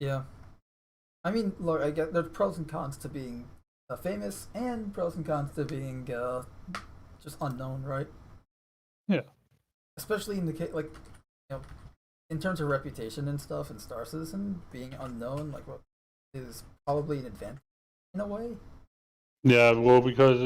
Yeah. I mean, look, I get there's pros and cons to being famous, and pros and cons to being just unknown, right? Yeah. Especially in the case, like, in terms of reputation and stuff, and Star Citizen being unknown, like, what is probably an advantage in a way. Yeah, well, because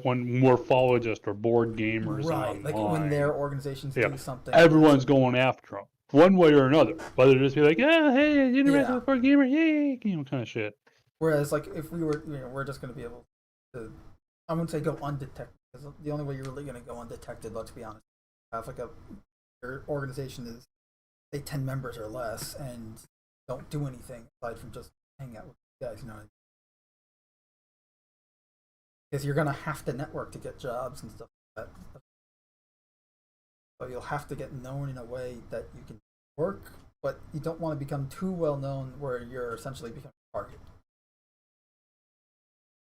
when more followists or board gamers Right, like when online, their organizations do something, everyone's going after them one way or another. Whether just be like, yeah, hey, interact with board gamer, yay, kind of shit. Whereas, like, if we were, we're just going to be able to, I wouldn't say go undetected, because the only way you're really going to go undetected, let's be honest, have like your organization is say 10 members or less and don't do anything aside from just hang out with guys, you know. Because you're going to have to network to get jobs and stuff like that. So you'll have to get known in a way that you can work, but you don't want to become too well known where you're essentially becoming a target.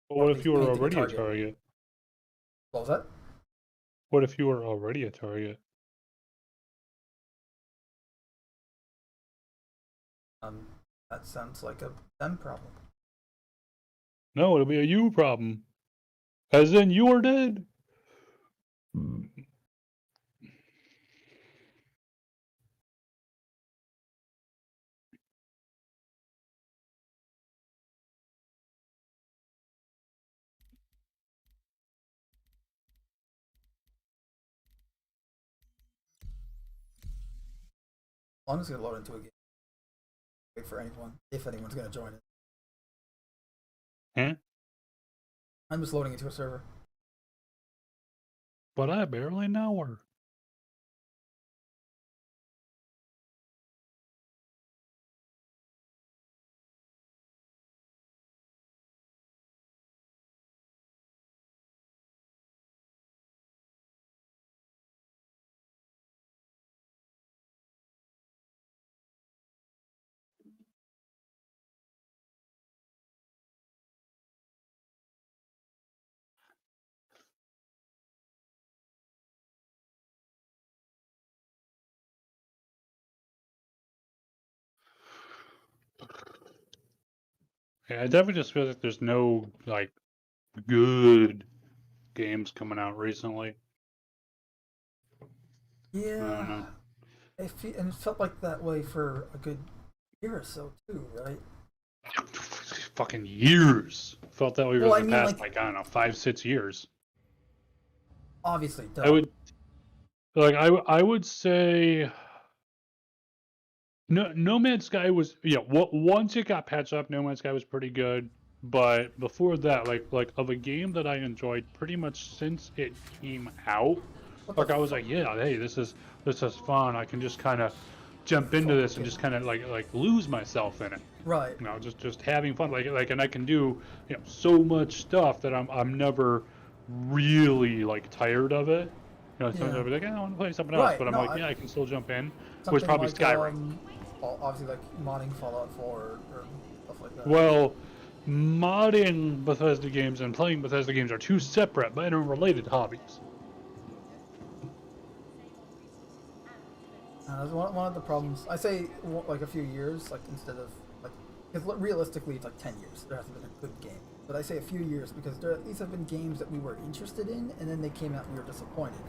But what if you were already a target? What was that? What if you were already a target? That sounds like a them problem. No, it'll be a you problem. As in, you are dead. I'm just gonna load into a game. Wait for anyone, if anyone's gonna join it. Huh? I'm just loading into a server. But I barely know her. Yeah, I definitely just feel like there's no like good games coming out recently. Yeah, and it felt like that way for a good year or so too, right? Fucking years. Felt that way Well, for I the mean, past like, I don't know, 5-6 years. obviously, I duh. would I would say No Man's Sky was once it got patched up, No Man's Sky was pretty good. But before that, like of a game that I enjoyed pretty much since it came out, like I was like, yeah, hey, this is fun. I can just kind of jump into this and just kind of like lose myself in it. Right. You know, just having fun. Like, and I can do so much stuff that I'm never really like tired of it. You know, sometimes I'll be like, I want to play something else, Right. but I'm No, like, yeah, I can still jump in. Was something probably like Skyrim. obviously like modding Fallout 4 or stuff like that. Well, modding Bethesda games and playing Bethesda games are two separate but interrelated hobbies. That's one of the problems. I say like a few years, like instead of like, because realistically it's like 10 years. There hasn't been a good game, but I say a few years because these have been games that we were interested in, and then they came out and we were disappointed.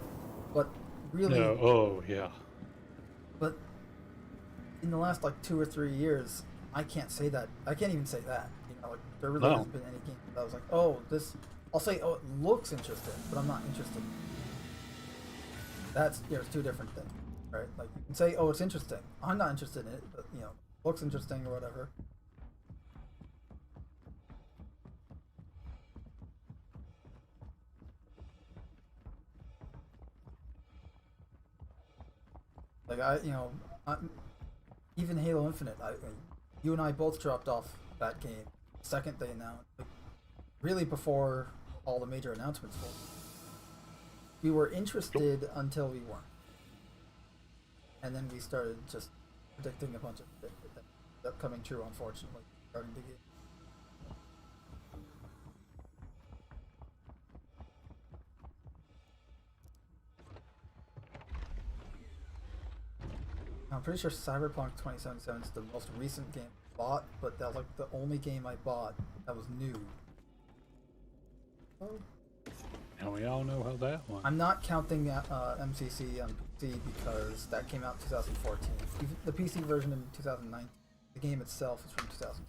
But really, No, oh yeah. But in the last like 2 or 3 years, I can't say that. I can't even say that. You know, like there really hasn't been any game that I was like, oh, this. I'll say, oh, it looks interesting, but I'm not interested. That's it's two different things, right? Like you can say, oh, it's interesting. I'm not interested in it, but looks interesting or whatever. Like even Halo Infinite. You and I both dropped off that game the second they announced. Like, really before all the major announcements were. We were interested until we weren't, and then we started just predicting a bunch of shit that ended up coming true, unfortunately, regarding the game. I'm pretty sure Cyberpunk 2077 is the most recent game bought, but that was like the only game I bought that was new. Oh. And we all know how that went. I'm not counting MCC on PC because that came out in 2014. Even the PC version in 2009. The game itself is from 2000.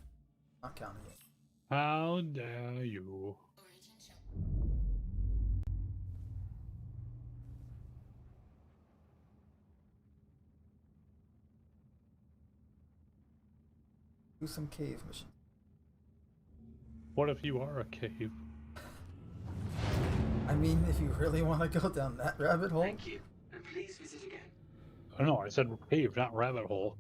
Not counting it. How dare you? Do some cave mission. What if you are a cave? I mean, if you really want to go down that rabbit hole. Thank you, and please visit again. Oh no, I said cave, not rabbit hole.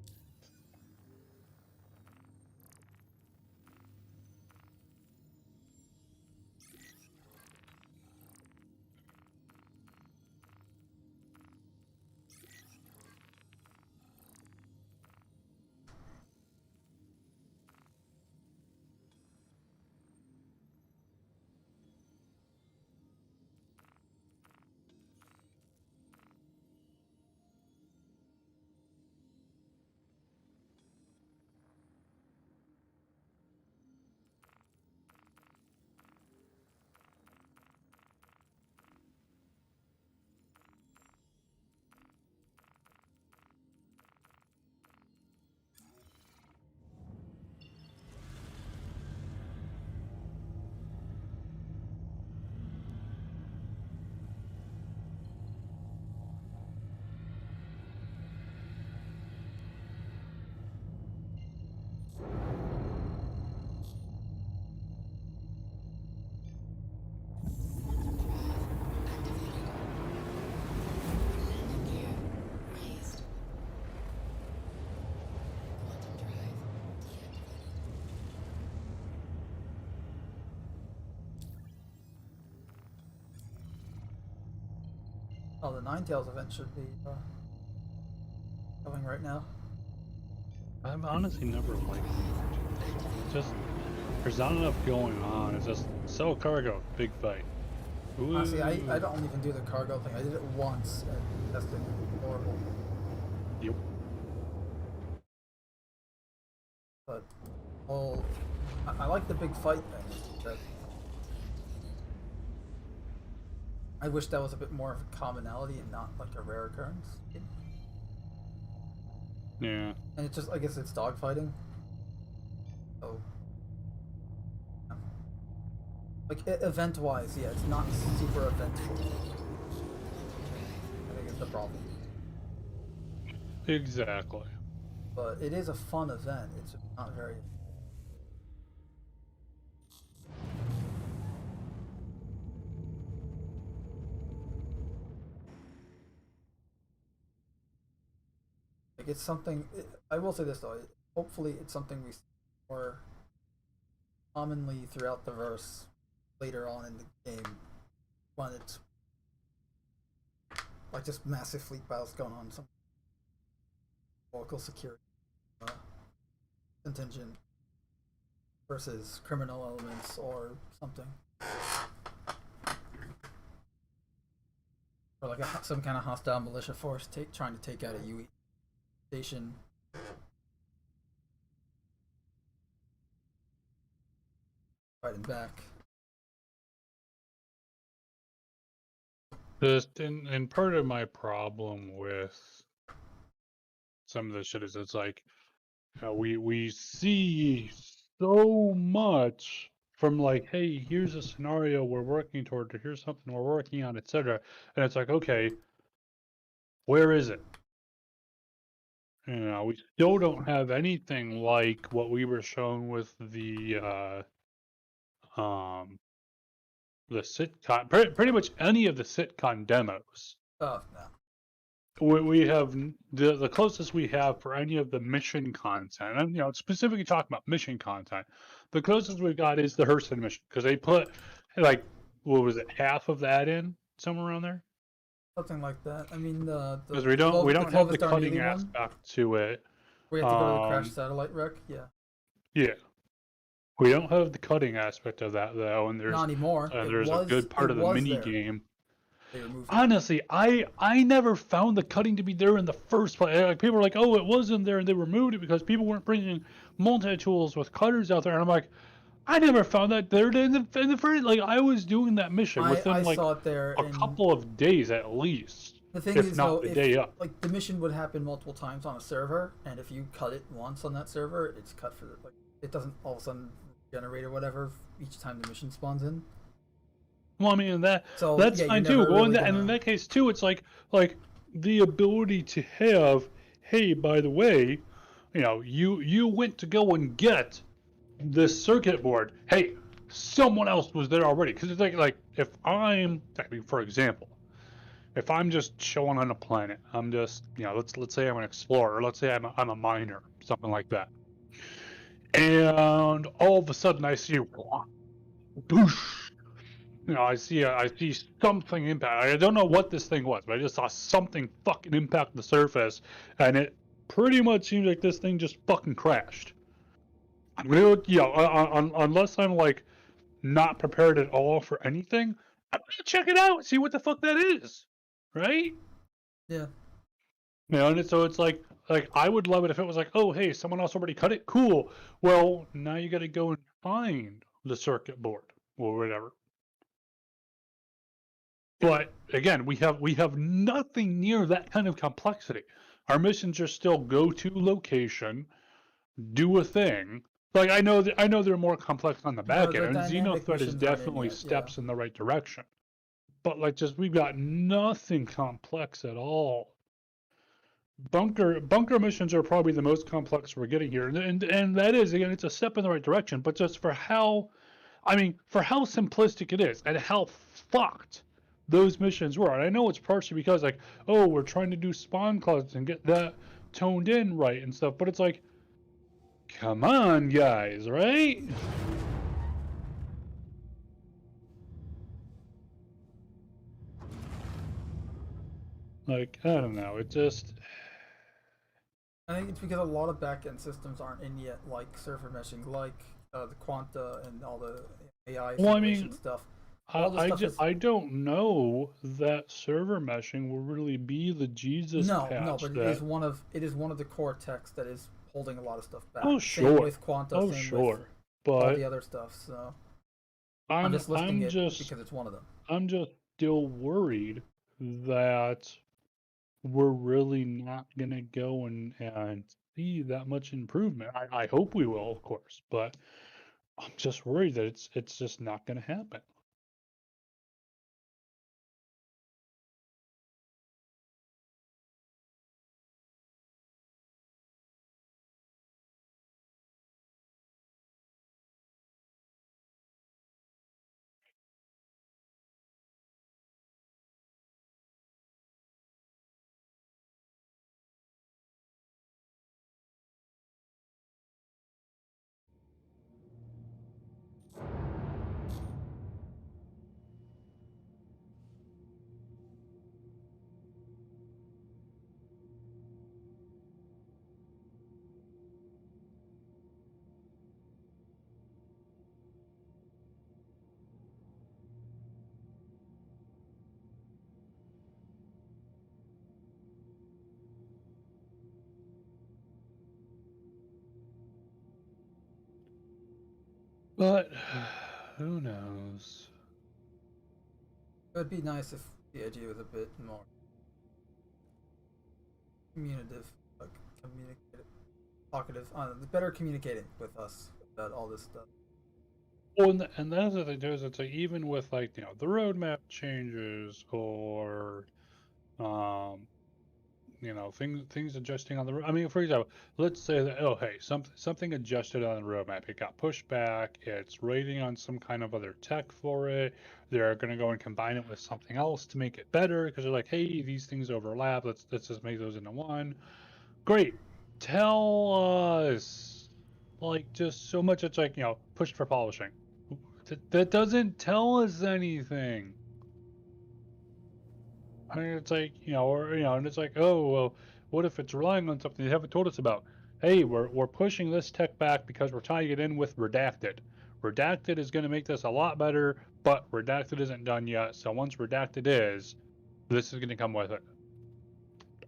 Oh, the Ninetales event should be going right now. I've honestly never liked it. Just there's not enough going on. It's just sell cargo, big fight. Ooh. Honestly, I don't even do the cargo thing. I did it once and tested it. Horrible. Yep. But I like the big fight thing. But I wish that was a bit more of a commonality and not like a rare occurrence. Yeah. And it's just, I guess it's dogfighting. So, yeah. Like event-wise, yeah, it's not super eventful. I think it's the problem. Exactly. But it is a fun event. It's not very. Like it's something. I will say this though. Hopefully, it's something we see more commonly throughout the verse later on in the game, when it's like just massive fleet battles going on, some local security contingent versus criminal elements or something, or like some kind of hostile militia force trying to take out a UE station. Fighting back. Just and part of my problem with some of this shit is it's like we see so much from like, hey, here's a scenario we're working toward, or here's something we're working on, etc. And it's like, okay, where is it? You know, we still don't have anything like what we were shown with the sitcom, pretty much any of the sitcom demos. Oh no. We have the closest we have for any of the mission content, and you know, specifically talking about mission content, the closest we've got is the Hurston mission, because they put like, what was it, half of that in somewhere around there, Something like that. I mean, because we don't have the cutting aspect to it. We have to go to the crashed satellite wreck. Yeah, we don't have the cutting aspect of that though, and there's not anymore. there's a good part of the mini game. they removed it. Honestly, I never found the cutting to be there in the first place. Like, people were like, "Oh, it wasn't there," and they removed it because people weren't bringing multi-tools with cutters out there. And I'm like, I never found that there in the first. Like, I was doing that mission within I like saw it there, a and couple of days at least, the thing if is, not though, the if, day up. like, the mission would happen multiple times on a server, and if you cut it once on that server, it's cut for like it doesn't all of a sudden generate or whatever each time the mission spawns in. Well, I mean that's So, fine you're too. never Well, really and in gonna- that case too, it's like the ability to have, hey, by the way, you went to go and get this circuit board. Hey, someone else was there already. Because it's like if I'm, for example, if I'm just chilling on a planet, I'm just let's say I'm an explorer, let's say I'm a miner, something like that, and all of a sudden I see, boosh. I see something impact. I don't know what this thing was, but I just saw something fucking impact the surface, and it pretty much seems like this thing just fucking crashed. I'm gonna, unless I'm like not prepared at all for anything, I'm gonna check it out, see what the fuck that is, right? Yeah. And so it's like I would love it if it was like, oh hey, someone else already cut it, cool. Well, now you got to go and find the circuit board or whatever. But again, we have nothing near that kind of complexity. Our missions are still go to location, do a thing. Like I know they're more complex on the back end, and dynamic Xenothreat is missions aren't in definitely yet, steps in the right direction. But we've got nothing complex at all. Bunker missions are probably the most complex we're getting here, and that is, again, it's a step in the right direction. But just for how simplistic it is and how fucked those missions were. And I know it's partially because we're trying to do spawn clouds and get that toned in right and stuff, but it's like, come on, guys, right? I don't know. It just, I think it's because a lot of backend systems aren't in yet, like server meshing, like the Quanta and all the AI simulation stuff. I don't know that server meshing will really be the Jesus patch. No, but it is one of the core techs that is holding a lot of stuff back. Oh, Same sure. with Quanta, Oh, same sure. with But all the other stuff. So I'm just listing it because it's one of them. I'm just still worried that we're really not gonna go and see that much improvement. I hope we will, of course, but I'm just worried that it's just not gonna happen. But who knows? It would be nice if the idea was a bit more communicative, like talkative, better communicating with us about all this stuff. Well, and that's the thing too, is it's like, even with the roadmap changes or things adjusting on the road. I mean, for example, let's say that, oh hey, something adjusted on the roadmap, it got pushed back, it's waiting on some kind of other tech for it, they're going to go and combine it with something else to make it better, because they're like, hey, these things overlap, let's just make those into one. Great. Tell us. Just so much, it's pushed for polishing. That doesn't tell us anything. I mean, it's like, and it's like, oh, well, what if it's relying on something they haven't told us about? Hey, we're pushing this tech back because we're tying it in with redacted. Redacted is going to make this a lot better, but Redacted isn't done yet. So once Redacted is, this is going to come with it.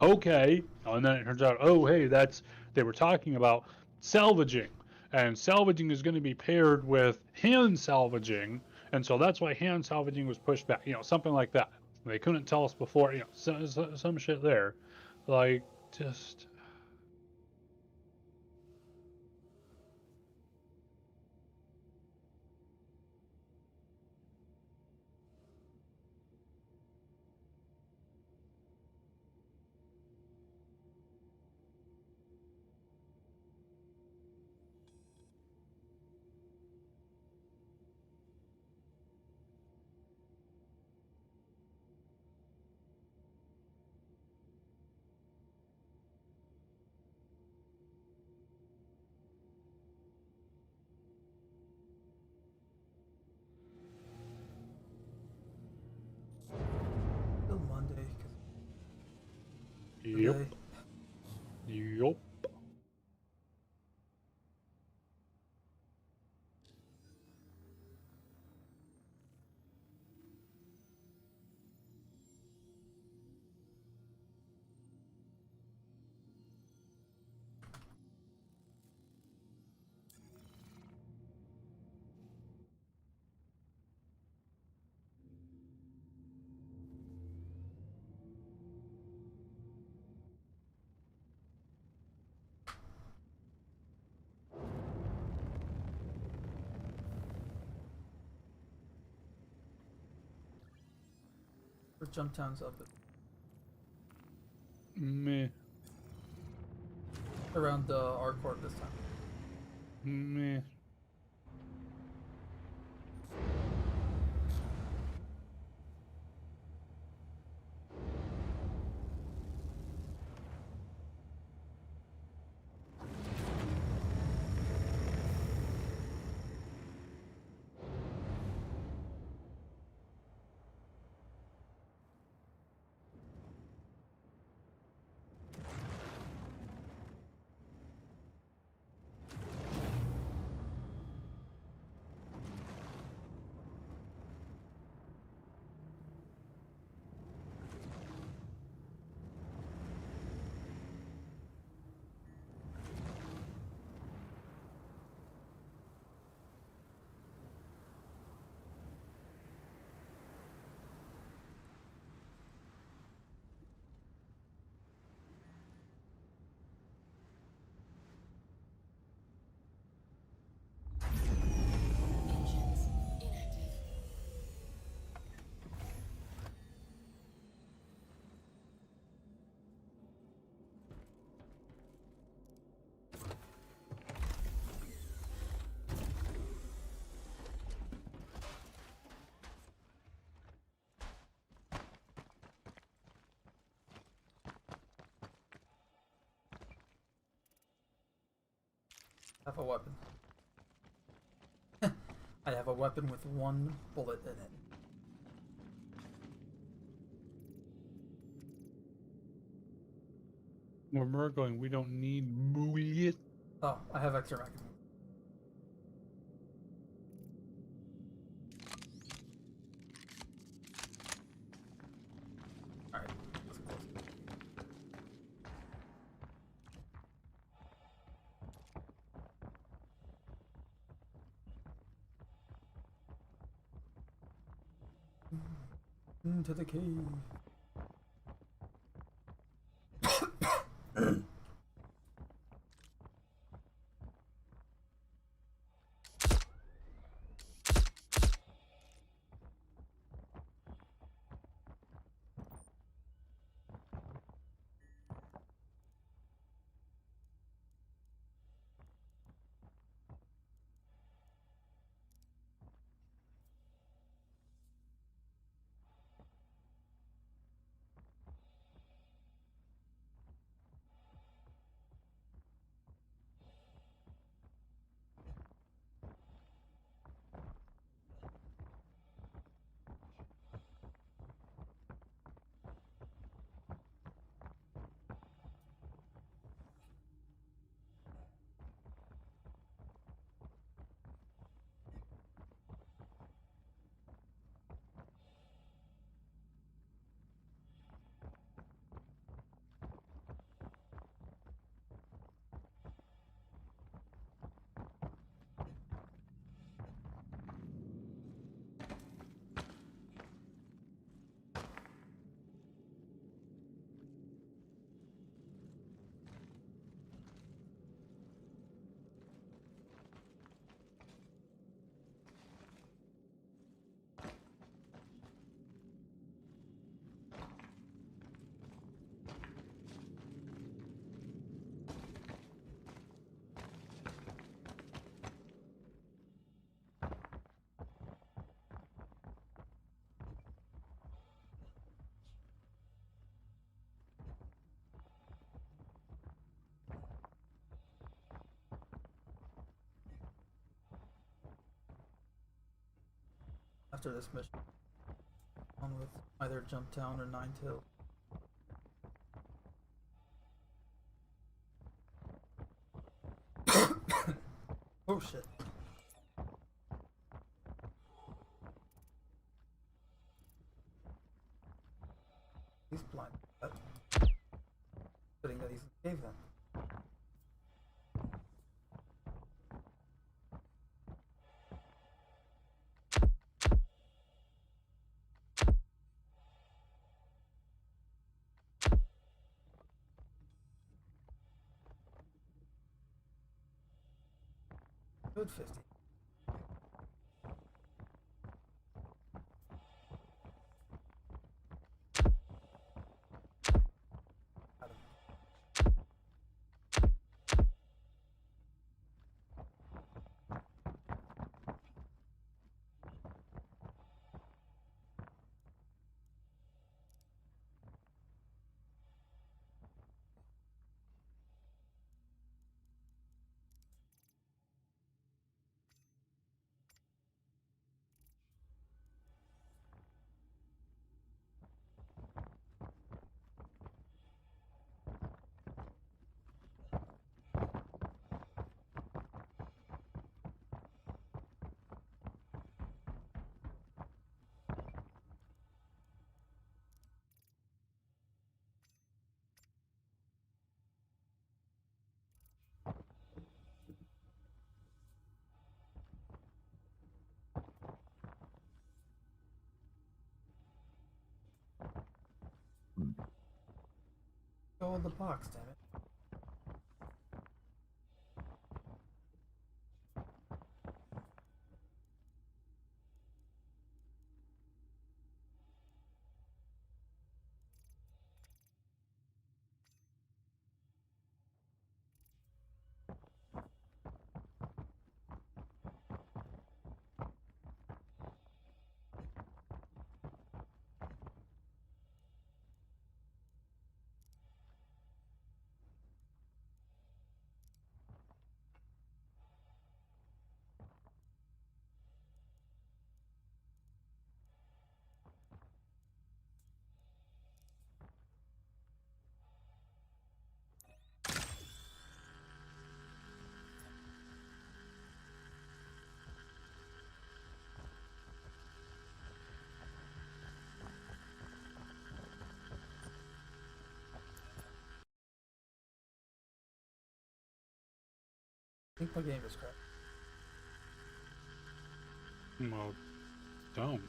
Okay, and then it turns out, oh hey, they were talking about salvaging, and salvaging is going to be paired with hand salvaging, and so that's why hand salvaging was pushed back. Something like that. They couldn't tell us before. Some shit there, like just. Still Monday. Yep. Today. Yep. Or jump towns up Meh. around the R Corp this time. Meh. Engines inactive. Have a weapon. I have a weapon with one bullet in it. Where we're going, we don't need bullets. Oh, I have extra magazine. Alright, let's close it. Into the cave. after this mission. On with either Jump Town or Nine Tails. Oh shit. He's blind. Fitting that he's in the cave then. Good 50. Got him. Go in the box, damn it. I think my game is correct. Well, don't.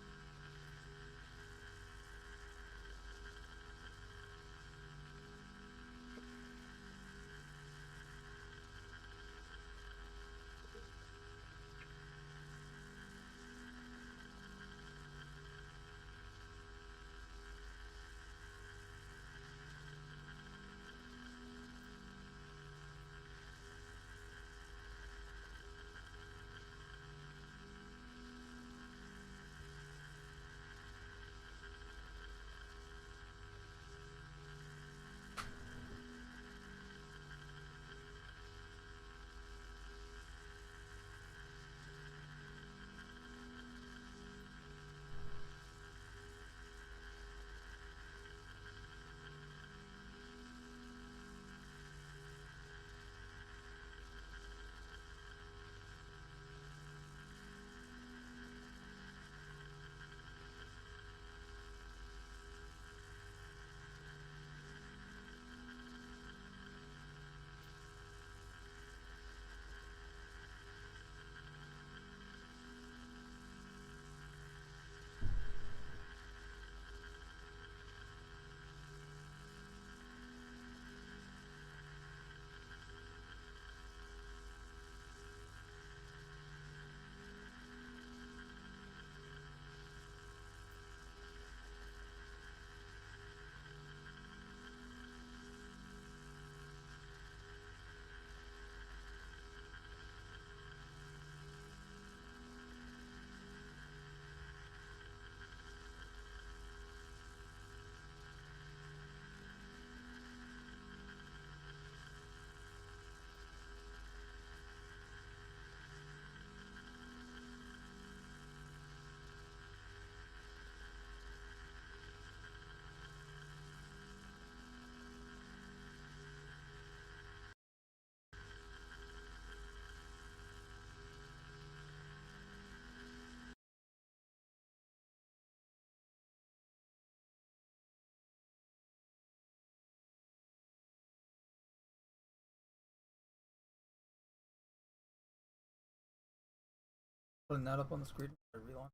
Putting that up on the screen. Relaunch.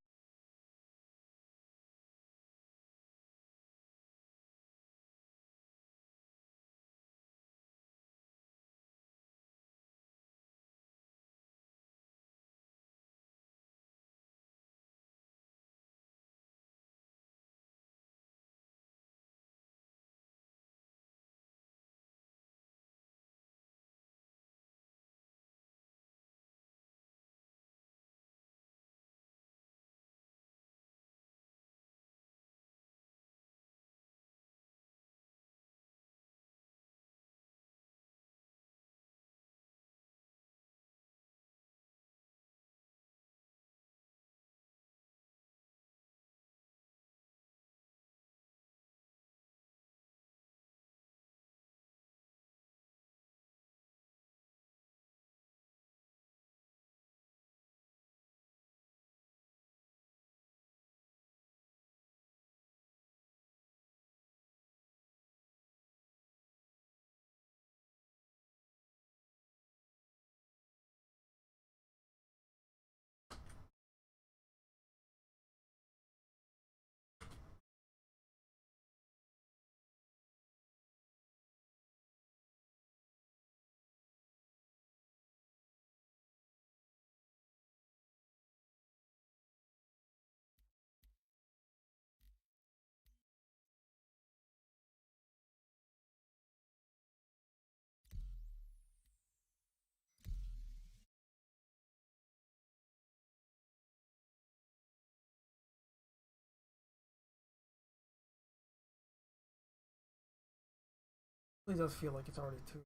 It does feel like it's already two.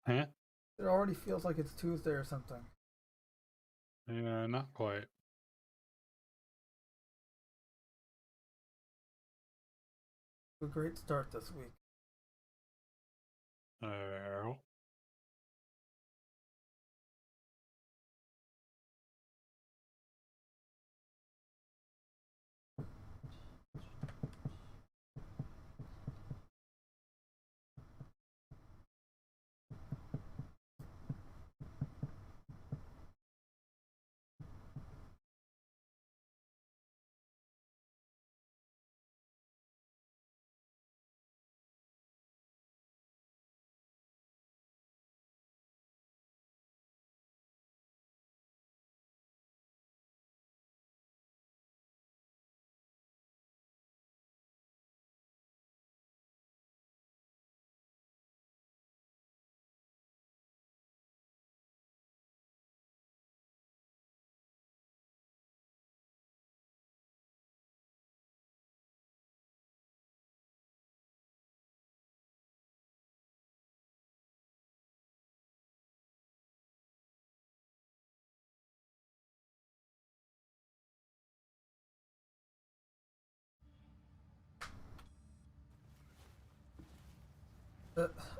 Huh? It already feels like it's Tuesday or something. Yeah, not quite. A great start this week.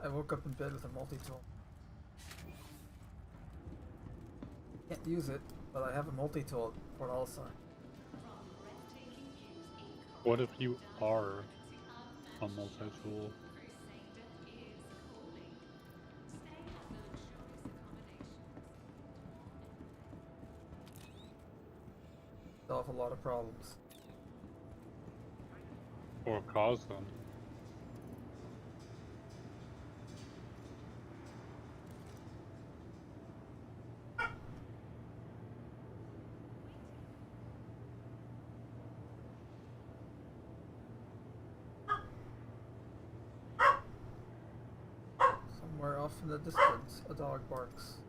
I woke up in bed with a multi-tool. Can't use it, but I have a multi-tool for all sign. What if you are a multi-tool? Solve a lot of problems. Or cause them? Somewhere off in the distance, a dog barks.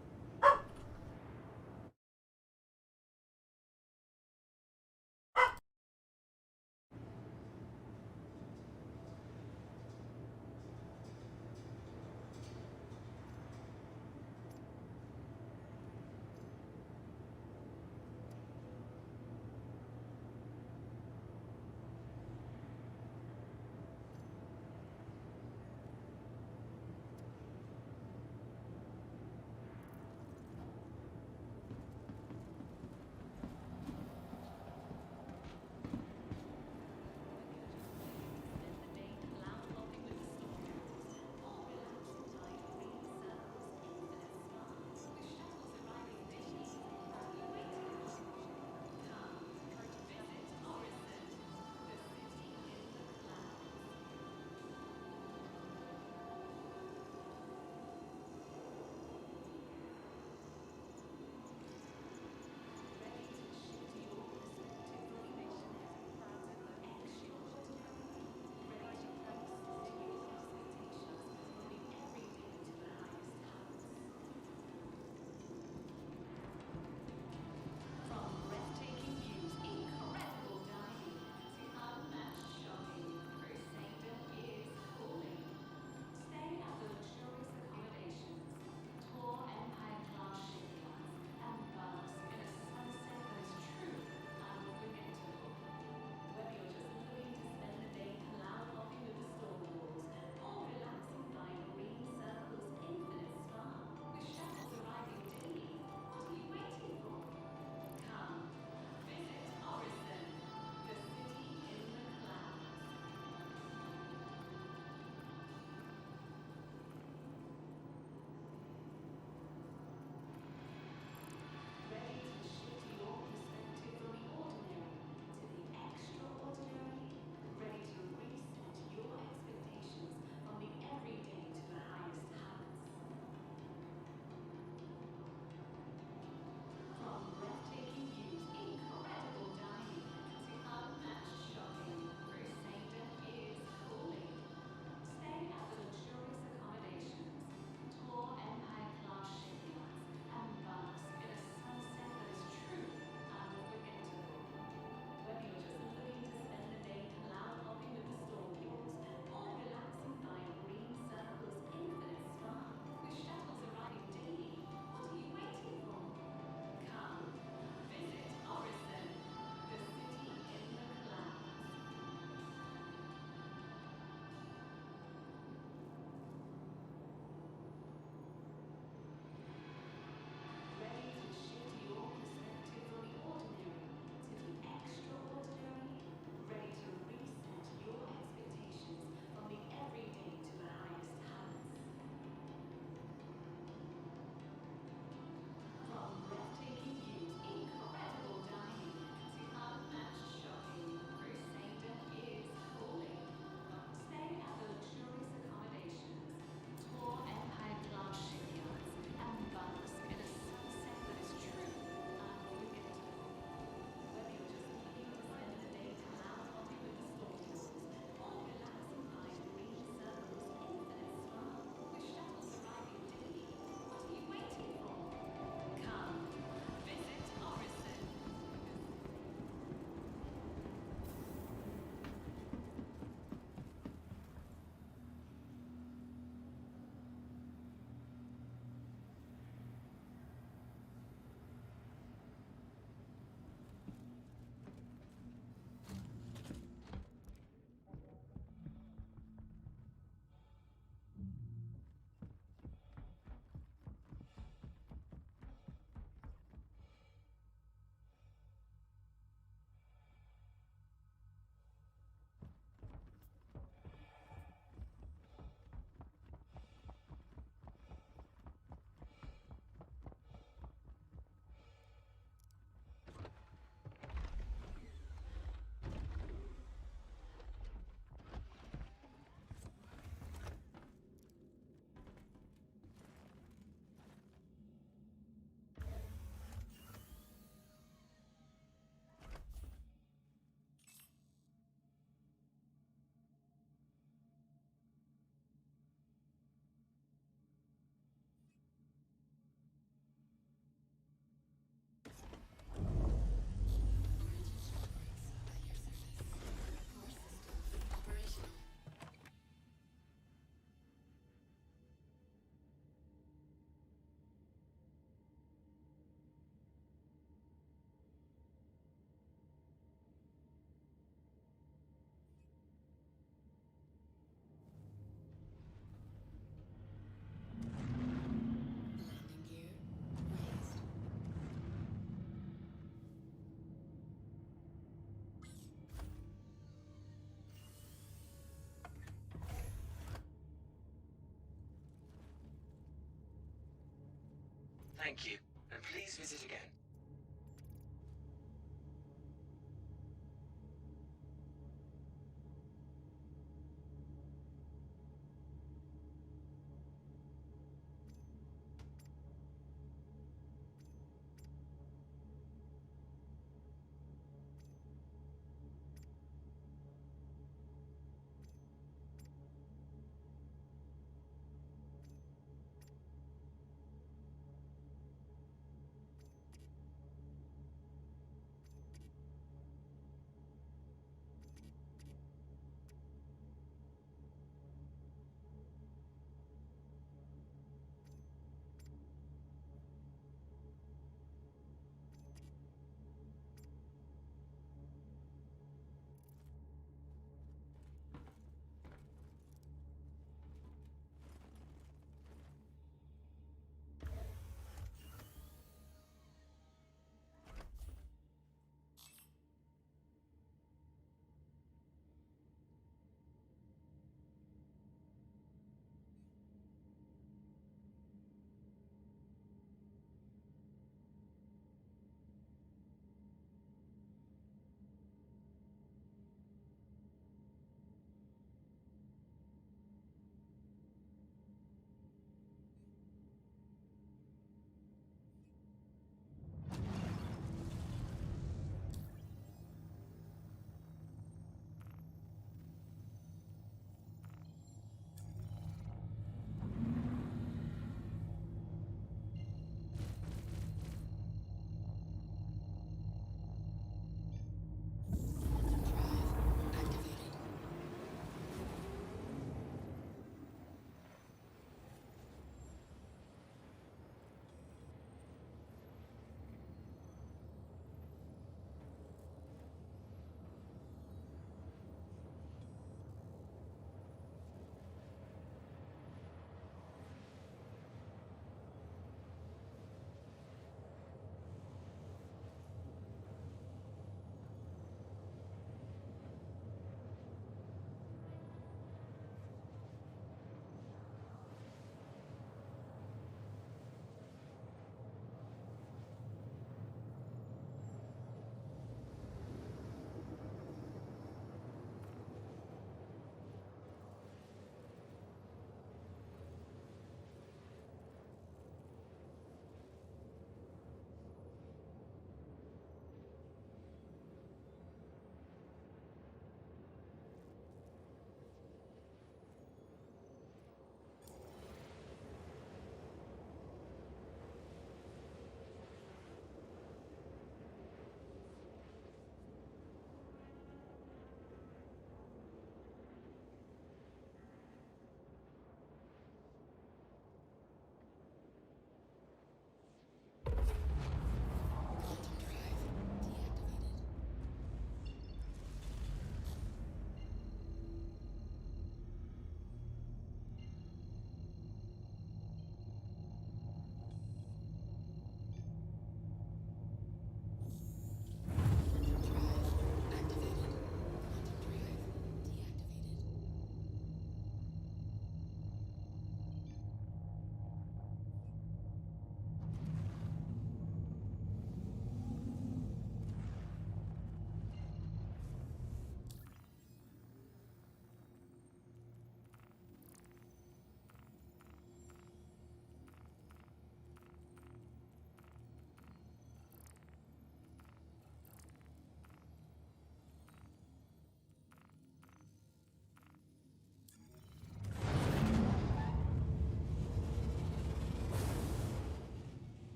Thank you, and please visit again.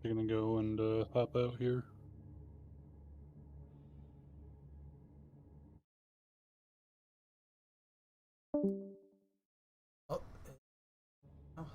gonna go and hop out here. Oh. Oh.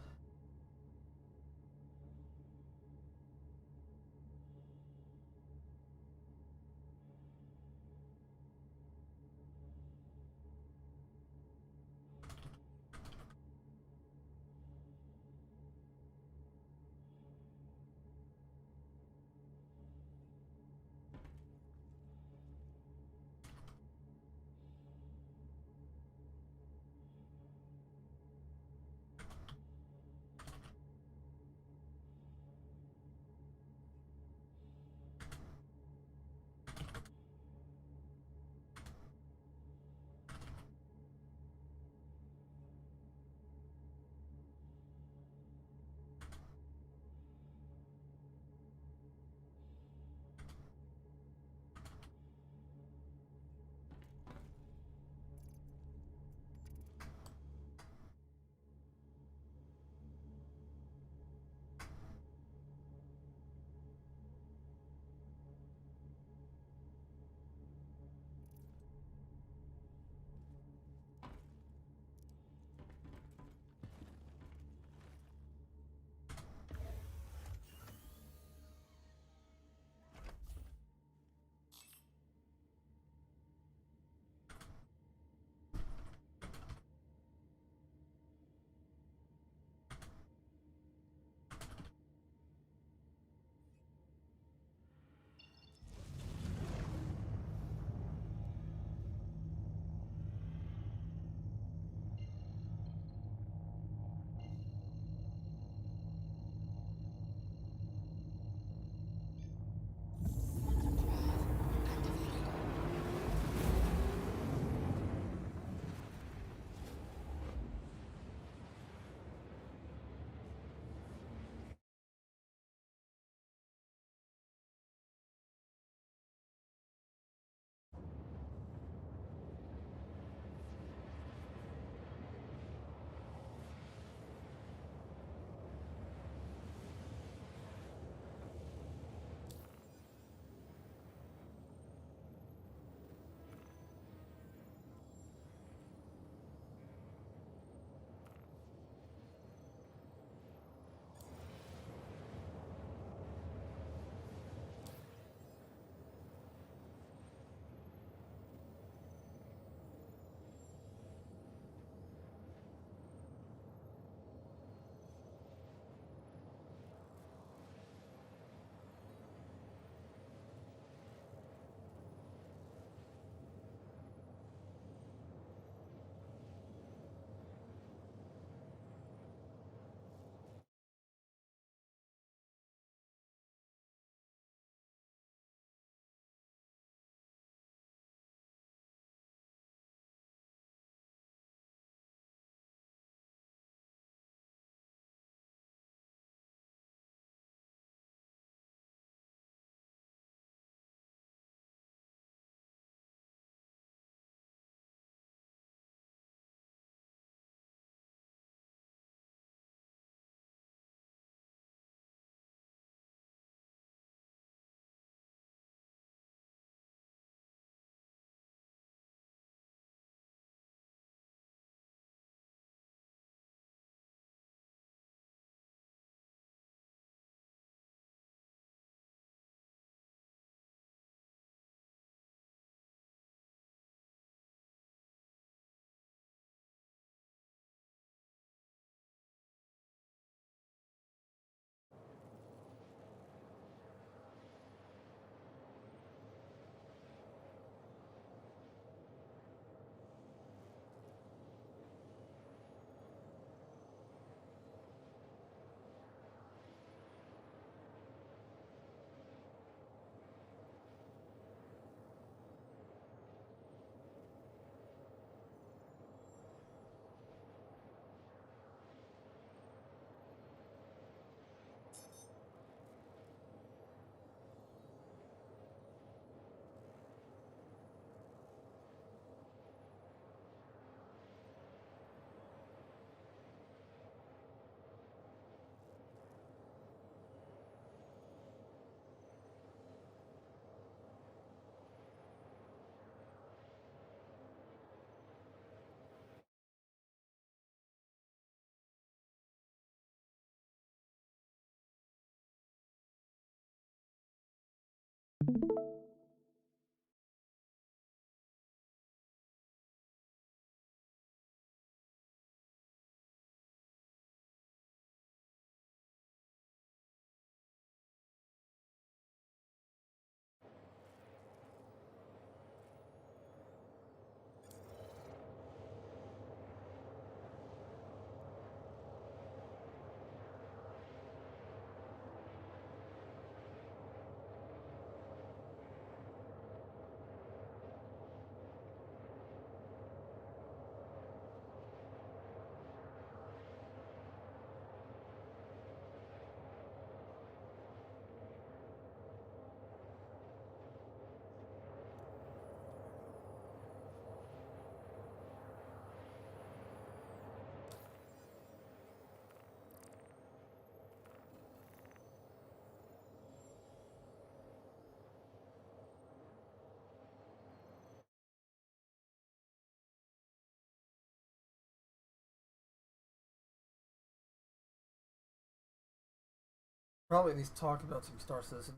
Probably at least talk about some Star Citizen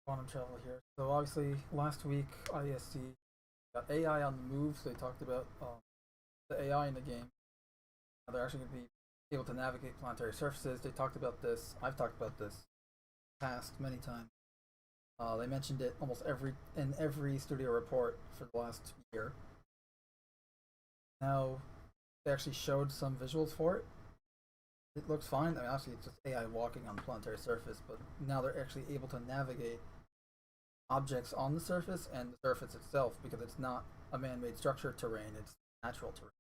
quantum travel here. So obviously last week ISC got AI on the move, so they talked about the AI in the game. They're actually going to be able to navigate planetary surfaces. They talked about this. I've talked about this past many times. They mentioned it almost in every studio report for the last year. Now they actually showed some visuals for it. It looks fine. I mean, obviously it's just AI walking on the planetary surface, but now they're actually able to navigate objects on the surface and the surface itself, because it's not a man-made structure terrain, it's natural terrain.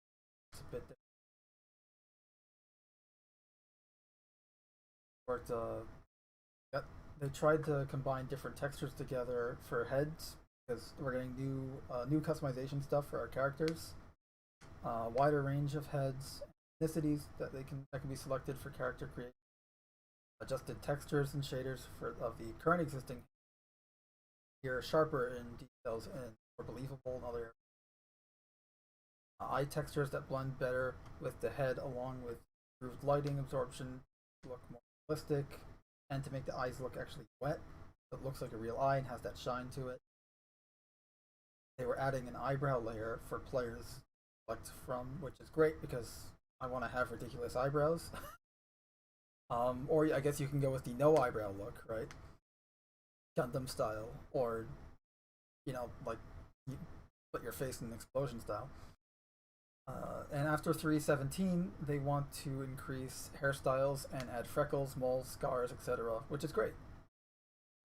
It's a bit different. They tried to combine different textures together for heads, because we're getting new customization stuff for our characters. Wider range of heads, ethnicities that can be selected for character creation. Adjusted textures and shaders of the current existing here, sharper in details and more believable in other areas. Eye textures that blend better with the head, along with improved lighting absorption to look more realistic, and to make the eyes look actually wet, so it looks like a real eye and has that shine to it. They were adding an eyebrow layer for players to select from, which is great because I want to have ridiculous eyebrows. Or I guess you can go with the no eyebrow look, right? Gundam style, or like you put your face in an explosion style. And after 3.17, they want to increase hairstyles and add freckles, moles, scars, etc., which is great.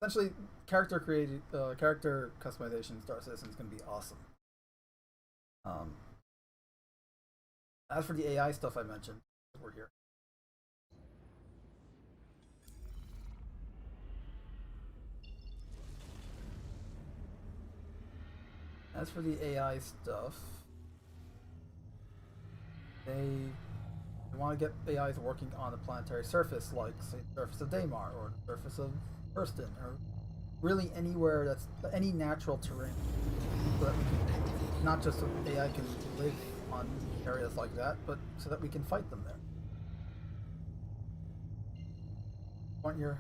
Essentially, character customization in Star Citizen is going to be awesome. As for the AI stuff I mentioned, we're here. As for the AI stuff, they want to get AIs working on the planetary surface, like say the surface of Daymar or the surface of Hurston, or really anywhere that's any natural terrain, so that not just so AI can live on areas like that, but so that we can fight them there. Point here.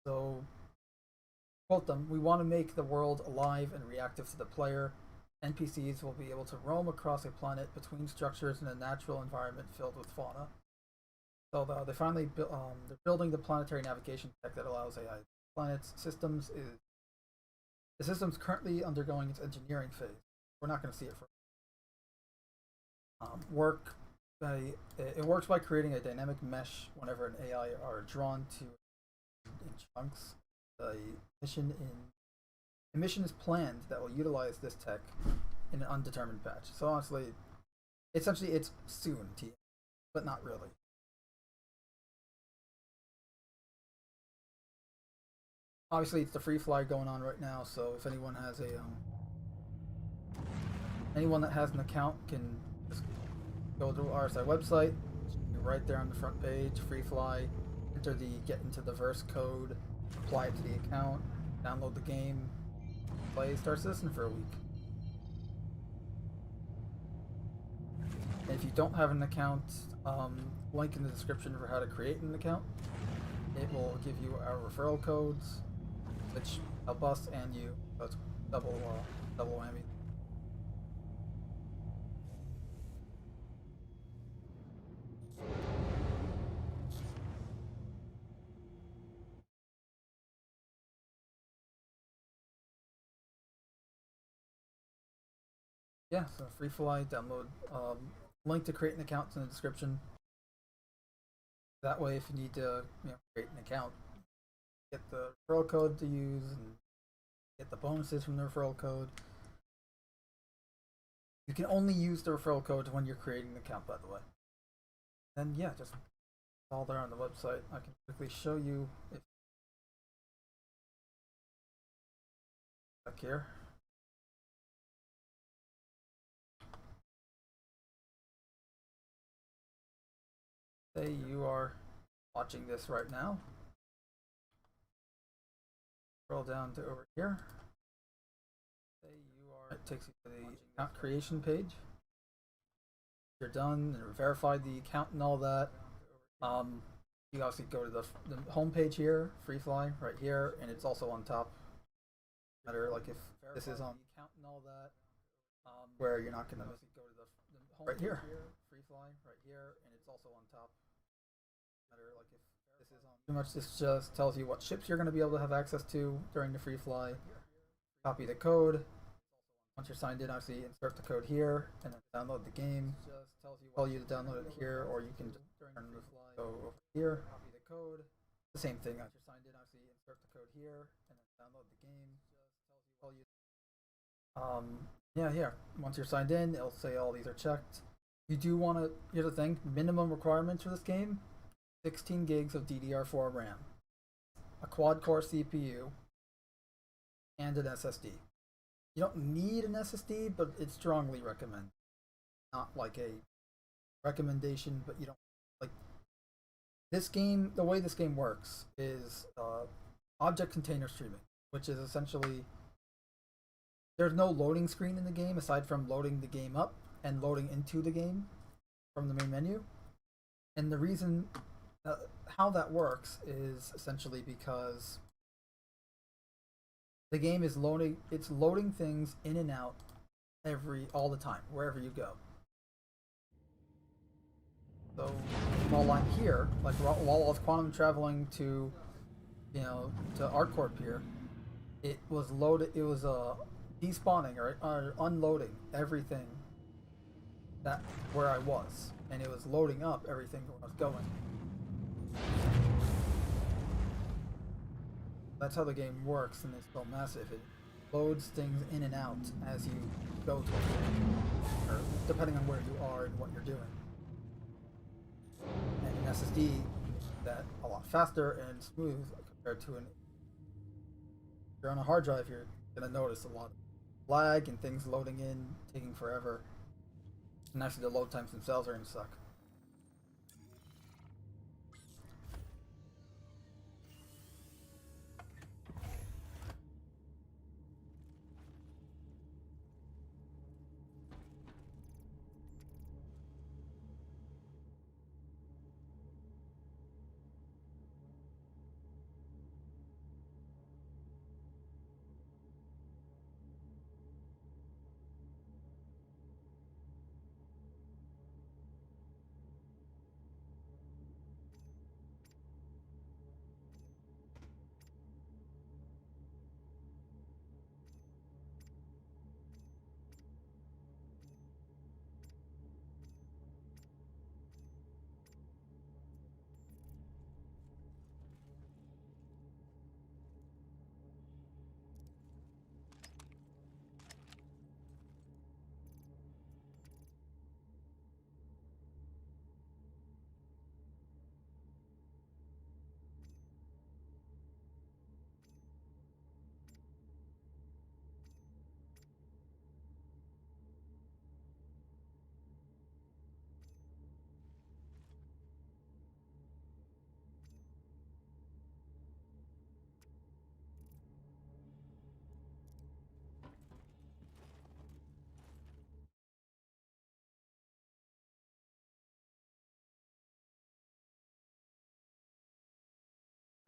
So, quote them, "We want to make the world alive and reactive to the player. NPCs will be able to roam across a planet between structures in a natural environment filled with fauna." So they finally they're building the planetary navigation tech that allows AI planets. The system's currently undergoing its engineering phase. We're not going to see it for it works by creating a dynamic mesh whenever an AI are drawn to in chunks. The mission is planned that will utilize this tech in an undetermined patch. So honestly, essentially it's soon, but not really. Obviously, it's the free fly going on right now, so if anyone has anyone that has an account can just go to the RSI website. You're right there on the front page, free fly. Enter the get into the verse code, apply it to the account, download the game, play Star Citizen for a week. And if you don't have an account, link in the description for how to create an account. It will give you our referral codes, which help us and you. So it's double whammy. Yeah, so free fly, download. Link to create an account in the description. That way, if you need to create an account, get the referral code to use and get the bonuses from the referral code. You can only use the referral code when you're creating an account, by the way. And yeah, just all there on the website. I can quickly show you if back here. Say you are watching this right now. Scroll down to over here. Say you are. It takes you to the account creation page. You're done and verified the account and all that. You obviously go to the home page here, free fly right here, and it's also on top. Matter like if this is on account and all that, where you're not gonna go to the home right here, free fly right here, and it's also on top. Matter like if this is on. Pretty much this just tells you what ships you're gonna be able to have access to during the free fly. Copy the code. Once you're signed in, obviously insert the code here and then download the game. Just tells you to download it here, or you can just during the fly go over here, copy the code. The same thing. Once you're signed in, obviously insert the code here and then download the game. Just tells you yeah, here. Once you're signed in, it'll say all these are checked. You do want to. Here's the thing: minimum requirements for this game: 16 gigs of DDR4 RAM, a quad-core CPU, and an SSD. You don't need an SSD, but it's strongly recommended. Not like a recommendation, but you don't like this game. The way this game works is object container streaming, which is essentially there's no loading screen in the game aside from loading the game up and loading into the game from the main menu. And the reason how that works is essentially because the game is loading. It's loading things in and out all the time, wherever you go. So while I'm here, like while I was quantum traveling to, to ArtCorp here, it was loaded. It was despawning or unloading everything that where I was, and it was loading up everything where I was going. That's how the game works, and it's so massive. It loads things in and out as you go to it, or depending on where you are and what you're doing. And an SSD that a lot faster and smooth compared to if you're on a hard drive, you're gonna notice a lot of lag and things loading in, taking forever. And actually, the load times themselves are gonna suck.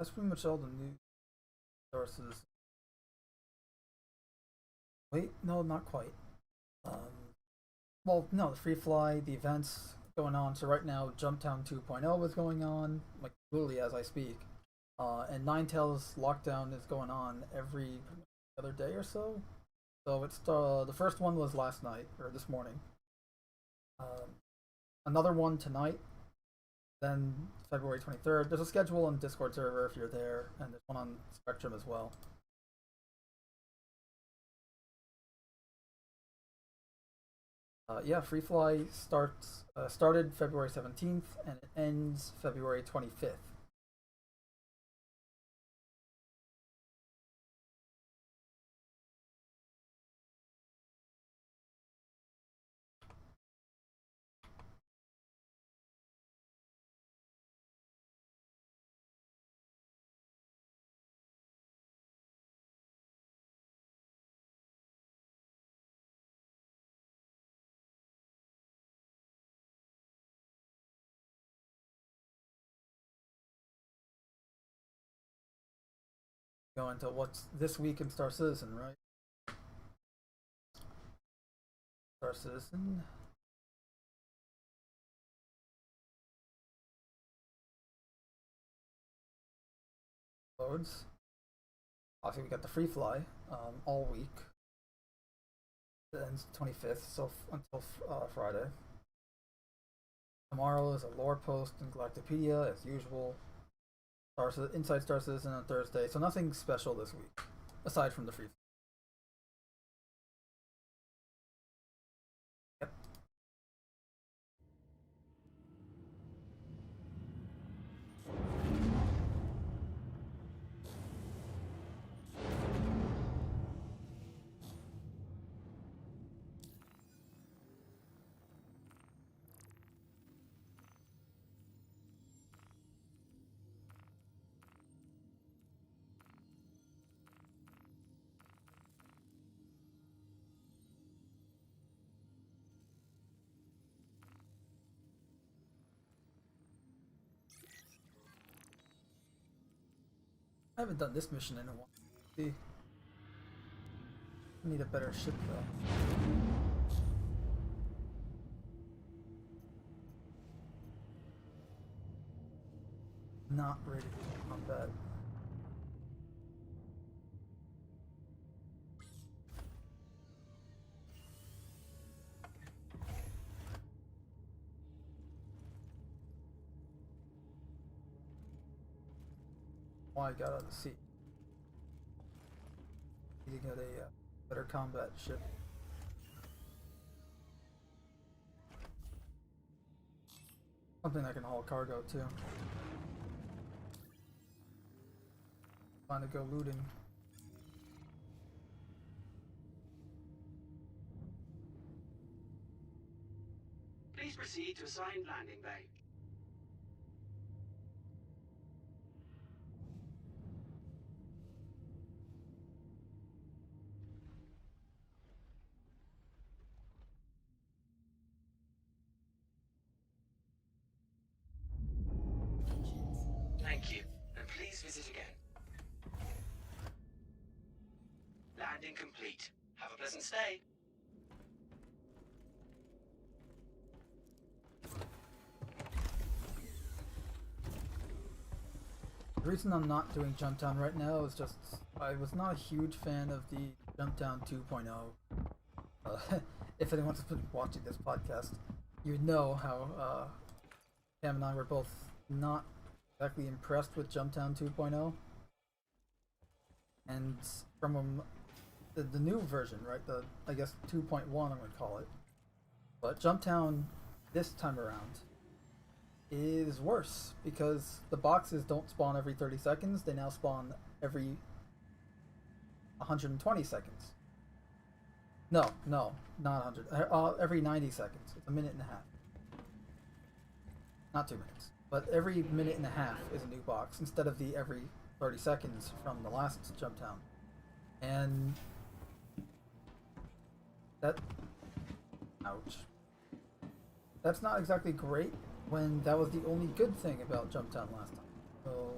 That's pretty much all the new sources. Wait, no, not quite. Well, no, the free fly, the events going on. So right now, Jumptown 2.0 is going on, like literally as I speak. And Ninetales lockdown is going on every other day or so. So it's the first one was last night or this morning. Another one tonight. Then February 23rd. There's a schedule on Discord server if you're there, and there's one on Spectrum as well. Yeah, Free Fly started February 17th and it ends February 25th. Go into what's this week in Star Citizen, right? Star Citizen. Loads. Obviously, we got the free fly all week. It ends 25th, so until Friday. Tomorrow is a lore post in Galactopedia as usual. Inside Star Citizen on Thursday, so nothing special this week aside from the free. Yep. I haven't done this mission in a while. See, I need a better ship though. Not ready for combat. Why I got out of the seat. Need to get a better combat ship. Something that can haul cargo too. Trying to go looting. Please proceed to assigned landing bay. Thank you, and please visit again. Landing complete. Have a pleasant stay. The reason I'm not doing Jumptown right now is just I was not a huge fan of the Jumptown 2.0. If anyone's been watching this podcast, you know how Cam and I were both not exactly impressed with Jumptown 2.0. And from the new version, right? The I guess 2.1 I'm gonna call it. But Jumptown this time around is worse because the boxes don't spawn every 30 seconds. They now spawn every 120 seconds. No, not 100. Every 90 seconds. It's a minute and a half. Not 2 minutes. But every minute and a half is a new box instead of the every 30 seconds from the last Jumptown. And that... ouch. That's not exactly great when that was the only good thing about Jumptown last time. So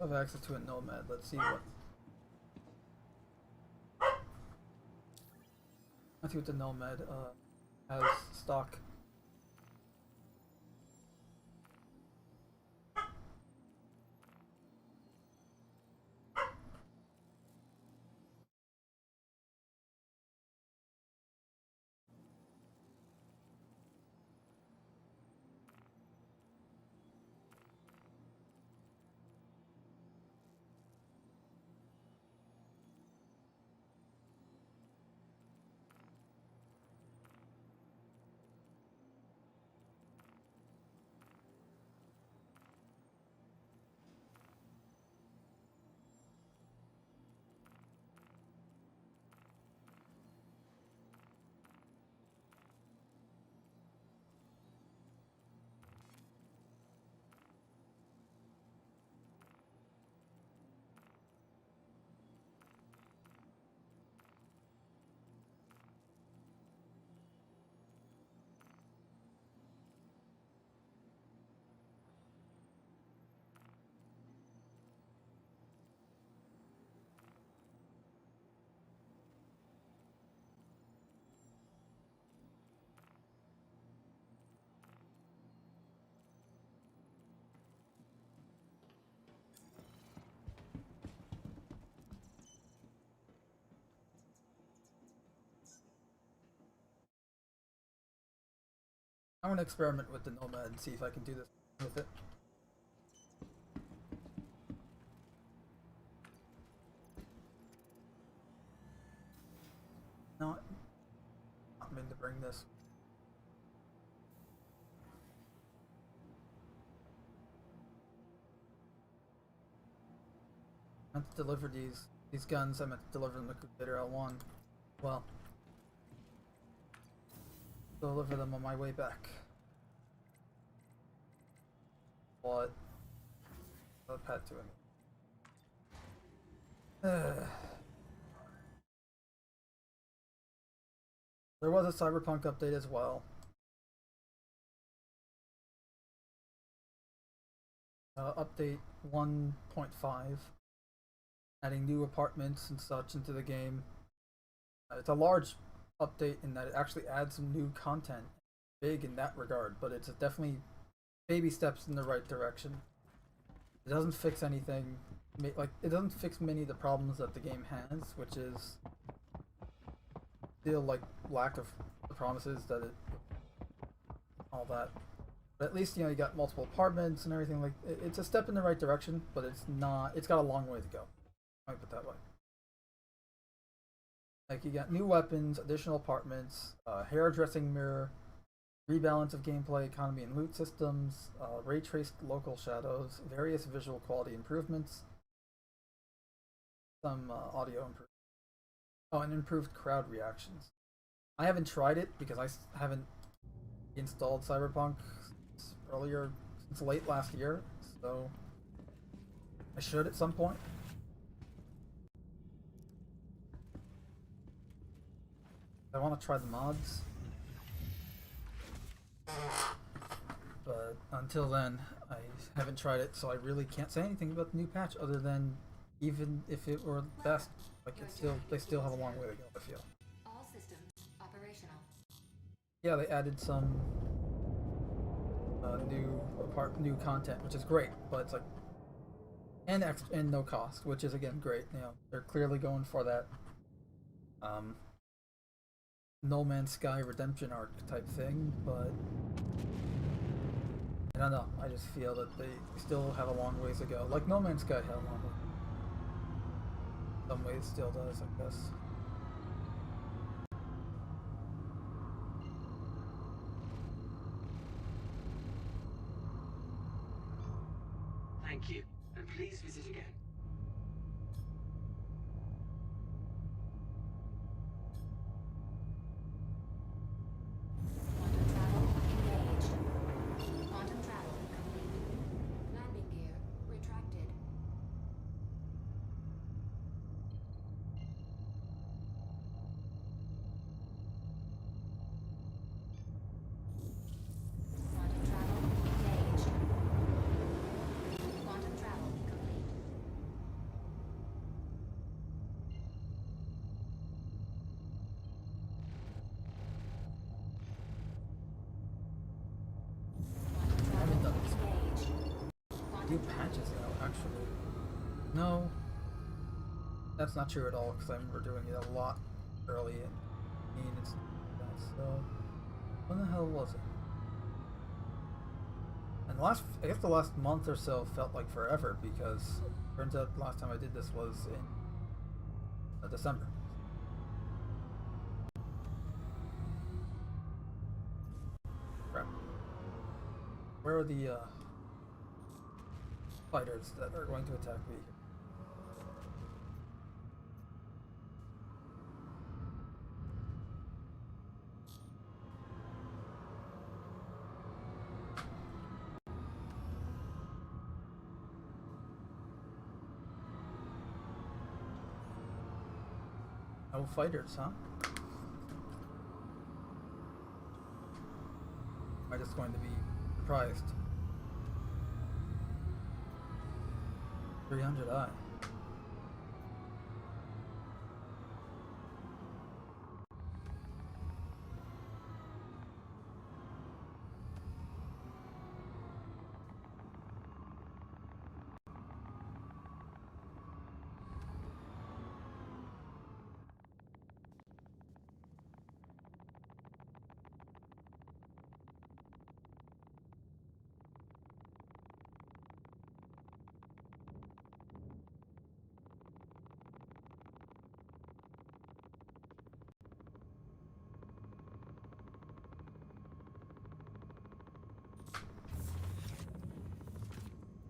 I have access to a Nomad. Let's see what. Let's see what the Nomad has stock. I'm gonna experiment with the Nomad and see if I can do this with it. No, I mean to bring this. I meant to deliver these guns. I meant to deliver them to Crusader L1. Well, deliver them on my way back. What? I'll pat to him. There was a Cyberpunk update as well. Update 1.5, adding new apartments and such into the game. It's a large update in that it actually adds some new content, big in that regard, but it's definitely baby steps in the right direction. It doesn't fix anything, like it doesn't fix many of the problems that the game has, which is still like lack of the promises that it, all that. But at least, you know, you got multiple apartments and everything. Like it's a step in the right direction, but it's not. It's got a long way to go. I'll put it that way. Like you got new weapons, additional apartments, hairdressing mirror, rebalance of gameplay, economy and loot systems, ray traced local shadows, various visual quality improvements, some audio improvements. Oh, and improved crowd reactions. I haven't tried it because I haven't installed Cyberpunk since late last year, so I should at some point. I want to try the mods, but until then, I haven't tried it, so I really can't say anything about the new patch other than even if it were the best, like they still have a long way to go, I feel. All systems operational. Yeah, they added some new content, which is great, but it's like and no cost, which is again great. You know, they're clearly going for that No Man's Sky redemption arc type thing, but I don't know. I just feel that they still have a long ways to go. Like No Man's Sky had a long way. Some ways still does, I guess. Thank you, and please visit again. Quantum travel engaged. Quantum travel complete. Landing gear retracted. Quantum travel engaged. Quantum travel complete. do patches now, actually. No, that's not true at all, because I remember doing it a lot early in it's so when the hell was it? And I guess the last month or so felt like forever, because turns out the last time I did this was in December. Crap. Where are the fighters that are going to attack me? No fighters, huh? Am I just going to be surprised? 300i.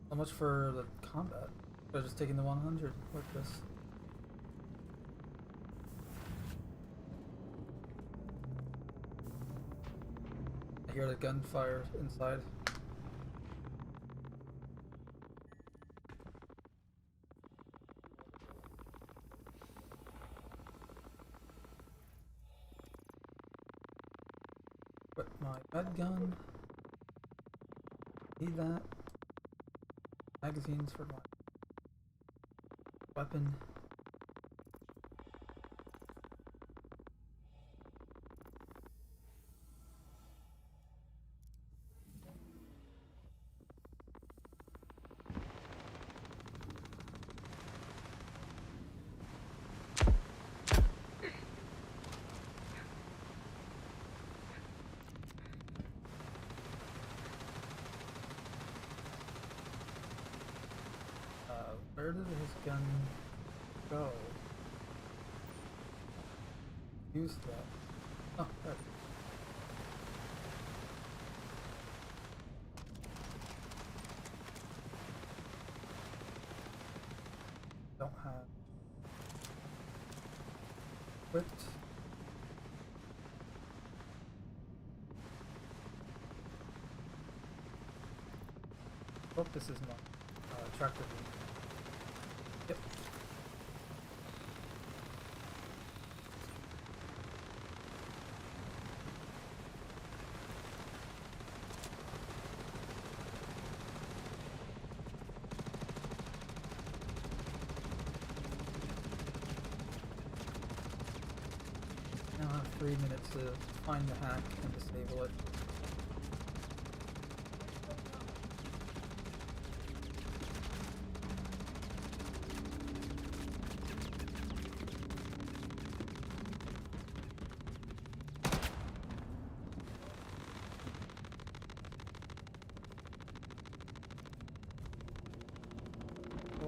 How much for the combat? I was just taking the 100 with this. I hear the gunfire inside. But my med gun. Need that. Magazines for my weapon. Where did his gun go? Use that. Oh, there. Don't have equipped. Oh, this is not tractor beam. Yep. Now I have 3 minutes to find the hack and disable it.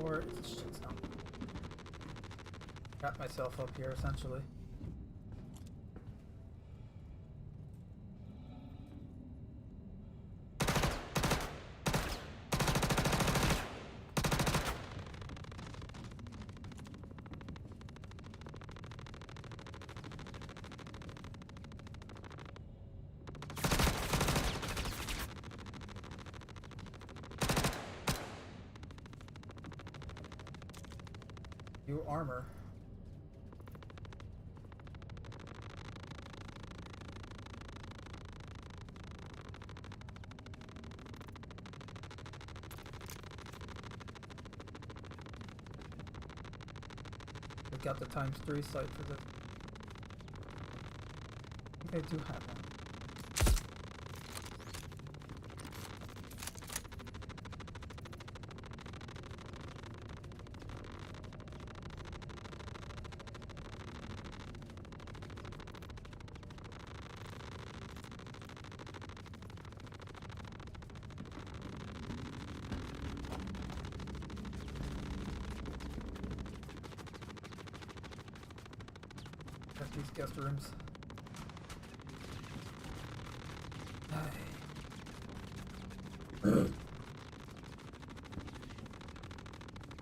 Or it's shit sound. Got myself up here essentially. New armor. We got the ×3 sight for this. I think I do have one. these guest rooms.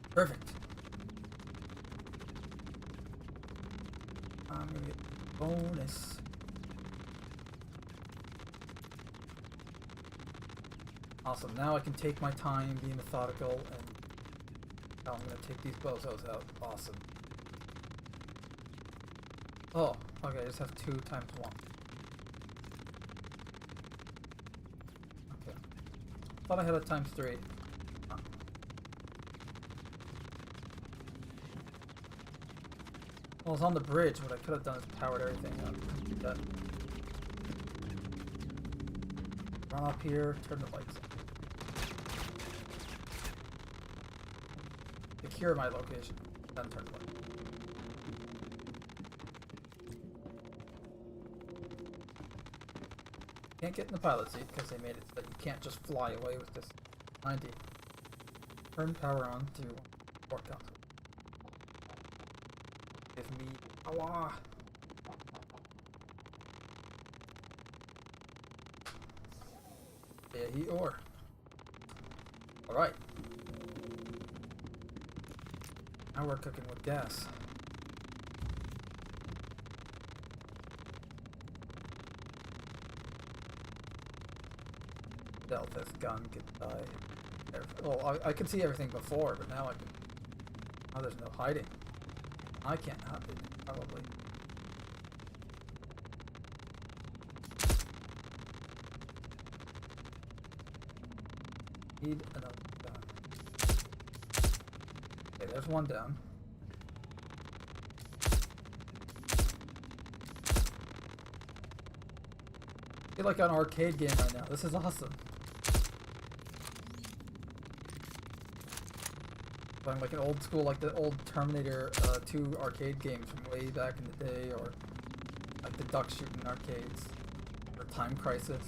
Perfect. I'm gonna get bonus. Awesome. Now I can take my time, be methodical, and now I'm gonna take these bozos out. Awesome. Oh, okay. I just have 2 times 1. Okay. Thought I had a times 3. Huh. Well, it's on the bridge. What I could have done is powered everything up. Do that. Run up here, turn the lights on. Secure my location, then turn the light. Can't get in the pilot seat because they made it so that you can't just fly away with this 90. Turn power on to port console. Give me power. Yeah, he or. Alright. Now we're cooking with gas. Stealth this gun can die. Well, I could see everything before, but now I can. Now there's no hiding. I can't hide it, probably. Need another gun. Okay, there's one down. I feel like an arcade game right now. This is awesome. Playing like an old school, like the old Terminator 2 arcade games from way back in the day, or like the duck shooting arcades, or Time Crisis.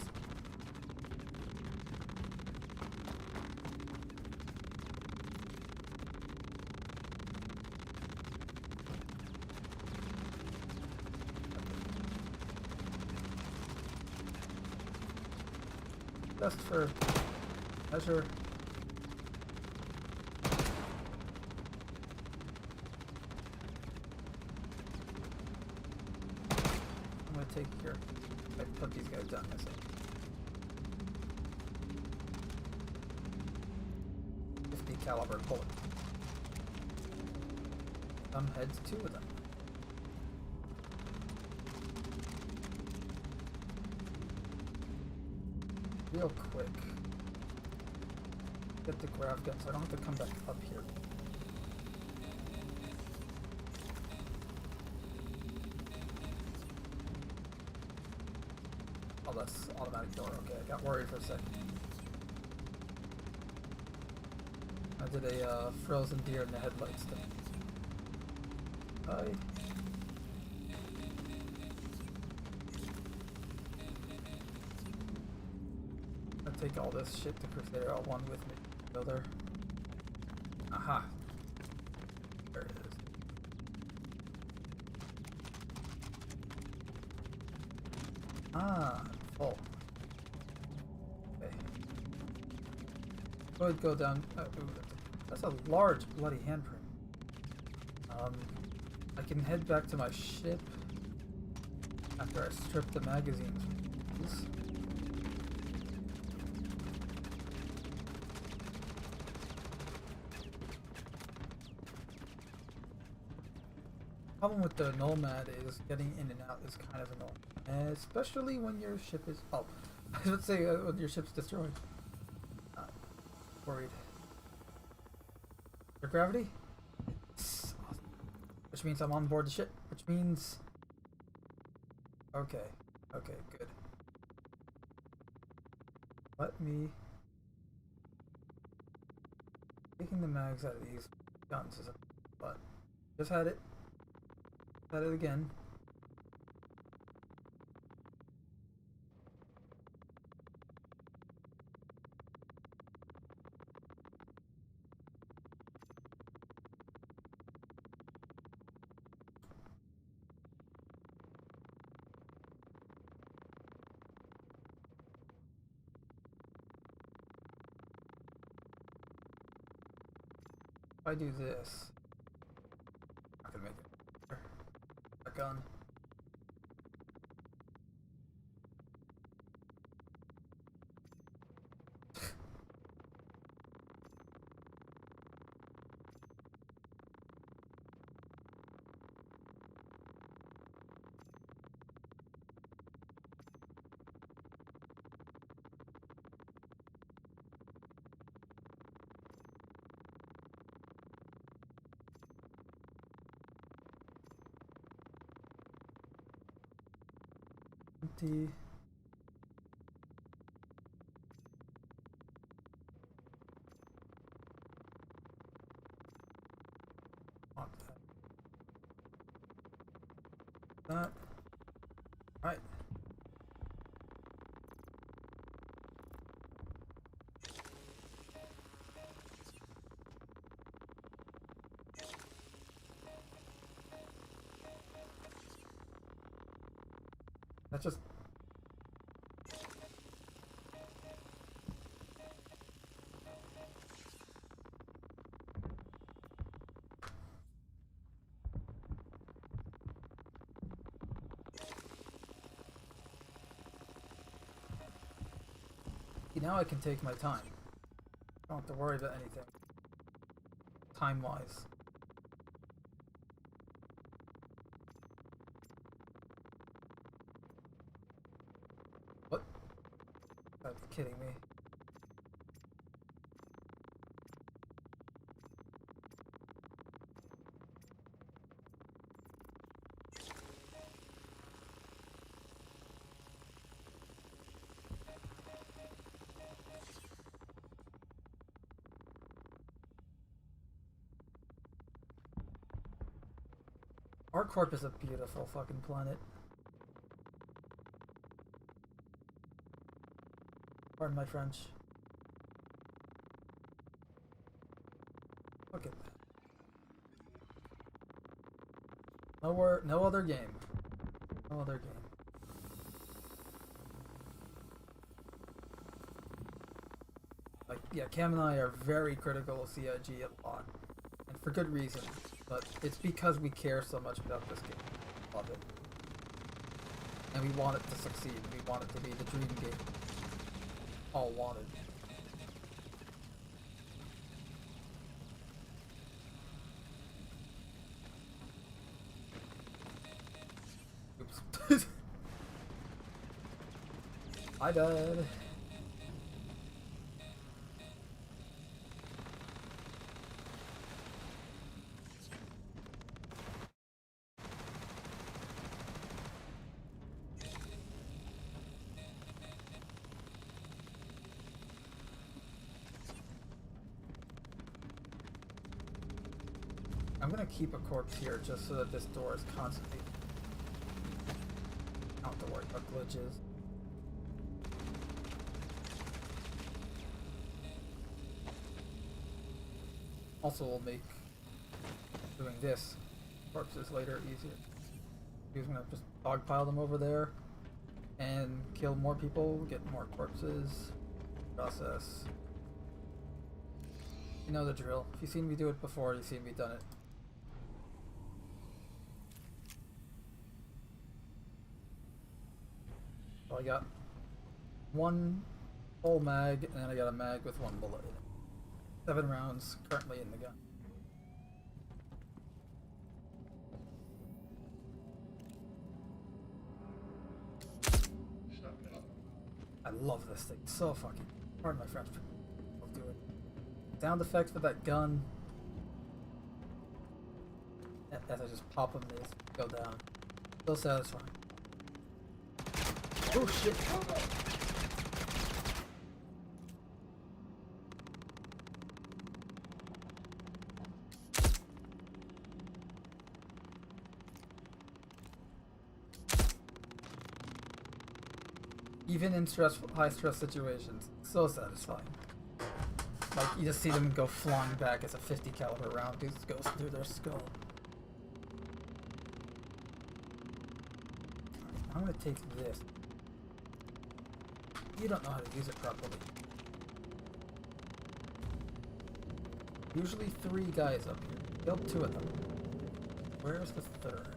Just for measure. I'm gonna take here. I put these guys down myself. 50 caliber bullet. Some heads, 2 of them. Real quick. Get the grav gun so I don't have to come back up here. Oh, that's automatic door. Okay, I got worried for a second. I did a frozen deer in the headlights thing. Bye. Take all this shit to Crusader L1 with me. Go there. Aha. There it is. Ah, full. Okay. Go ahead, go down. Ooh, that's a large bloody handprint. I can head back to my ship after I strip the magazines. Problem with the Nomad is getting in and out is kind of annoying, especially when your ship is. Oh, I was about to say when your ship's destroyed. Worried. Your gravity? Awesome. Which means I'm on board the ship. Which means. Okay. Okay. Good. Let me. Taking the mags out of these guns is a. But just had it. Had it again. If I do this, I'm not gonna make it. A gun. Empty. Want that. Right. That's just See, now I can take my time. Don't have to worry about anything. Time-wise. What? Are you kidding me? ArcCorp is a beautiful fucking planet. Pardon my French. Look at that. No other game. No other game. Like, yeah, Cam and I are very critical of CIG a lot. And for good reason. But it's because we care so much about this game. Love it. And we want it to succeed. We want it to be the dream game. All wanted. Oops. I died. I'm gonna keep a corpse here just so that this door is constantly. I don't have to worry about glitches. Also, will make doing this corpses later easier. He's gonna just dogpile them over there and kill more people, get more corpses, process. You know the drill. If you've seen me do it before, you've seen me done it. So I got one full mag, and then I got a mag with one bullet in it. 7 rounds currently in the gun. I love this thing. So fucking. Pardon my French. I'll do it. Sound effects for that gun. As I just pop them, they just go down. So satisfying. Oh shit! Even in high stress situations, so satisfying. Like you just see them go flying back as a 50 caliber round just goes through their skull. I'm gonna take this. You don't know how to use it properly. Usually 3 guys up here. Killed 2 of them. Where's the 3rd?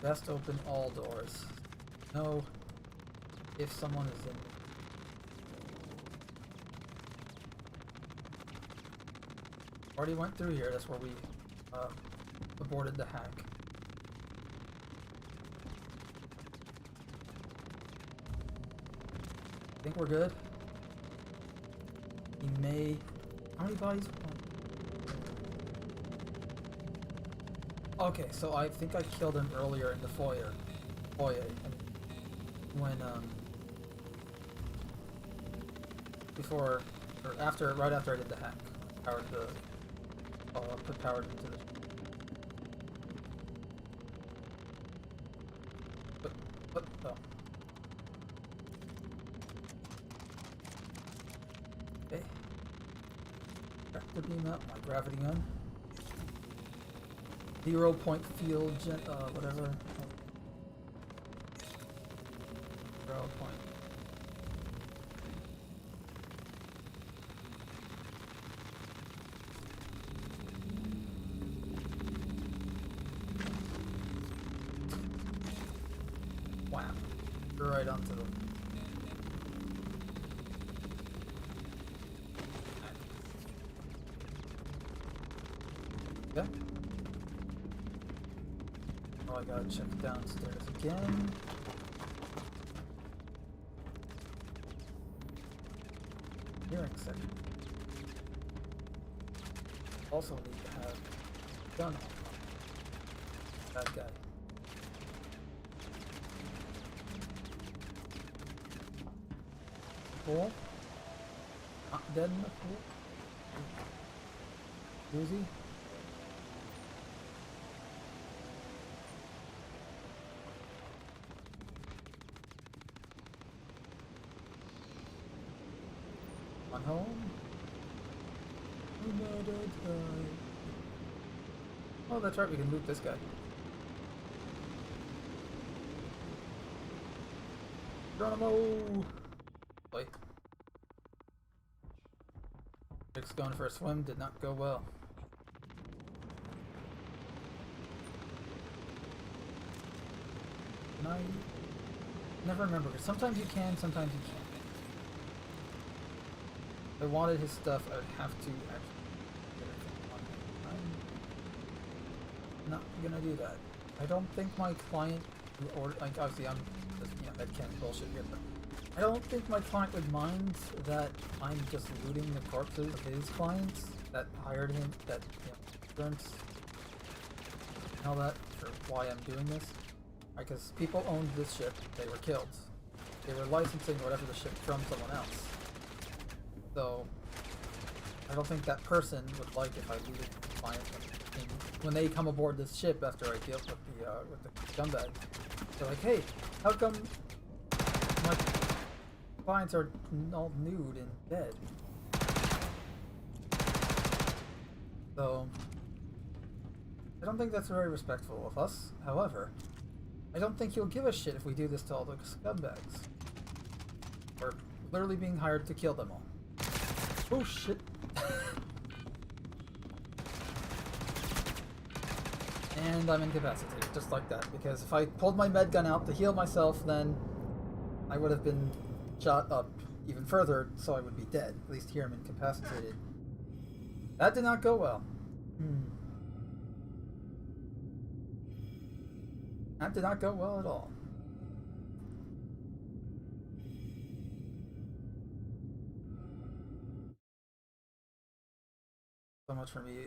Best open all doors. Know if someone is in. Already went through here. That's where we aborted the hack. I think we're good. He may. How many bodies? Okay, so I think I killed him earlier in the foyer. When before or after, right after I did the hack, powered the. Put power into the. What? Oh. Okay. Tractor beam up, my gravity gun. 0-point field whatever. 0 point. Wow. Right onto them. Okay. Oh, I gotta check downstairs again. Hearing section. Also need to have gun on. That guy. Pool. Not dead in the pool. Uzi. On home. Oh, that's right. We can loot this guy. Geronimo. Wait. Rick's going for a swim, did not go well. Can I never remember, because sometimes you can, sometimes you can't. If I wanted his stuff, I would have to actually get everything on him. I'm not gonna do that. I don't think my client, or like obviously I'm just, that can't bullshit here, but I don't think my client would mind that I'm just looting the corpses of his clients that hired him, that, insurance, and all that, for why I'm doing this. Because people owned this ship, they were killed. They were licensing whatever the ship from someone else. So, I don't think that person would like if I looted the client when they come aboard this ship after I deal with the scumbag. They're like, hey, how come my clients are all nude and dead? So, I don't think that's very respectful of us. However, I don't think he'll give a shit if we do this to all the scumbags. We're literally being hired to kill them all. Oh shit. And I'm incapacitated, just like that, because if I pulled my med gun out to heal myself, then I would have been shot up even further, so I would be dead. At least here I'm incapacitated. That did not go well. That did not go well at all. So much for me.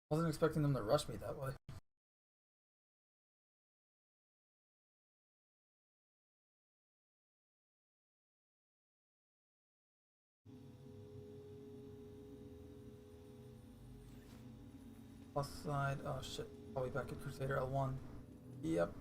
Wasn't expecting them to rush me that way. Plus side, oh shit, probably back at Crusader L1. Yep.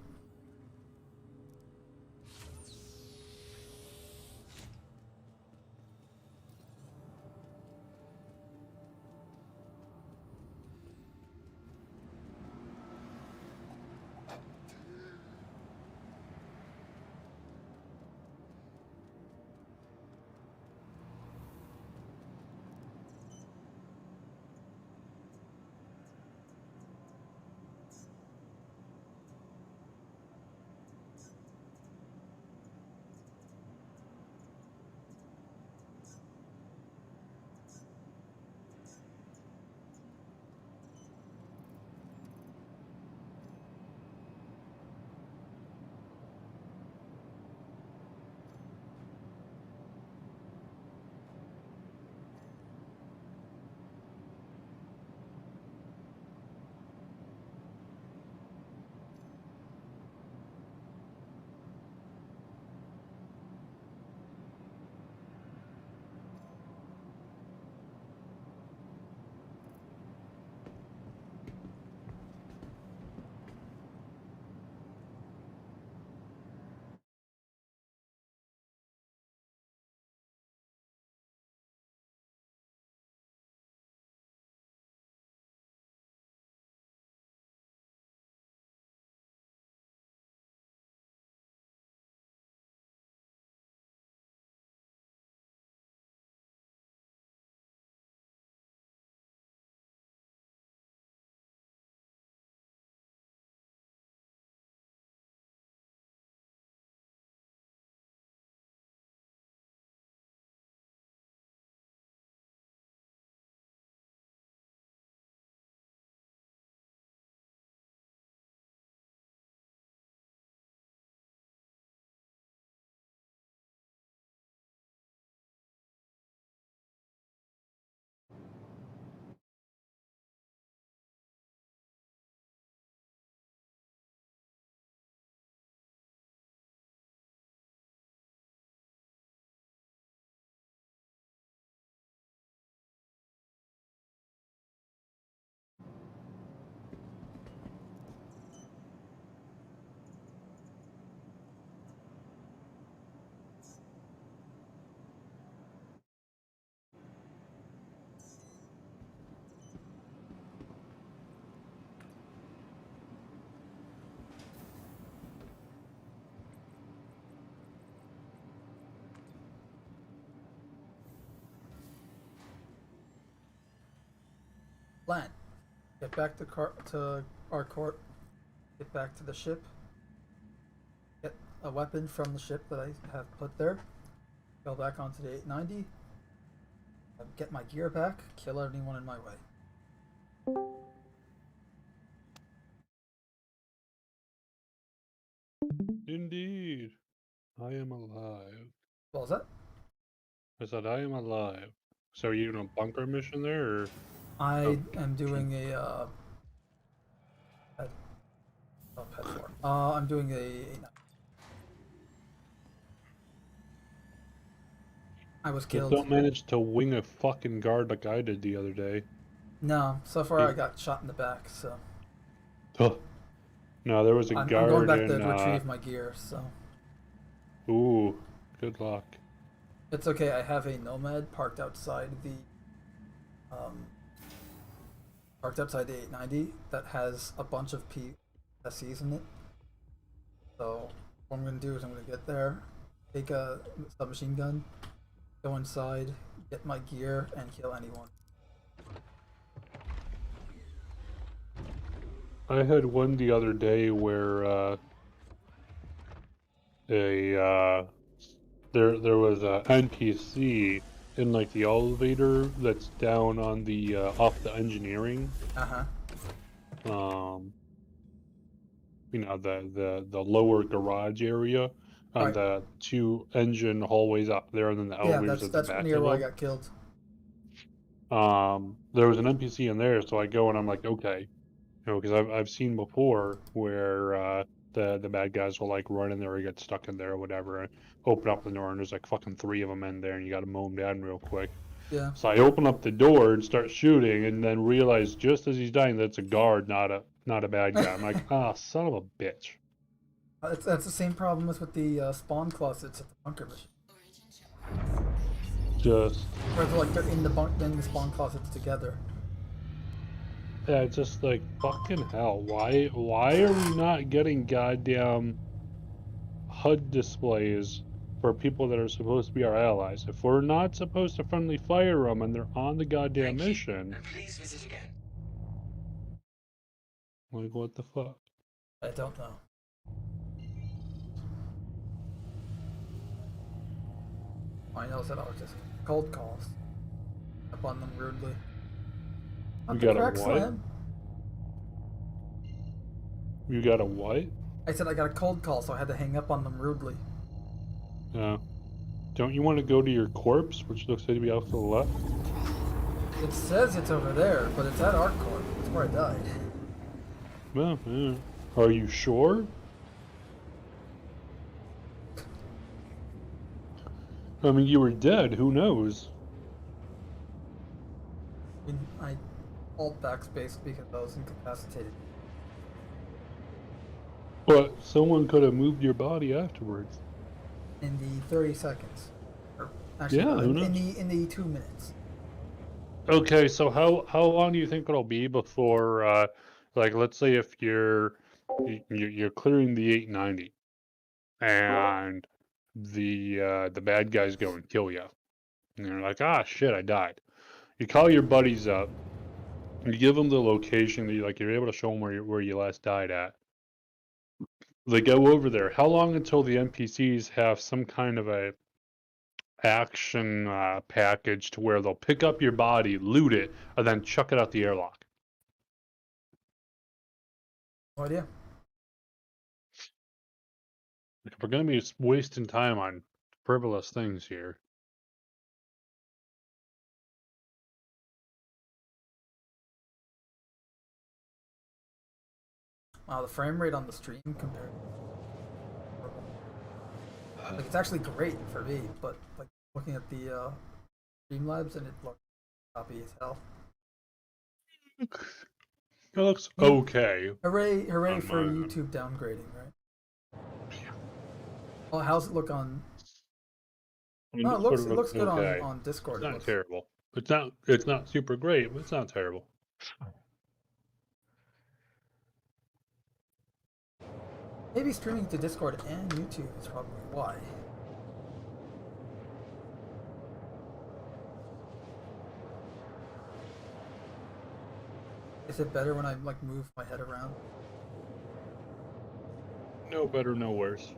Land. Get back to our court. Get back to the ship. Get a weapon from the ship that I have put there. Go back onto the 890. Get my gear back. Kill anyone in my way. Indeed. I am alive. What was that? I said I am alive. So are you in a bunker mission there, or? I am doing a I'm doing I was Just killed. don't manage to wing a fucking guard like I did the other day. No, so far I got shot in the back, so Huh. No, there was a I'm guard going back in, to retrieve my gear, so Ooh, good luck. it's okay. I have a Nomad parked outside the 890 that has a bunch of PSCs in it. So what I'm gonna do is I'm gonna get there, take a submachine gun, go inside, get my gear, and kill anyone. I had one the other day where there was a NPC in like the elevator that's down on the off the engineering. You know, the lower garage area on Right. the 2 engine hallways up there, and then the Yeah, elevators at the that's back near of where I them. got killed. There was an NPC in there, so I go and I'm like, okay, you know, because I've seen before where the bad guys will like run in there or get stuck in there or whatever, and open up the door and there's like fucking 3 of them in there, and you got to mow them down real quick. Yeah. So I open up the door and start shooting, and then realize just as he's dying that it's a guard, not a bad guy. I'm like, ah, son of a bitch. That's the same problem with the spawn closets at the bunker mission. Just Where they're in the spawn closets together. yeah, it's just like fucking hell. Why are we not getting goddamn HUD displays for people that are supposed to be our allies? If we're not supposed to friendly fire them and they're on the goddamn Thank you, mission, and please visit again. like what the fuck? I don't know. I know that I was just cold calls up on them rudely. You got a crack what? slam. You got a what? I said I got a cold call, so I had to hang up on them rudely. Don't you want to go to your corpse, which looks to be off to the left? It says it's over there, but it's at our court. It's where I died. Well, yeah. Are you sure? I mean, you were dead. Who knows? I alt backspace because I was incapacitated. But someone could have moved your body afterwards. In the 30 seconds. Or actually, Yeah, no, who in the 2 minutes. Okay, so how long do you think it'll be before, like, let's say if you're clearing the 890, and the bad guys go and kill you, and you're like, ah, shit, I died. You call your buddies up, you give them the location that you're able to show them where you last died at. They go over there. How long until the NPCs have some kind of a action package to where they'll pick up your body, loot it, and then chuck it out the airlock? No idea. If we're going to be wasting time on frivolous things here. Wow, the frame rate on the stream compared. Like, it's actually great for me, but like looking at the Streamlabs and it looks choppy as hell. It looks okay. Hooray On for my- YouTube downgrading, right? Well, how's it look on? I mean, No, it Discord looks good okay. on Discord. It's It not looks, terrible. It's not super great, but it's not terrible. maybe streaming to Discord and YouTube is probably why. Is it better when I like move my head around? No better, no worse.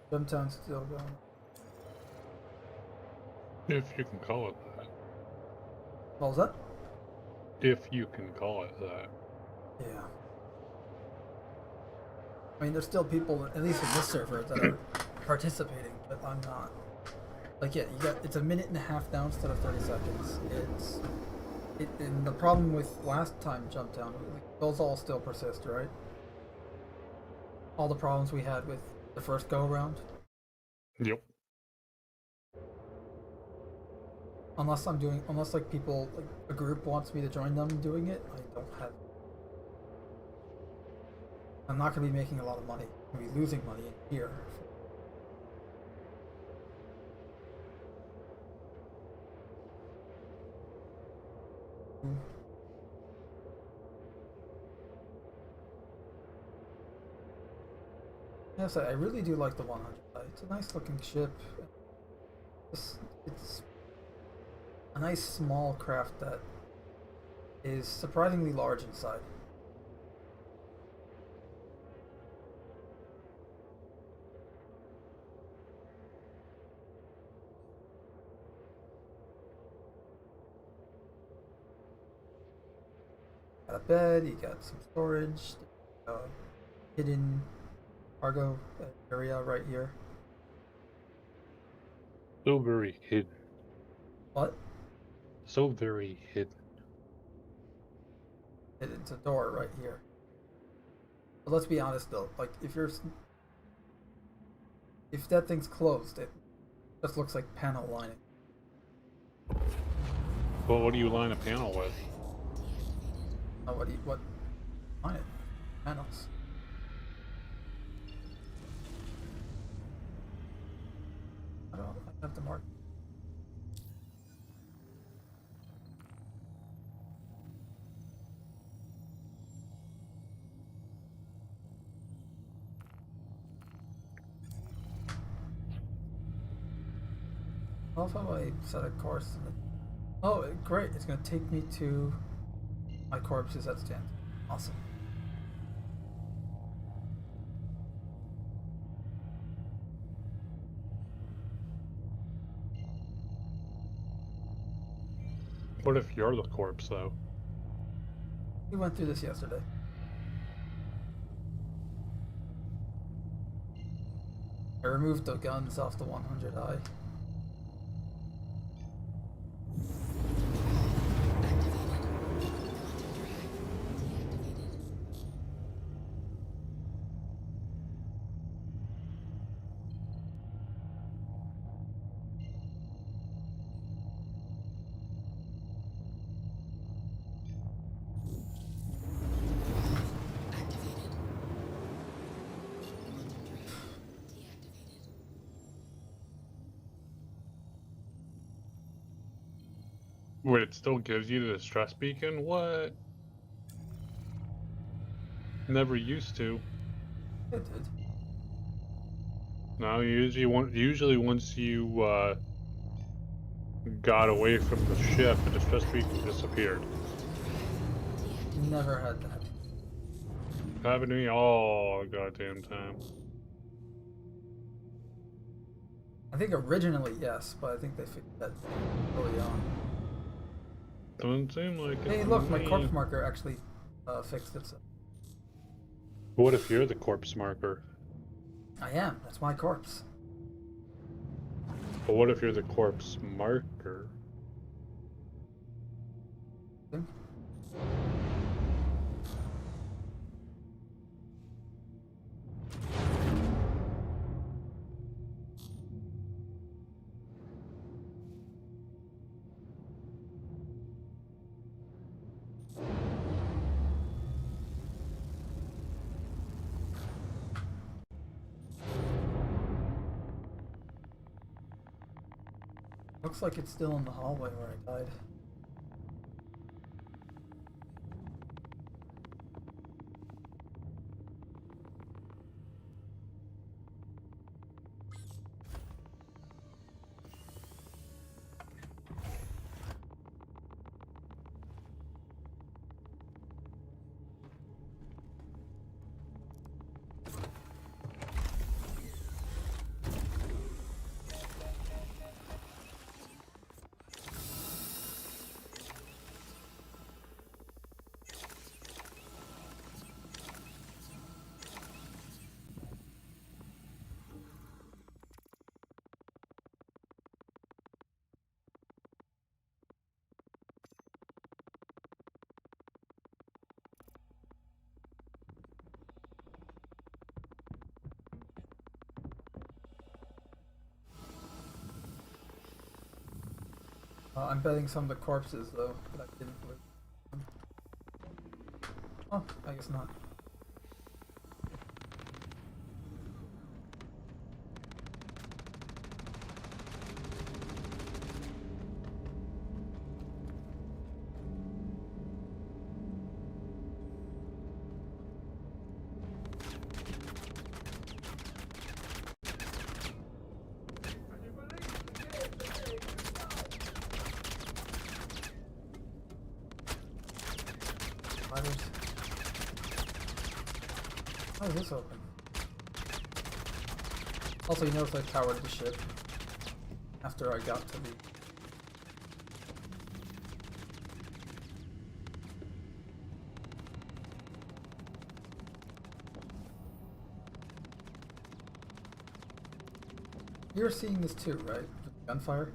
Jumptown's still going. If you can call it that. What was that? If you can call it that. Yeah. I mean, there's still people, at least in this server, that are participating, but I'm not. Like, yeah, it's a minute and a half now instead of 30 seconds. And the problem with last time Jumptown, like, those all still persist, right? All the problems we had with the first go around. Yep. Unless like people, like a group wants me to join them doing it, I don't have. I'm not going to be making a lot of money. I'm going to be losing money in here. Yes, I really do like the 100. It's a nice looking ship. It's a nice small craft that is surprisingly large inside. Got a bed, you got some storage, hidden cargo area right here. So very hidden. What? So very hidden. It's a door right here. But let's be honest though, like if that thing's closed, it just looks like panel lining. Well, what do you line a panel with? What line it? Panels. I have to mark. I love how I set a course. Oh, great! It's gonna take me to my corpses at stand. Awesome. What if you're the corpse, though? We went through this yesterday. I removed the guns off the 100i. Wait, it still gives you the distress beacon? What? Never used to. It did. No, usually once you got away from the ship, the distress beacon disappeared. Never had that. Happened to me all goddamn time. I think originally, yes, but I think they fixed that early on. Doesn't seem like it. Hey, to look, my me. corpse marker actually fixed itself. What if you're the corpse marker? I am. That's my corpse. But what if you're the corpse marker? See? Looks like it's still in the hallway where I died. I'm betting some of the corpses, though, that I didn't loot. Oh, I guess not. Ladders. How is this open? Also, you notice I towered the ship after I got to the... You're seeing this too, right? Gunfire?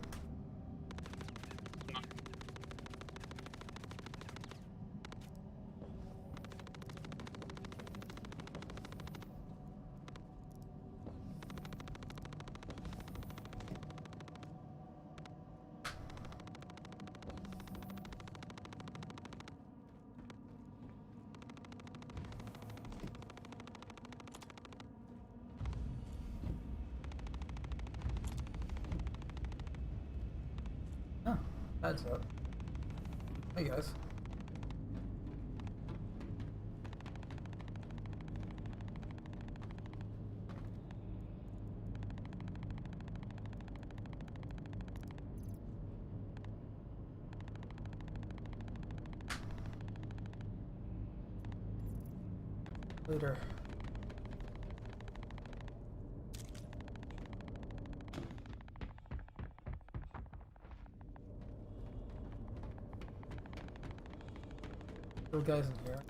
Oh, adds up. Hey guys. Later. Little guys in here.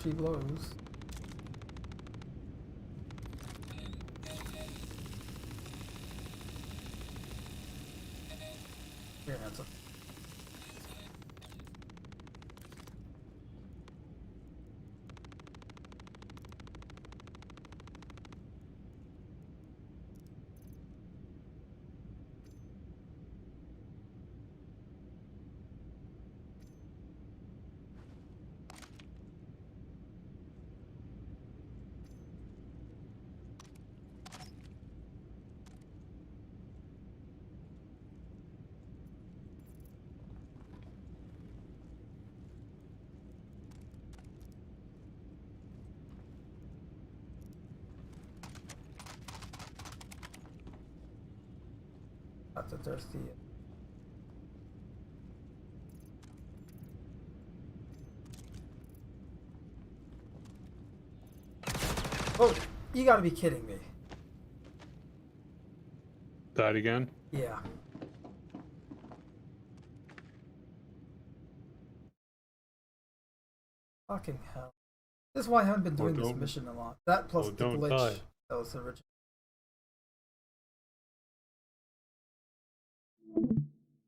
She blows. Here, hands up. That's a thirsty. Oh, you gotta be kidding me. That again? Yeah. Fucking hell. This is why I haven't been doing this mission a lot. That plus the don't glitch die. that was original.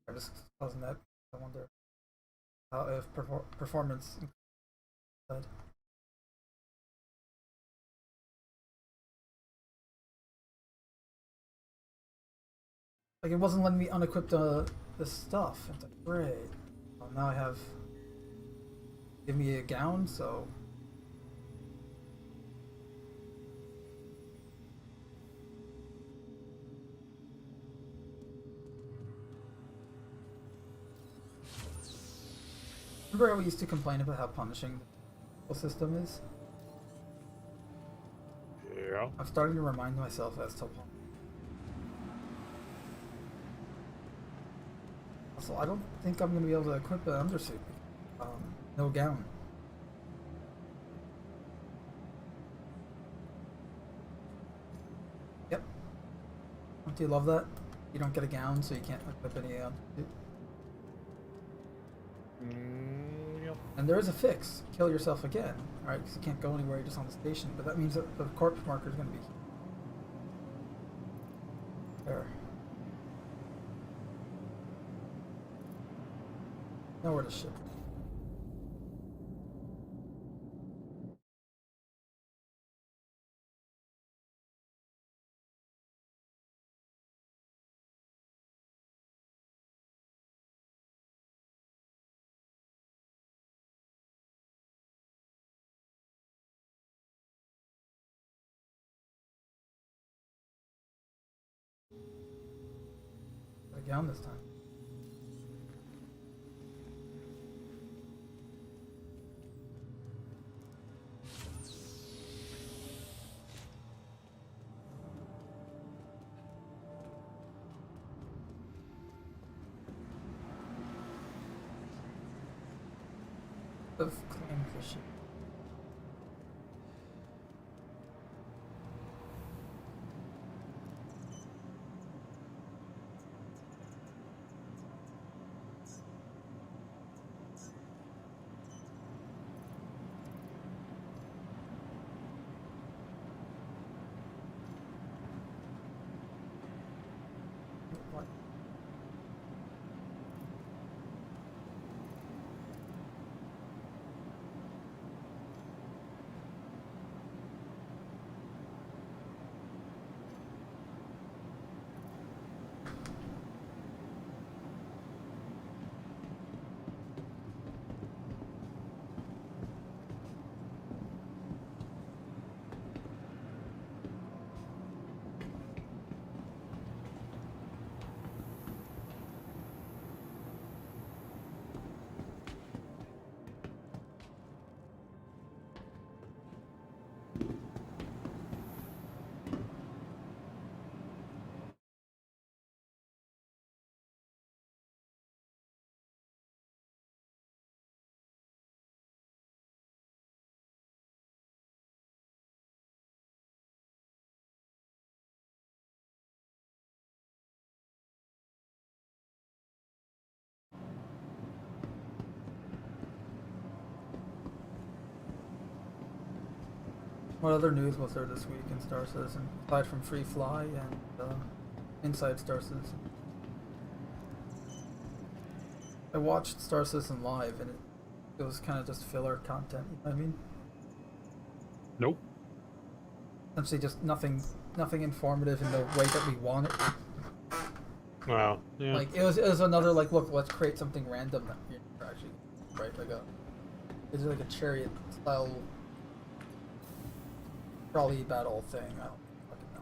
I just causing that. I wonder how if performance. Like it wasn't letting me unequip this stuff. It's like, great. Well, now I have. Give me a gown, so. Remember how we used to complain about how punishing the system is? Yeah. I'm starting to remind myself as to. Also, I don't think I'm going to be able to equip an undersuit. No gown. Yep. Don't you love that? You don't get a gown, so you can't equip any undersuit. Yep. And there is a fix. Kill yourself again. Alright, because you can't go anywhere, you're just on the station. But that means that the corpse marker is going to be there. Nowhere to ship. Got a gown this time. Of claim fishing. What? What other news was there this week in Star Citizen aside from Free Fly and Inside Star Citizen? I watched Star Citizen live and it was kind of just filler content. You know what I mean? Nope. Essentially, just nothing informative in the way that we want it. Wow. Yeah. Like it was another like, look, let's create something random that you're actually right, like it's like a chariot style trolley battle thing. I don't fucking know.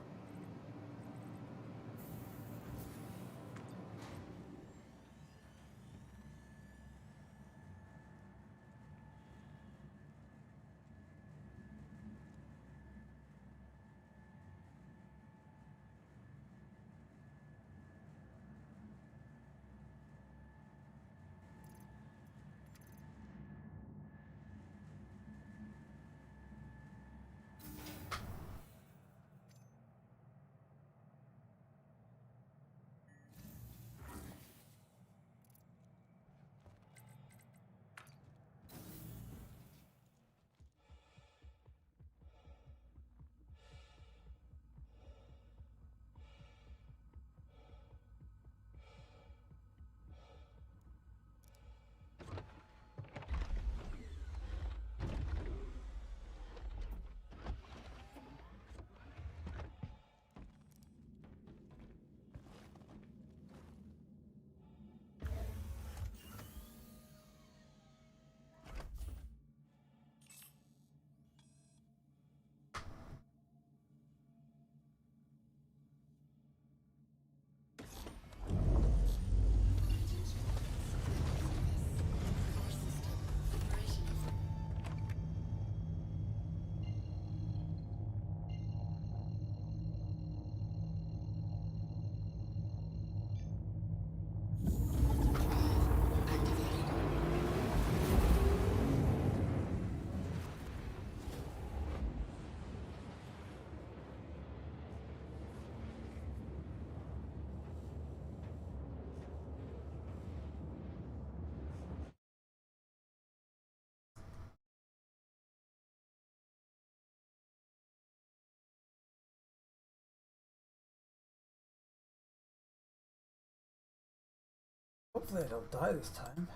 Hopefully, I don't die this time.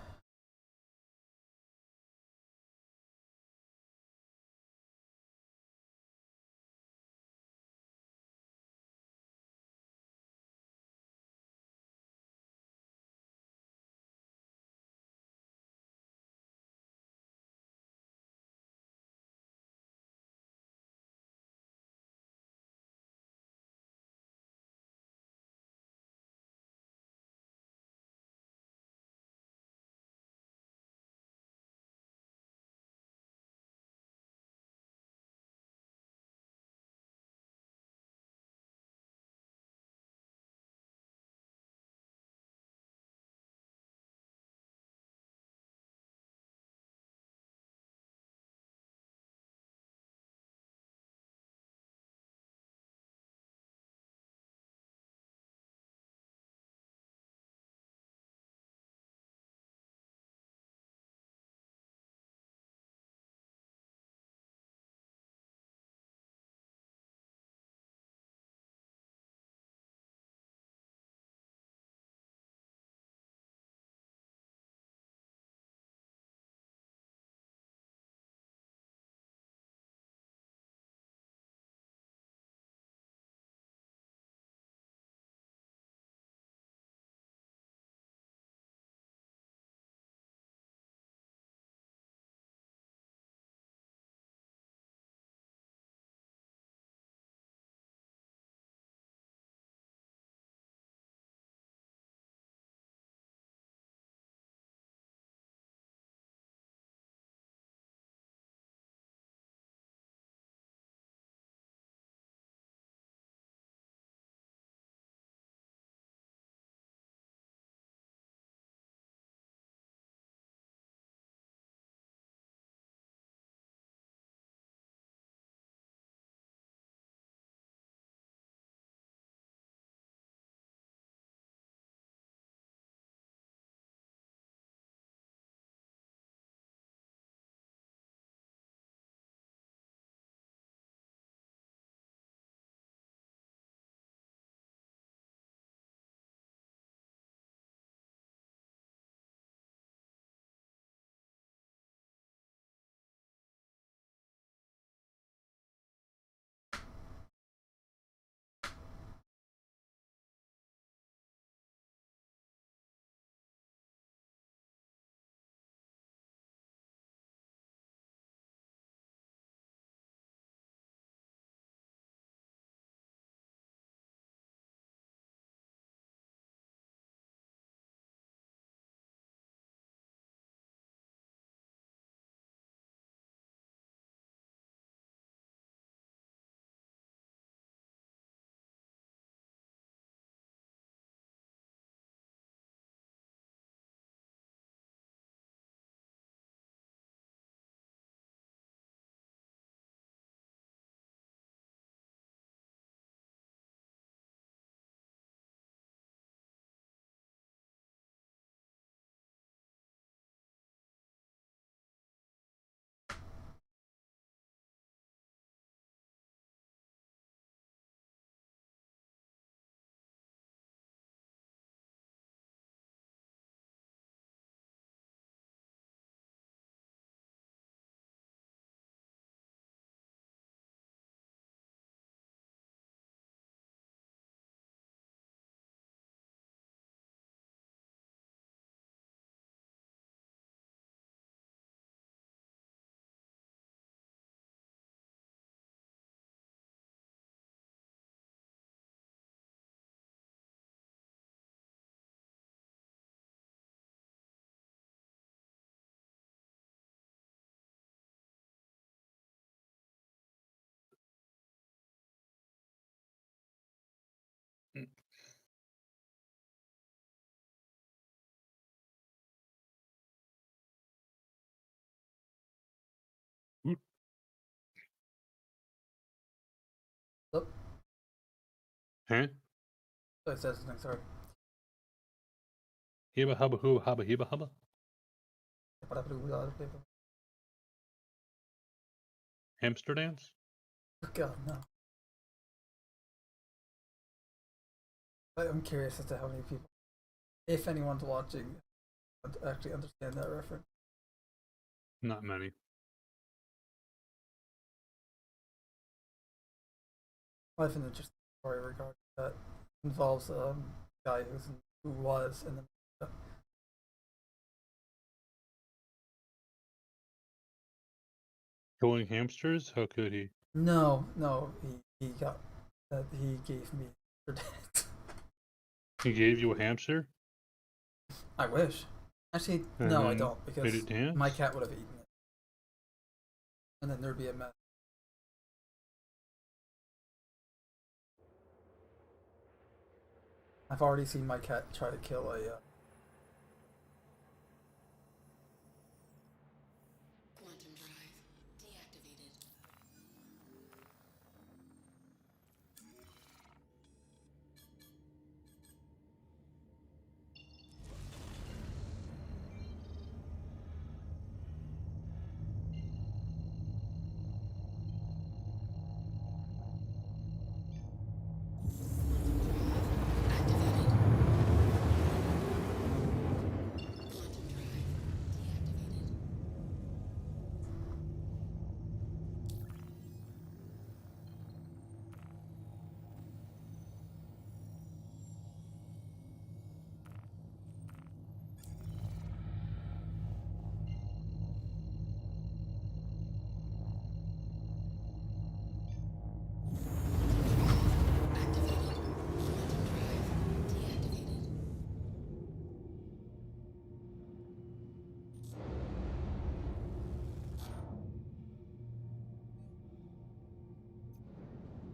Look, Huh? I said something. Sorry. Hibba hubba hoo hubba hibba hubba. Hamster dance? God no. I'm curious as to how many people, if anyone's watching, actually understand that reference. Not many. I have an interesting story regarding that. Involves a guy who was in the. Killing hamsters? How could he? No, he got that he gave me. He gave you a hamster? I wish. Actually, And no, I then don't, because made it dance? my cat would have eaten it, and then there'd be a mess. I've already seen my cat try to kill a. Quantum drive deactivated.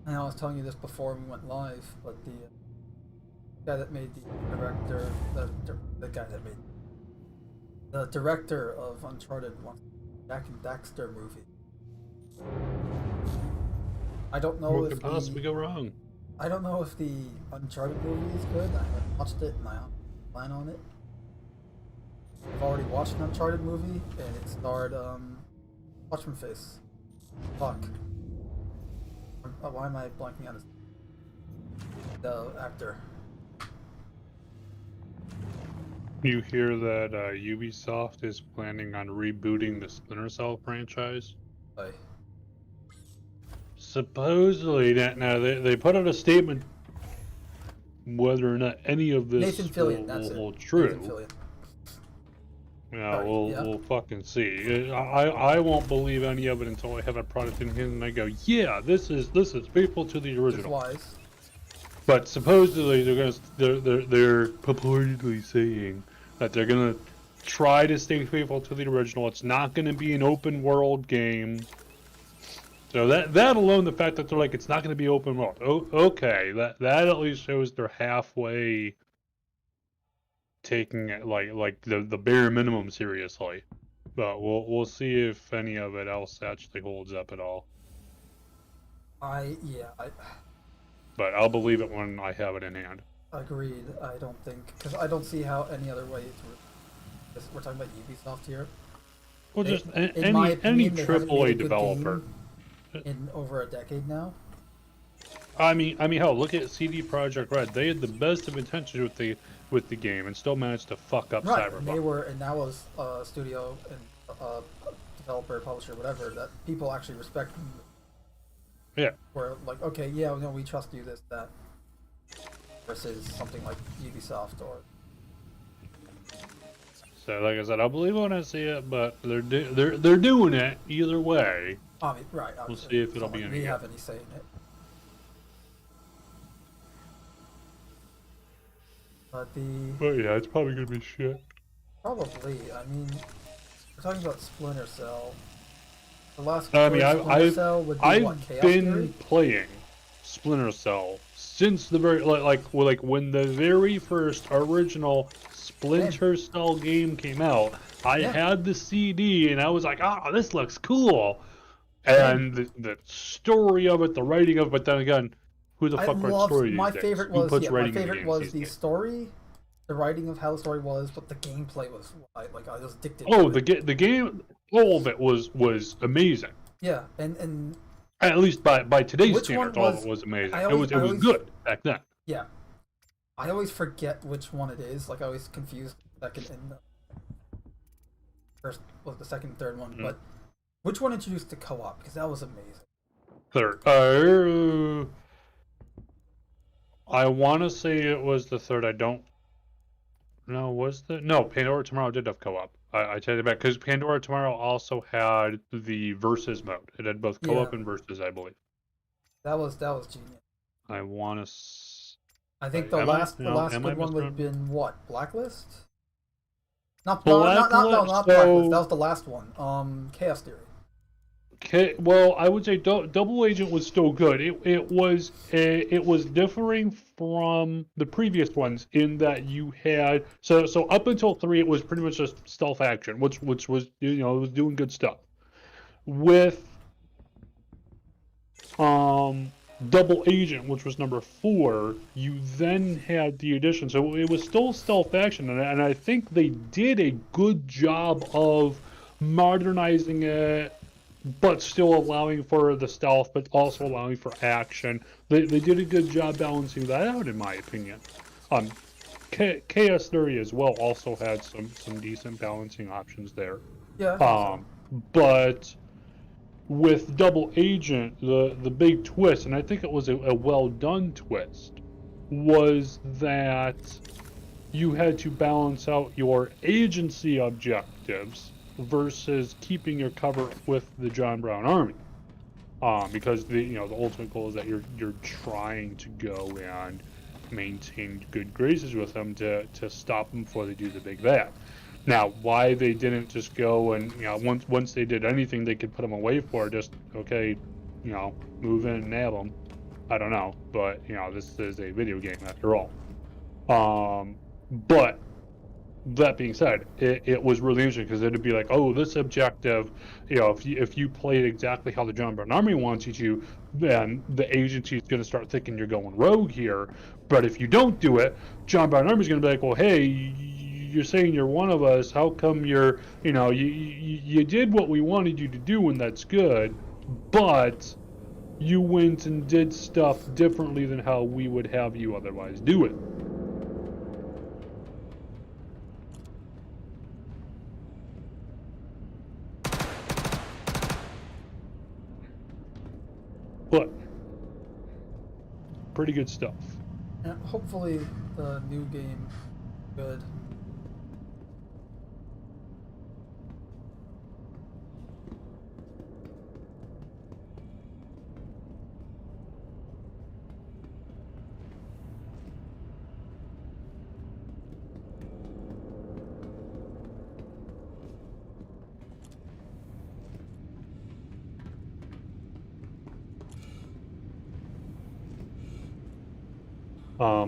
And I was telling you this before we went live, but the guy that made the director, the guy that made the director of Uncharted wants Jack and Daxter movie. I don't know What if could possibly go wrong? I don't know if the Uncharted movie is good. I haven't watched it, and I plan on it. I've already watched an Uncharted movie, and it starred whatchamface. Fuck. Why am I blanking on the actor? You hear that Ubisoft is planning on rebooting the Splinter Cell franchise? Like, Supposedly, now they put out a statement whether or not any of this Nathan Fillion, that's will it. hold true. Nathan Fillion. Yeah, Sorry, yeah. we'll fucking see. I won't believe any of it until I have a product in hand and I go, yeah, this is faithful to the It's original. wise. But supposedly they're purportedly saying that they're gonna try to stay faithful to the original. It's not gonna be an open world game. So that alone, the fact that they're like it's not gonna be open world. Oh, okay, that at least shows they're halfway taking it like the bare minimum seriously. But we'll see if any of it else actually holds up at all. But I'll believe it when I have it in hand. Agreed. I don't think, because I don't see how any other way to. We're talking about Ubisoft here. Well, just In my any opinion, they haven't made a AAA good developer. game in over a decade now. I mean, hell, look at CD Projekt Red. They had the best of intentions with the game and still managed to fuck up Right, Cyberpunk. and that was a studio and developer, publisher, whatever, that people actually respect. Yeah. Where like, okay, yeah, no, we trust you, this, that, versus something like Ubisoft or. So, like I said, I'll believe it when I see it, but they're doing it either way. I mean, right. We'll see if it'll be any We good. have any say in it. But But yeah, it's probably gonna be shit. probably, I mean, we're talking about Splinter Cell. The last I mean, Splinter Cell would be what, I've Chaos been Theory? playing Splinter Cell since the very like when the very first original Splinter Cell game came out. I Yeah. had the CD and I was like, "Oh, this looks cool." Same. And the story of it, the writing of it, but then again, who the I fuck writes loved story my these days? favorite Who was puts yeah my writing in favorite games was these the days? story, the writing of how the story was, but the gameplay was like I was addicted. Oh, to it. the game, all of it was amazing. Yeah, and At least by today's which one standards, all of was it was amazing. I It always was good back then. yeah. I always forget which one it is. Like I always confuse the second and the first, well, the second and third one. Mm-hmm. But which one introduced the co-op? Because that was amazing. Third. I want to say it was the third. I don't. No, was the no Pandora Tomorrow did have co-op. I take it back because Pandora Tomorrow also had the versus mode. It had both co-op Yeah. and versus, I believe. That was genius. I want to. I think the Am I? last No, the last am I good one would misremembering? have been what? Blacklist? Not Blacklist? Blacklist. So- That was the last one. Chaos Theory. Okay, well, I would say Double Agent was still good. It was differing from the previous ones in that you had so up until 3 it was pretty much just stealth action, which was it was doing good stuff. With Double Agent, which was number 4, you then had the addition. So it was still stealth action, and I think they did a good job of modernizing it, but still allowing for the stealth, but also allowing for action. They did a good job balancing that out, in my opinion. Chaos Theory as well also had some decent balancing options there. Yeah. I think so. But with Double Agent, the big twist, and I think it was a well done twist, was that you had to balance out your agency objectives versus keeping your cover with the John Brown Army, because the ultimate goal is that you're trying to go and maintain good graces with them to stop them before they do the big bad. Now, why they didn't just go and once they did anything they could put them away for, just okay, move in and nab them. I don't know, but this is a video game after all. But that being said, it was really interesting because it'd be like, oh, this objective, if you played exactly how the John Brown Army wants you to, then the agency is going to start thinking you're going rogue here. But if you don't do it, John Brown Army is going to be like, well, hey, you're saying you're one of us. How come you're, you did what we wanted you to do, and that's good, but you went and did stuff differently than how we would have you otherwise do it. But pretty good stuff. And hopefully the new game good.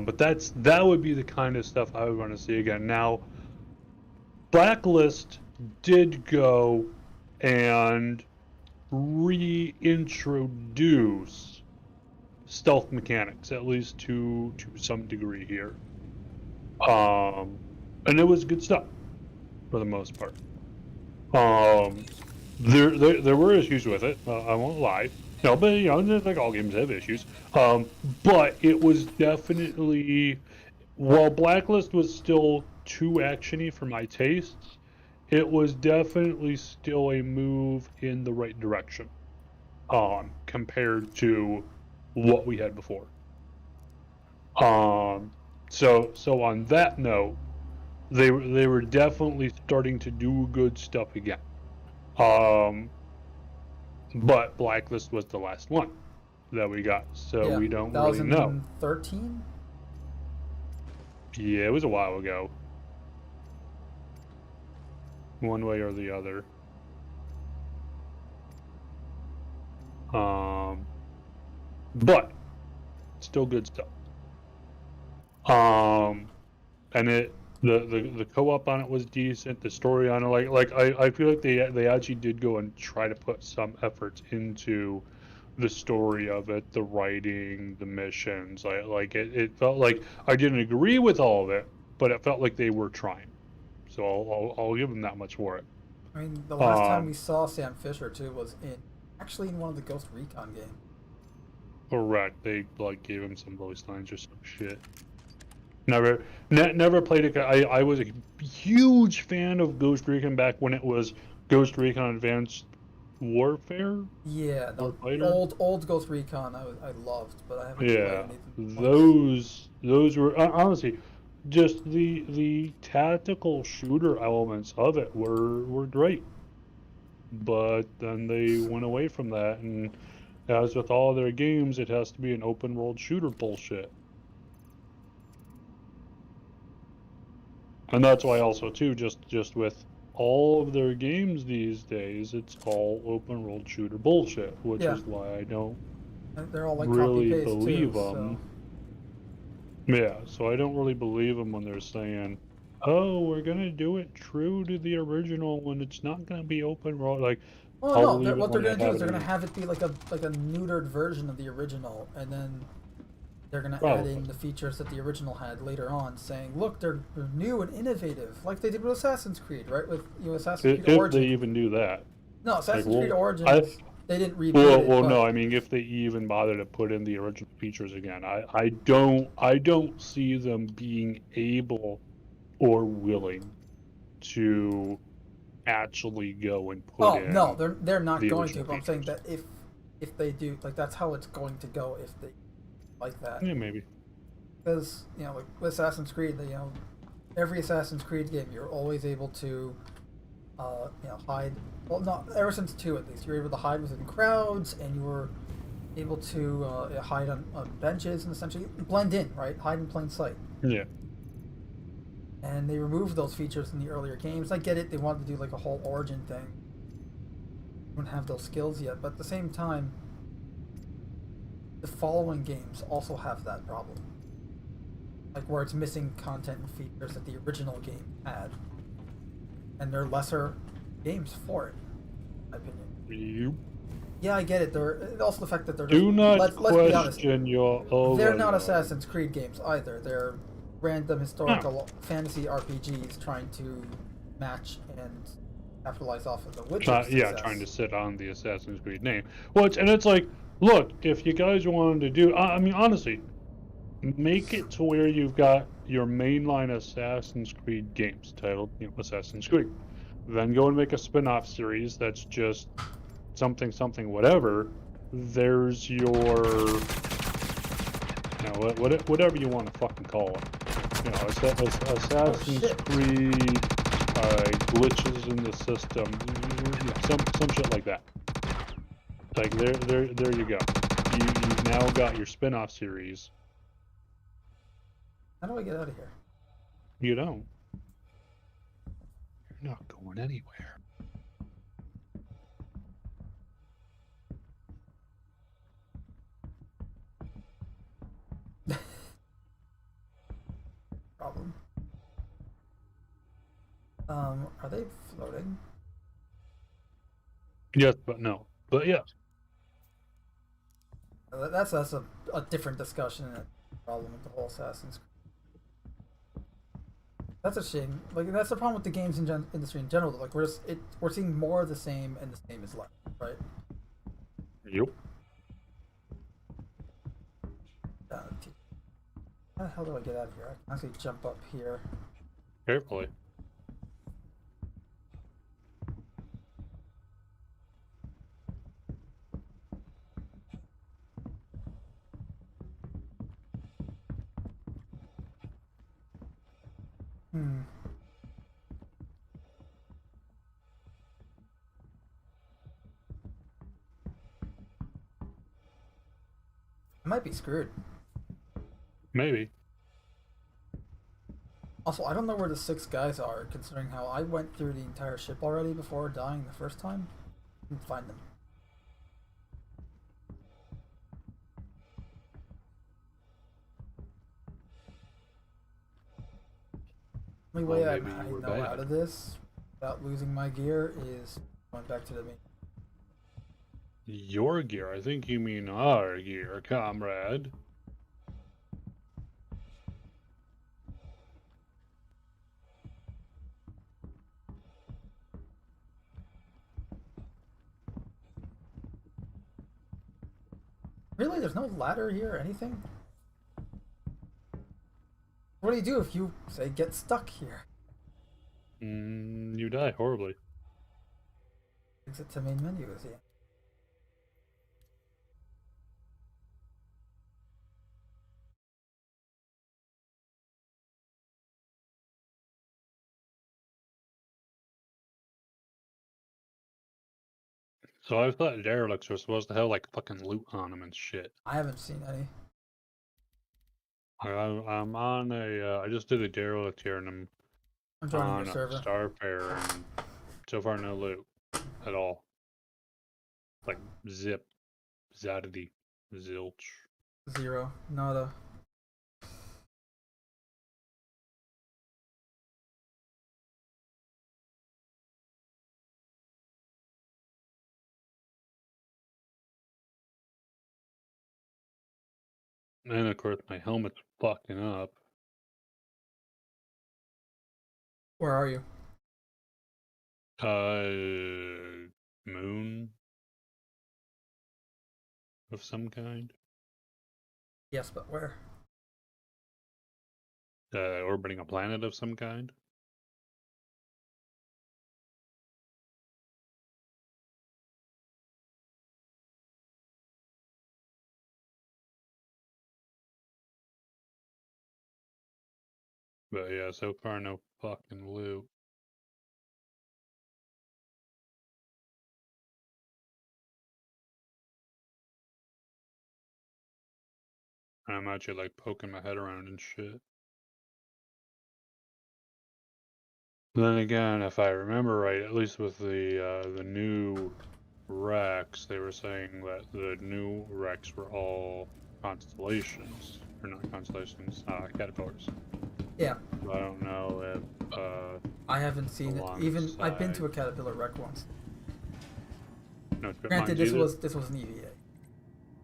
But that would be the kind of stuff I would want to see again. Now, Blacklist did go and reintroduce stealth mechanics, at least to some degree here. And it was good stuff for the most part. There were issues with it. I won't lie. No, but like all games have issues. But it was definitely, while Blacklist was still too actiony for my tastes, it was definitely still a move in the right direction, compared to what we had before. So on that note, they were definitely starting to do good stuff again. But Blacklist was the last one that we got, so Yeah, we don't that was really in know. 13. Yeah, it was a while ago. One way or the other. But Still good stuff. And the co-op on it was decent. The story on it, I feel like they actually did go and try to put some efforts into the story of it, the writing, the missions. It felt like I didn't agree with all of it, but it felt like they were trying. So I'll give them that much for it. I mean, the last time we saw Sam Fisher too was in one of the Ghost Recon games. Correct. They gave him some voice lines or some shit. Never played it. I was a huge fan of Ghost Recon back when it was Ghost Recon Advanced Warfare. Yeah, the Warfighter? old Ghost Recon I loved, but I haven't Yeah, played anything. those were honestly just the tactical shooter elements of it were great. But then they went away from that, and as with all their games, it has to be an open world shooter bullshit. And that's why also too, just with all of their games these days, it's all open world shooter bullshit, which is why I don't They're all like really copy-paste believe too, them. so. Yeah, so I don't really believe them when they're saying, "Oh, we're gonna do it true to the original when it's not gonna be open world." Like, Well, I'll no, believe it what when they're gonna do is they're it gonna have it be like a neutered version of the original, and then they're gonna add Probably. in the features that the original had later on, saying, "Look, they're new and innovative," like they did with Assassin's Creed, right? With Assassin's Creed If they Origins. even do that. No, Assassin's well, Creed Origins. They didn't reboot it. Well, but- no, I mean, if they even bother to put in the original features again, I don't see them being able or willing to actually go and put in. no, they're not the going to. original But I'm saying features. that if they do, like that's how it's going to go if they like that. Yeah, maybe. Because like with Assassin's Creed, every Assassin's Creed game, you're always able to, hide. Well, not ever since 2 at least. You're able to hide within crowds, and you were able to hide on benches and essentially blend in, right? Hide in plain sight. Yeah. And they removed those features in the earlier games. I get it; they wanted to do like a whole origin thing. They don't have those skills yet, but at the same time, the following games also have that problem. Like where it's missing content and features that the original game had. And they're lesser games for it, in my opinion. You Yeah, I get it. They're also the fact that they're do not let's be honest. question your overlord. They're not Assassin's Creed games either. They're random historical fantasy RPGs trying to match and capitalize off of the Witcher success. Trying to sit on the Assassin's Creed name. Well, it's like, look, if you guys wanted to do, I mean, honestly, make it to where you've got your mainline Assassin's Creed games titled, Assassin's Creed. Then go and make a spin-off series that's just something whatever. There's your, whatever you want to fucking call it. Assassin's Creed glitches in the system, some shit like that. Like there you go. You've now got your spin-off series. How do I get out of here? You don't. You're not going anywhere. Problem. Are they floating? Yes, but no. But yeah. That's a different discussion and a problem with the whole Assassin's Creed. That's a shame. Like that's the problem with the games industry in general. Like we're seeing more of the same, and the same is left, right? Yep. How the hell do I get out of here? I can actually jump up here. Carefully. I might be screwed. Maybe. Also, I don't know where the 6 guys are, considering how I went through the entire ship already before dying the first time. I didn't find them. Only way Well, I maybe you were know bad. out of this without losing my gear is going back to the main. Your gear? I think you mean our gear, comrade. Really? There's no ladder here or anything? What do you do if you, say, get stuck here? You die horribly. Exit to main menu is here. So I thought derelicts were supposed to have like fucking loot on them and shit. I haven't seen any. I'm on a. I just did a derelict here, and I'm I'm joining on your a server. Starfare, and so far no loot at all. Like zip, zadity, zilch. 0. Nada. And of course my helmet's fucking up. Where are you? Moon of some kind. Yes, but where? Orbiting a planet of some kind. But yeah, so far no fucking loot. I'm actually like poking my head around and shit. Then again, if I remember right, at least with the new Rex, they were saying that the new Rex were all constellations, or not constellations, caterpillars. Yeah. So I don't know if I haven't seen it. Even I've been alongside- to a caterpillar wreck once. no, Granted, mind you, this was an EVA,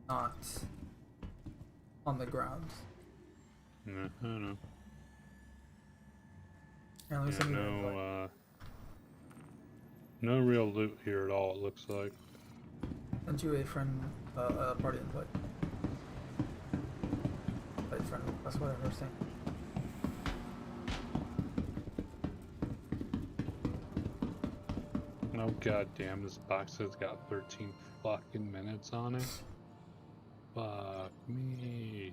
not on the ground. No, I don't know. Yeah, let me Yeah, send you an invite. no real loot here at all. It looks like. Send you a friend, party invite. Invite friend request, whatever. Same. Oh goddamn! This box has got 13 fucking minutes on it. Fuck me.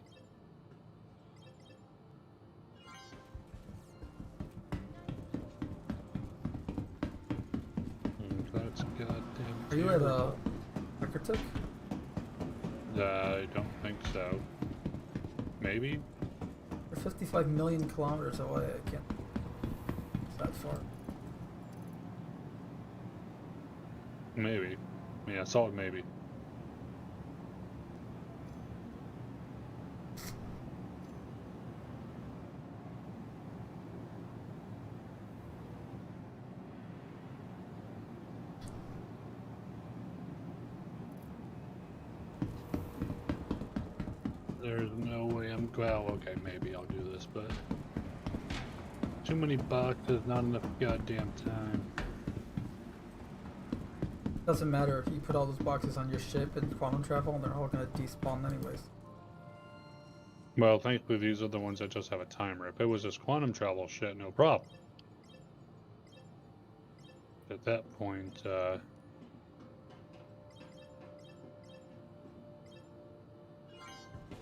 That's goddamn. Are you at terrible. Arctic? I don't think so. Maybe? We're 55 million kilometers away. I can't. It's that far. Maybe. Yeah, solid maybe. There's no way I'm. Well, okay, maybe I'll do this, but. Too many boxes, not enough goddamn time. Doesn't matter if you put all those boxes on your ship and quantum travel, and they're all gonna despawn anyways. Well, thankfully these are the ones that just have a timer. If it was this quantum travel shit, no problem. At that point,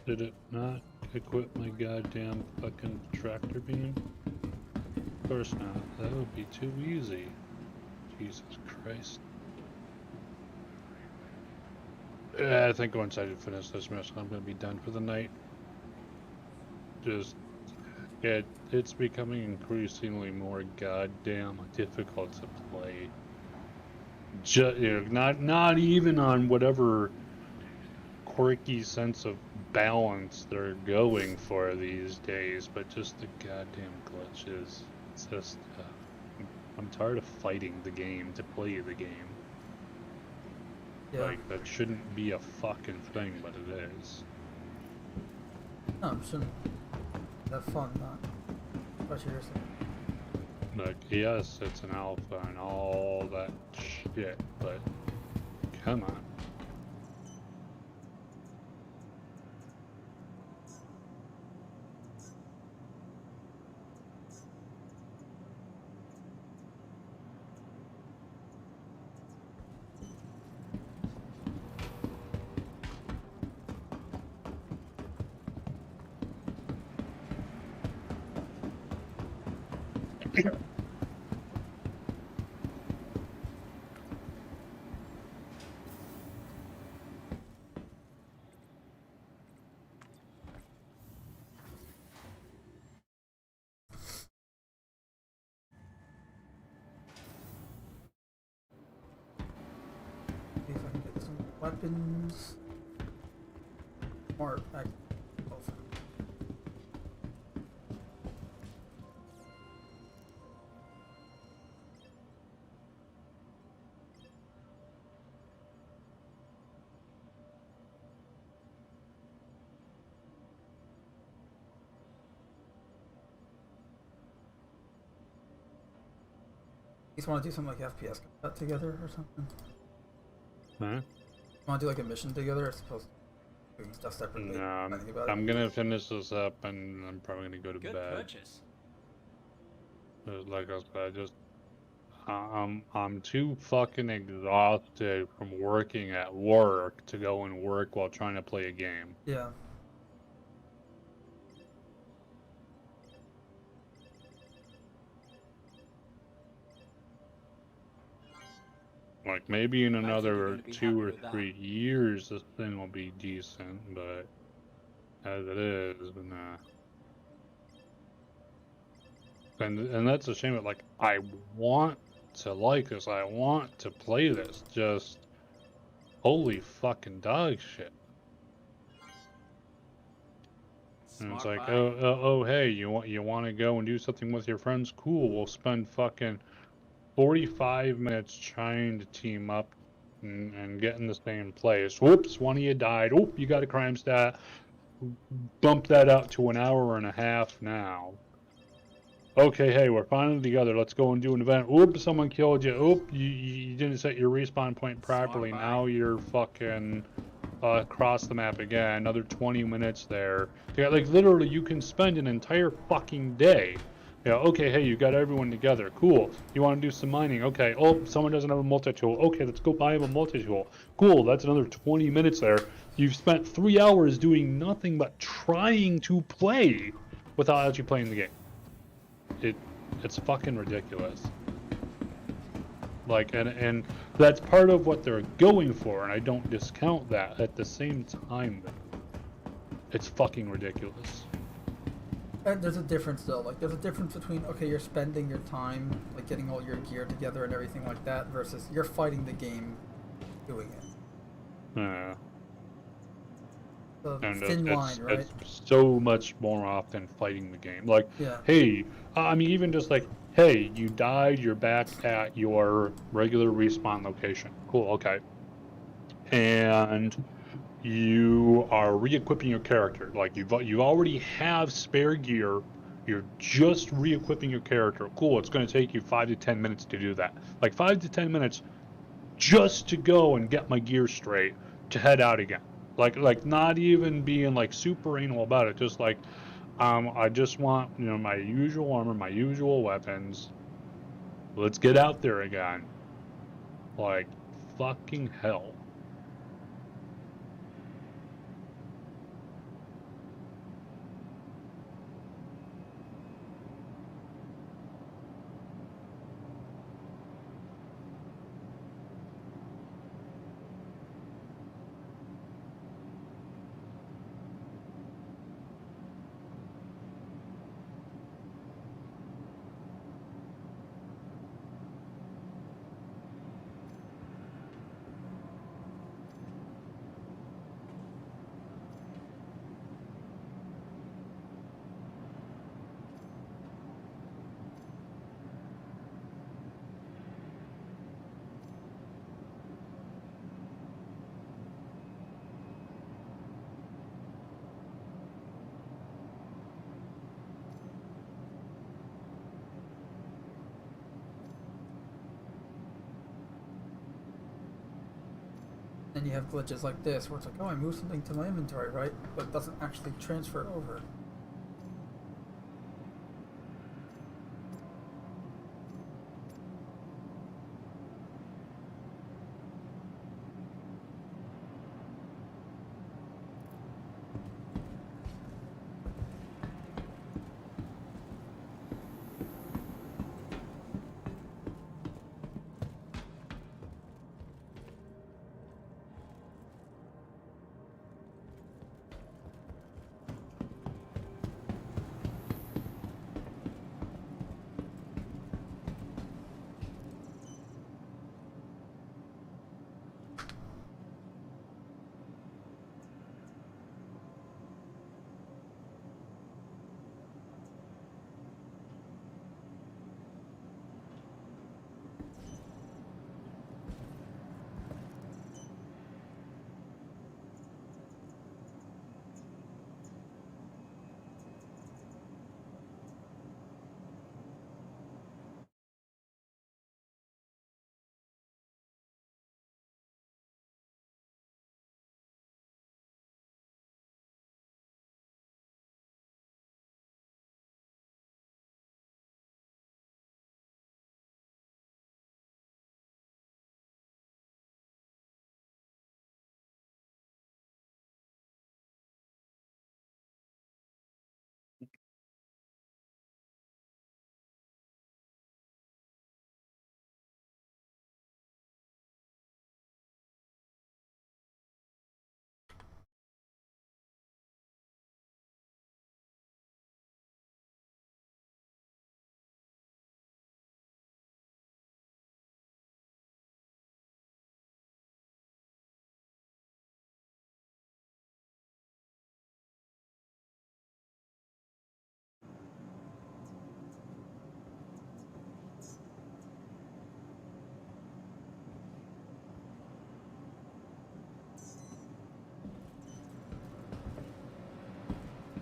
did it not equip my goddamn fucking tractor beam? Of course not. That would be too easy. Jesus Christ. I think once I finish this mission, I'm gonna be done for the night. Just, it's becoming increasingly more goddamn difficult to play. Just, not even on whatever quirky sense of balance they're going for these days, but just the goddamn glitches. It's just, I'm tired of fighting the game to play the game. Yeah. Like, that shouldn't be a fucking thing, but it is. No, it shouldn't. Have fun, not. But seriously. Like, yes, it's an alpha and all that shit, but come on. See if I can get some weapons. More back. You just want to do something like FPS combat together or something? Huh? Want to do like a mission together as opposed to doing stuff separately? No, Think about I'm gonna finish this up and I'm probably gonna go to Good bed. purchase. Like I said, I'm too fucking exhausted from working at work to go and work while trying to play a game. Yeah. Like, maybe in you're another gonna be 2 happy or with that. 3 years this thing will be decent, but as it is, nah. And that's a shame. Like, I want to like this, I want to play this, just holy fucking dog shit. And it's Smart like, buy. oh, hey, you want to go and do something with your friends? Cool, we'll spend fucking 45 minutes trying to team up and get in the same place. Whoops, one of you died. Oh, you got a crime stat. Bump that up to an hour and a half now. Okay, hey, we're finally together. Let's go and do an event. Oop, someone killed you. Oop, you didn't set your respawn point properly. Smart buy. Now you're fucking across the map again. Another 20 minutes there. Yeah, like, literally, you can spend an entire fucking day. Yeah, okay, hey, you got everyone together. Cool. You want to do some mining? Okay. Oh, someone doesn't have a multi-tool. Okay, let's go buy him a multi-tool. Cool, that's another 20 minutes there. You've spent 3 hours doing nothing but trying to play without actually playing the game. It's fucking ridiculous. Like, and that's part of what they're going for, and I don't discount that. At the same time, it's fucking ridiculous. And there's a difference though. Like, there's a difference between, okay, you're spending your time like getting all your gear together and everything like that, versus you're fighting the game doing it. Yeah. The And thin line, right? it's so much more often fighting the game. Like, Yeah. hey, I mean, even just like, hey, you died, you're back at your regular respawn location. Cool, okay. And you are re-equipping your character. Like, you already have spare gear. You're just re-equipping your character. Cool, it's going to take you 5 to 10 minutes to do that. Like, 5 to 10 minutes just to go and get my gear straight to head out again. Like not even being like super anal about it. Just like, I just want, you know, my usual armor, my usual weapons. Let's get out there again. Like, fucking hell. Then you have glitches like this, where it's like, oh, I moved something to my inventory, right? But it doesn't actually transfer over.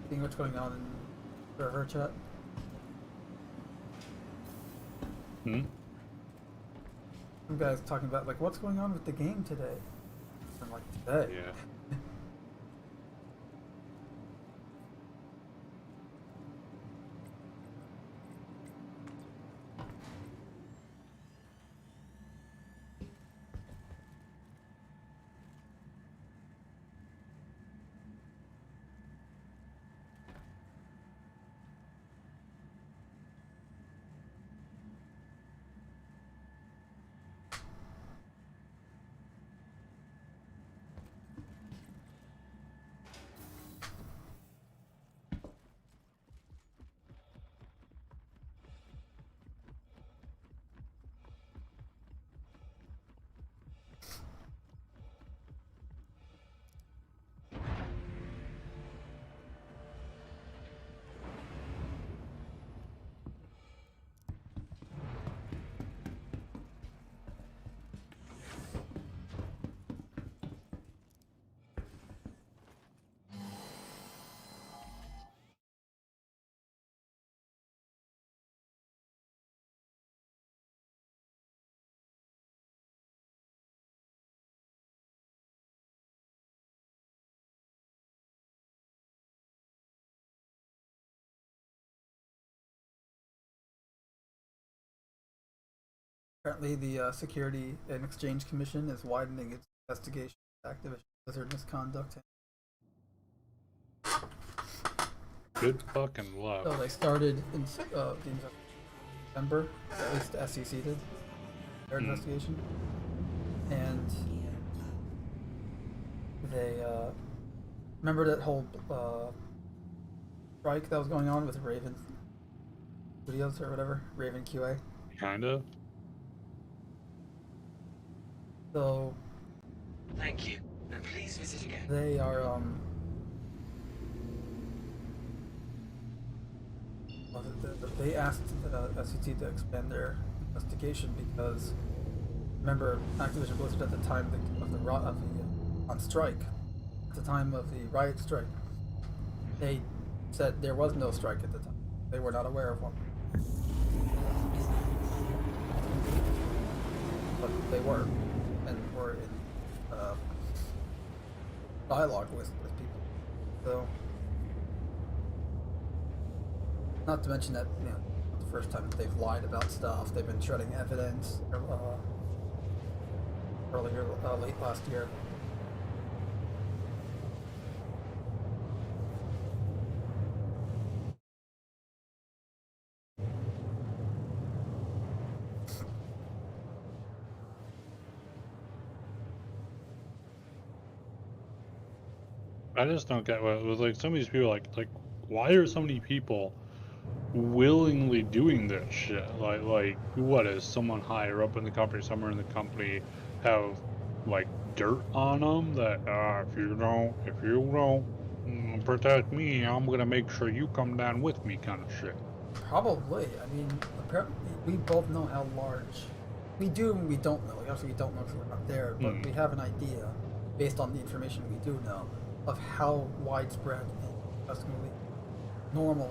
Seeing what's going on in server chat. Hmm? Some guys talking about like what's going on with the game today. I'm like, today? Yeah. Apparently, the Security and Exchange Commission is widening its investigation of Activision Blizzard misconduct. Good fucking luck. So they started in December, at least the SEC did, their investigation. And they, remember that whole strike that was going on with Raven Studios or whatever? Raven QA? Kinda. So Thank you, and please visit again. they are, they asked the SEC to expand their investigation because, remember, Activision Blizzard at the time of the on strike, at the time of the riot strike, they said there was no strike at the time. They were not aware of one. But they were, and were in dialogue with people. So, not to mention that the first time that they've lied about stuff, they've been shredding evidence earlier, late last year. I just don't get what it was like. Some of these people, like, why are so many people willingly doing this shit? Like, what is someone higher up in the company, somewhere in the company, have like dirt on them that if you don't protect me, I'm gonna make sure you come down with me, kind of shit. Probably. I mean, apparently, we both know how large. We do and we don't know. Obviously, we don't know because we're not there, but we have an idea, based on the information we do know, of how widespread and customary normal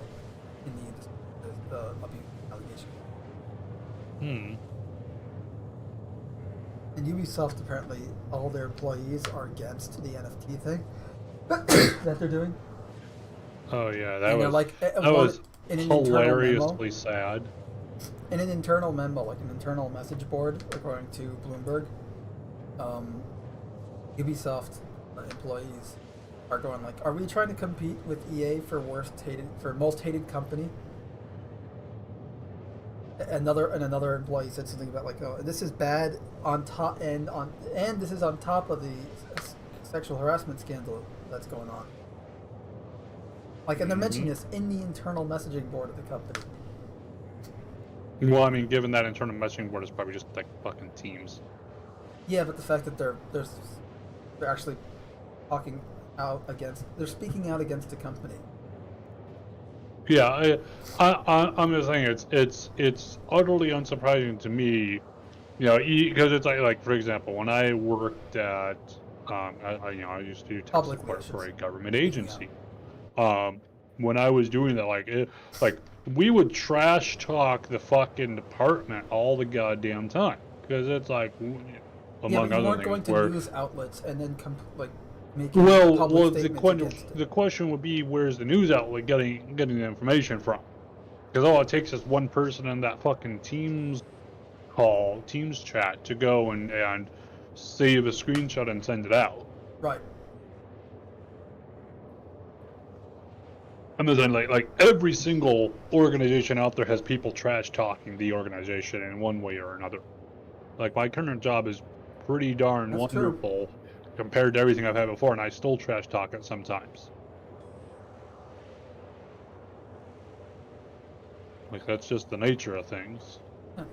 in the industry is the abuse allegation. And Ubisoft, apparently, all their employees are against the NFT thing that they're doing. Oh yeah, that And they're was like, in an internal memo, hilariously sad. in an internal memo, like an internal message board, according to Bloomberg, Ubisoft employees are going like, "Are we trying to compete with EA for most hated company?" Another employee said something about like, "Oh, this is bad on top and this is on top of the sexual harassment scandal that's going on." Like, and they're mentioning this in the internal messaging board of the company. Well, I mean, given that internal messaging board is probably just like fucking Teams. Yeah, but the fact that they're actually they're speaking out against the company. Yeah, I'm just saying it's utterly unsurprising to me, because it's like for example, when I worked at I used to do tech Publicly, support for a government speaking out. agency. When I was doing that, like we would trash talk the fucking department all the goddamn time because it's like, Yeah, among but you other weren't going things, to where news outlets and then making well, public the statements question against it. the question would be, where's the news outlet getting the information from? Because all it takes is one person in that fucking Teams chat to go and save a screenshot and send it out. Right. And then like every single organization out there has people trash talking the organization in one way or another. Like my current job is pretty darn That's true. wonderful compared to everything I've had before, and I still trash talk it sometimes. Like that's just the nature of things. Yeah.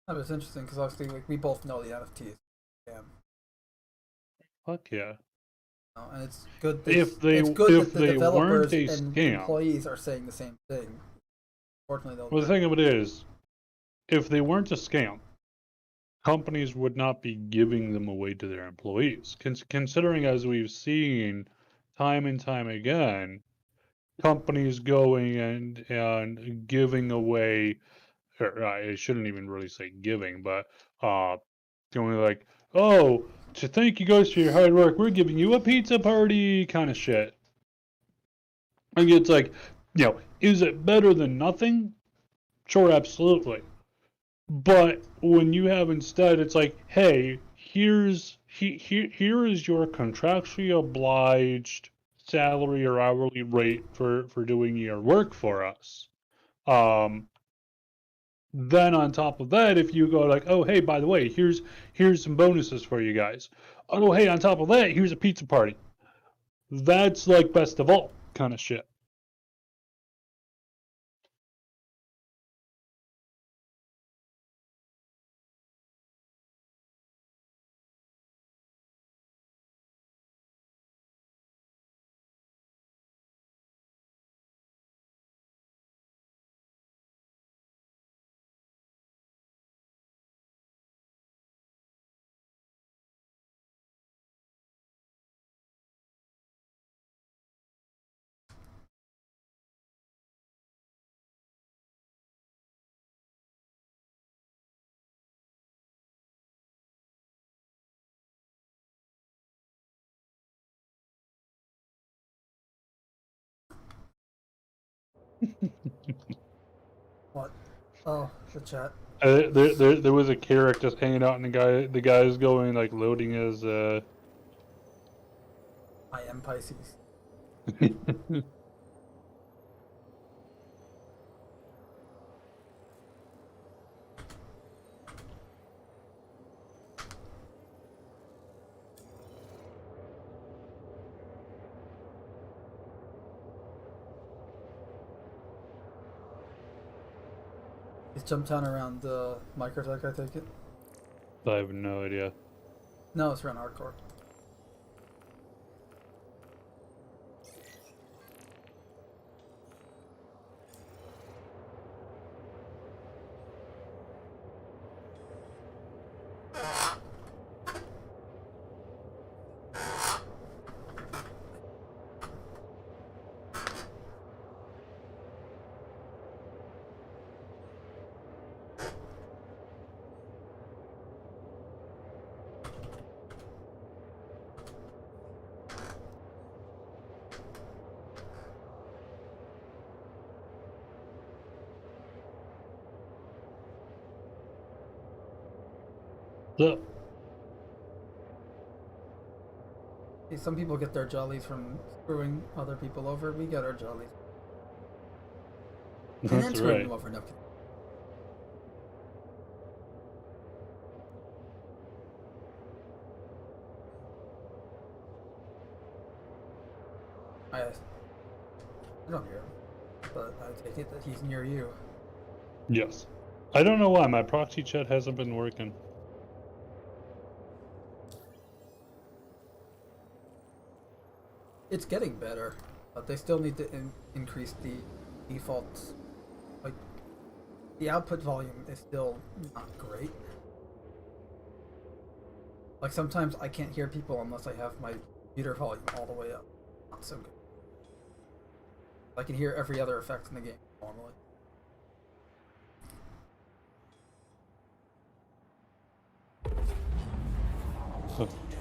That was interesting because obviously, like, we both know the NFT is a scam. Fuck yeah. And it's good. If It's good if that the they developers weren't a and scam, employees are saying the same thing. Fortunately, well, the thing of it is, if they weren't a scam, companies would not be giving them away to their employees. Considering, as we've seen time and time again, companies going and giving away, or I shouldn't even really say giving, but going like, oh, to thank you guys for your hard work, we're giving you a pizza party, kind of shit. And it's like, is it better than nothing? Sure, absolutely. But when you have instead, it's like, hey, here is your contractually obliged salary or hourly rate for doing your work for us. Then on top of that, if you go like, oh hey, by the way, here's some bonuses for you guys. Oh hey, on top of that, here's a pizza party. That's like best of all kind of shit. What? Oh, the chat. There was a carrot just hanging out, and the guy's going like loading his. I am Pisces. Is Jumptown around Microtech, I take it? I have no idea. No, it's around Hardcore. So, Hey, some people get their jollies from screwing other people over. We get our jollies. And then that's screwing right. them over. No. I don't hear him, but I take it that he's near you. Yes. I don't know why my proxy chat hasn't been working. It's getting better, but they still need to increase the defaults. Like, the output volume is still not great. Like, sometimes I can't hear people unless I have my computer volume all the way up. Not so good. I can hear every other effect in the game normally.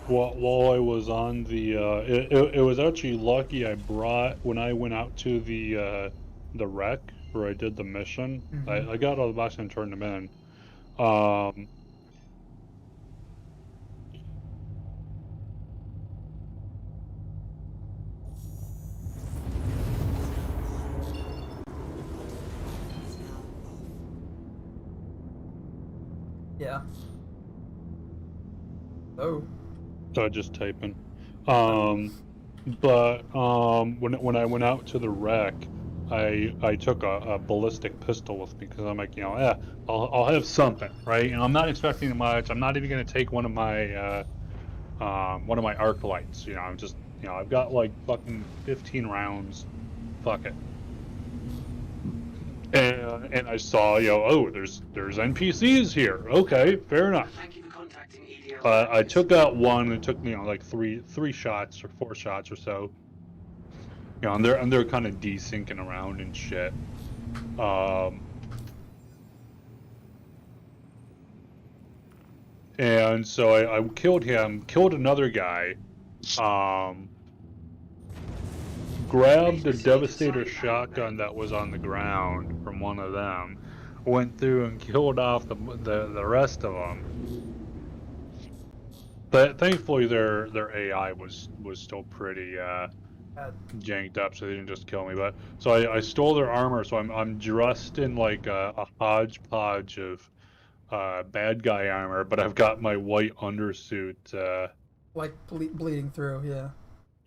While I was on the, it was actually lucky I brought, when I went out to the wreck where I did the mission, I got all the boxes and turned them in. Yeah. Oh. So just typing. But when I went out to the wreck, I took a ballistic pistol with me because I'm like, I'll have something, right? And I'm not expecting much. I'm not even gonna take one of my arc lights. I'm just, I've got like fucking 15 rounds. Fuck it. And I saw, oh, there's NPCs here. Okay, fair enough. Thank you for contacting EDL. I took out one. It took me, like three shots or 4 shots or so. And they're kind of desyncing around and shit. And so I killed him. Killed another guy. Grabbed the Devastator shotgun that was on the ground from one of them. Went through and killed off the rest of them. But thankfully their AI was still pretty janked up, so they didn't just kill me. But so I stole their armor, so I'm dressed in like a hodgepodge of bad guy armor, but I've got my white undersuit. Like bleeding through, yeah.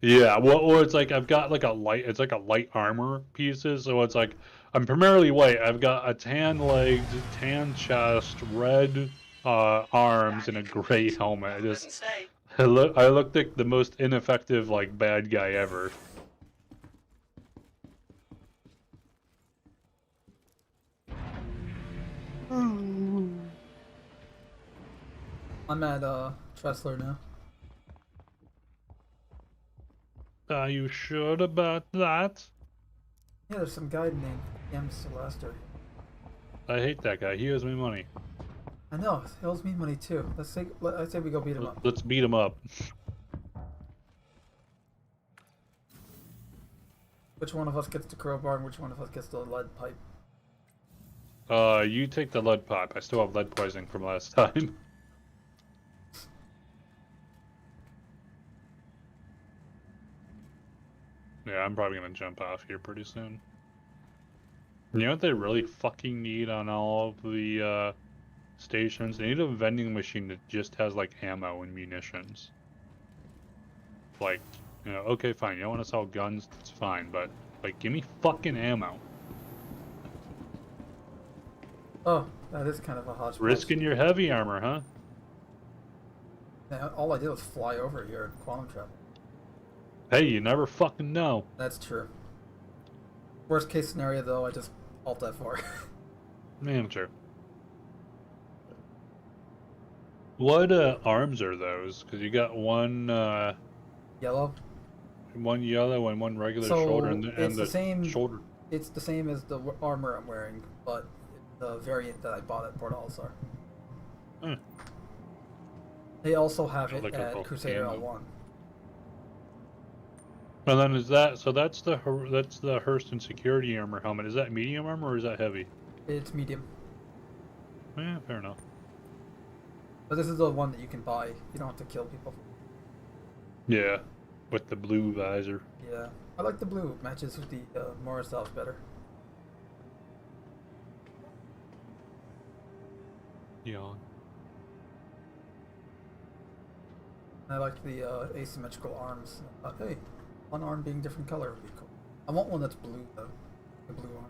Yeah, well, it's like I've got like it's like a light armor pieces, so it's like I'm primarily white. I've got a tan legs, tan chest, red arms, and a gray helmet. I look like the most ineffective like bad guy ever. I'm at Tressler now. Are you sure about that? Yeah, there's some guy named M. Celester. I hate that guy. He owes me money. I know, he owes me money too. I say we go beat him up. Let's beat him up. Which one of us gets the crowbar and which one of us gets the lead pipe? You take the lead pipe. I still have lead poisoning from last time. Yeah, I'm probably gonna jump off here pretty soon. You know what they really fucking need on all of the stations? They need a vending machine that just has like ammo and munitions. Like, you know, okay, fine, you don't want to sell guns, that's fine, but like, give me fucking ammo. Oh, that is kind of a hodgepodge. Risking your heavy armor, huh? Yeah, all I did was fly over here at quantum travel. Hey, you never fucking know. That's true. Worst case scenario, though, I just alt F4. Manager. What arms are those? Because you got one Yellow. one yellow and one regular So, shoulder, and it's the the same- shoulder. It's the same as the armor I'm wearing, but the variant that I bought at Port Alsar. Hmm. They also have I it like a at little Crusader camo. L1. And then is that so? That's the Hurston security armor helmet. Is that medium armor or is that heavy? It's medium. Yeah, fair enough. But this is the one that you can buy. You don't have to kill people. Yeah, with the blue visor. Yeah. I like the blue. It matches with the Morisov's better. Yeah. I like the asymmetrical arms. Hey, one arm being different color would be cool. I want one that's blue, though. The blue arm.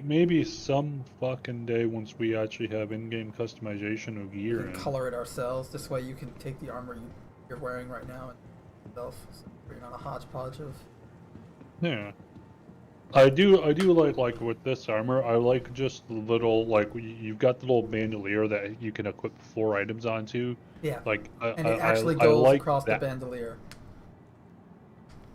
Maybe some fucking day once we actually have in-game customization of We gear. can color it ourselves. This way you can take the armor you're wearing right now and yourself. So you're not a hodgepodge of... Yeah. I do like with this armor, I like just the little, like, you've got the little bandolier that you can equip 4 items onto. Yeah. Like, And it actually I goes like across that. the bandolier.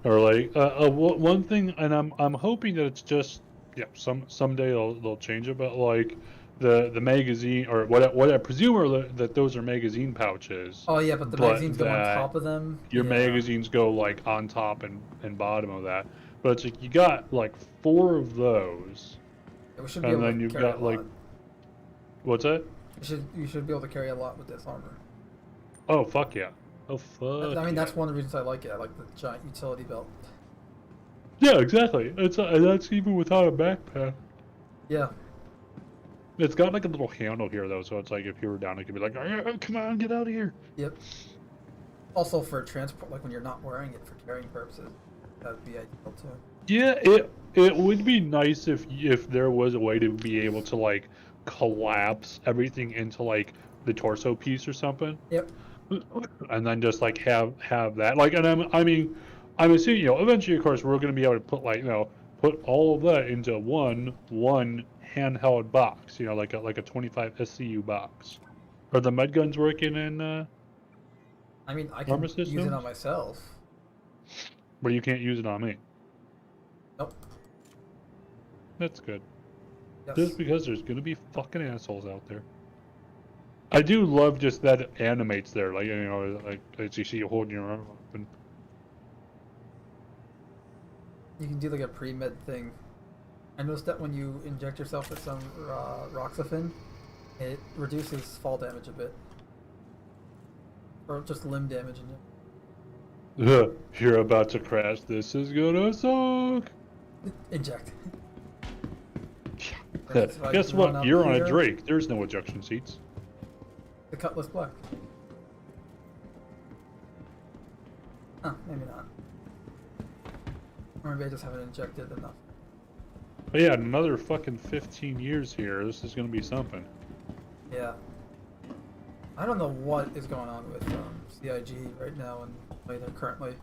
Or like, one thing, and I'm hoping that it's just, yeah, someday they'll change it, but like, the magazine, or what I presume are that those are magazine pouches. Oh yeah, but the But magazines go on that top of them. Your Yeah. magazines go like on top and bottom of that. But it's like you got like 4 of those. Yeah, we should be And able then to you've carry got a lot. like, what's that? You should be able to carry a lot with this armor. Oh fuck yeah! Oh fuck. I mean, yeah. that's one of the reasons I like it. I like the giant utility belt. Yeah, exactly. It's that's even without a backpack. Yeah. It's got like a little handle here though, so it's like if you were down, it could be like, oh, come on, get out of here. Yep. Also for transport, like when you're not wearing it for carrying purposes, that would be ideal too. Yeah, it would be nice if there was a way to be able to like collapse everything into like the torso piece or something. Yep. And then just like have that like, and I'm assuming, you know, eventually of course we're going to be able to put like, you know, put all of that into one handheld box, you know, like a 25 SCU box. Are the med guns working in I mean, I can armor use it systems? on myself. But you can't use it on me? Nope. That's good. Yes. Just because there's gonna be fucking assholes out there. I do love just that it animates there, like, you know, like as you see you holding your arm up and You can do like a pre-med thing. I noticed that when you inject yourself with some Roxafin, it reduces fall damage a bit. Or just limb damage in it. you're about to crash. This is gonna suck. Inject. Guess what? You're on a Drake. There's no ejection seats. The Cutlass Black. Huh, maybe not. Or maybe I just haven't injected enough. But yeah, another fucking 15 years here. This is gonna be something. Yeah. I don't know what is going on with CIG right now and later currently.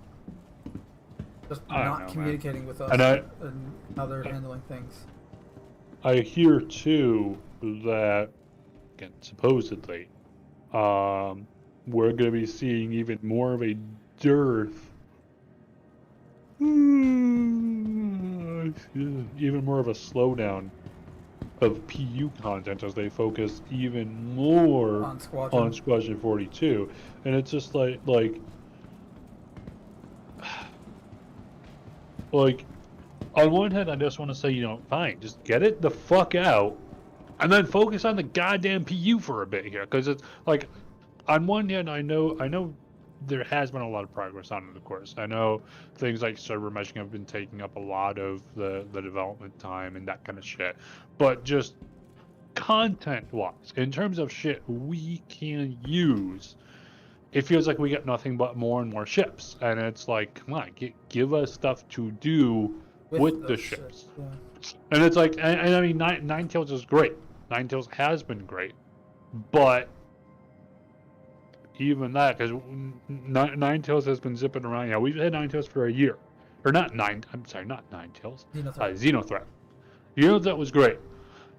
Just I don't not know, man. communicating with us And how they're handling things. I hear too that, again, supposedly, we're going to be seeing even more of a dearth, even more of a slowdown of PU content as they focus even more On Squadron. Squadron 42, and it's just like like, on one hand, I just want to say, fine, just get it the fuck out, and then focus on the goddamn PU for a bit here, because it's like, on one hand, I know there has been a lot of progress on it, of course. I know things like server meshing have been taking up a lot of the development time and that kind of shit, but just content-wise, in terms of shit we can use, it feels like we get nothing but more and more ships, and it's like, come on, give us stuff to do with the ships. Yeah. And it's like, and I mean, Ninetales is great. Ninetales has been great, but even that, because Ninetales has been zipping around. Yeah, we've had Ninetales for a year, or not Ninetales. Xenothreat. Xenothreat was great.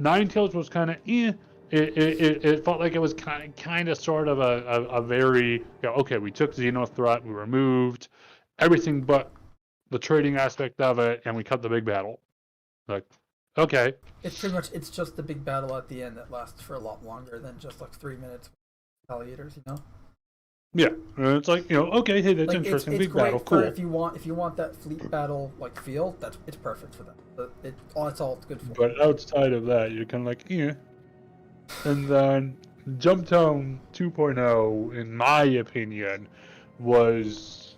Ninetales was kind of It felt like it was kind of sort of a very, okay, we took Xenothreat, we removed everything but the trading aspect of it, and we cut the big battle. Like, okay. It's pretty much, it's just the big battle at the end that lasts for a lot longer than just like 3 minutes with retaliators, Yeah, and it's like, okay, hey, that's interesting, it's big battle, cool. if you want that fleet battle like feel, it's perfect for that. But that's all it's good for. But outside of that, you're kind of like, And then Jumptown 2.0, in my opinion, was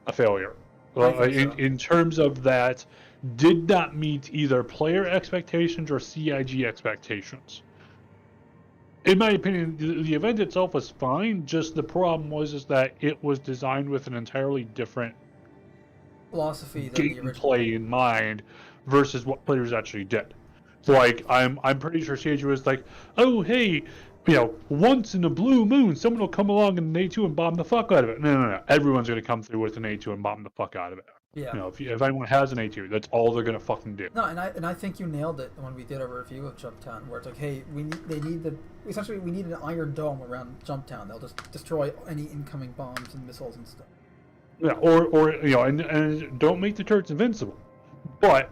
a failure. In terms of that, did not meet either player expectations or CIG expectations. In my opinion, the event itself was fine. Just the problem was that it was designed with an entirely different philosophy than the original gameplay in mind versus what players actually did. So, like, I'm pretty sure CIG was like, oh, hey, once in a blue moon, someone will come along in an A2 and bomb the fuck out of it. No. Everyone's going to come through with an A2 and bomb the fuck out of it. Yeah. If anyone has an A2, that's all they're going to fucking do. No, and I think you nailed it when we did our review of Jumptown, where it's like, hey, we need an iron dome around Jumptown. They'll just destroy any incoming bombs and missiles and stuff. Yeah, or and don't make the turrets invincible. But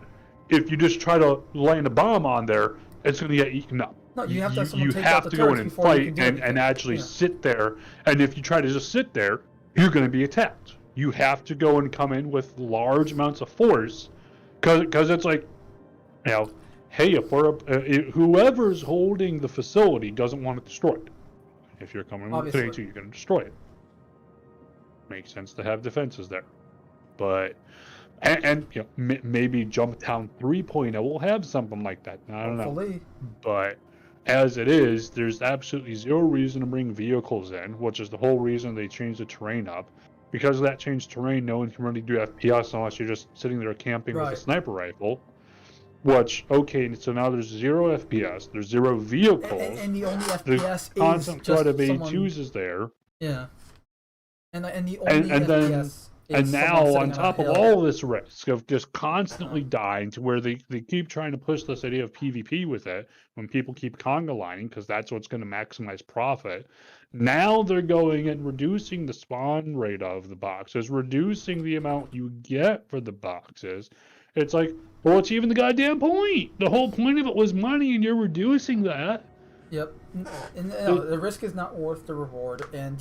if you just try to land a bomb on there, it's going to get eaten up. No, you have to have someone you take have out the to go in and turrets before you fight can do and actually sit there. And if you try to just sit there, you're going to be attacked. You have to go and come in with large amounts of force, because it's like, hey, if whoever's holding the facility doesn't want it destroyed. If you're coming with an A2, you're going to destroy it. Makes sense to have defenses there, but and maybe Jumptown 3.0 will have something like that. I don't know, but as it is, there's absolutely zero reason to bring vehicles in, which is the whole reason they changed the terrain up. Because of that changed terrain, no one can really do FPS unless you're just sitting there camping with a sniper rifle. Which, okay, so now there's 0 FPS, there's 0 vehicles. And the only FPS is constant threat of someone... A2s is there. Yeah. And the only FPS is and now, on top of all this risk of just constantly dying, to where they keep trying to push this idea of PvP with it, when people keep conga lining, because that's what's going to maximize profit. Now they're going and reducing the spawn rate of the boxes, reducing the amount you get for the boxes. It's like, well, what's even the goddamn point? The whole point of it was money, and you're reducing that. Yep. And the risk is not worth the reward, and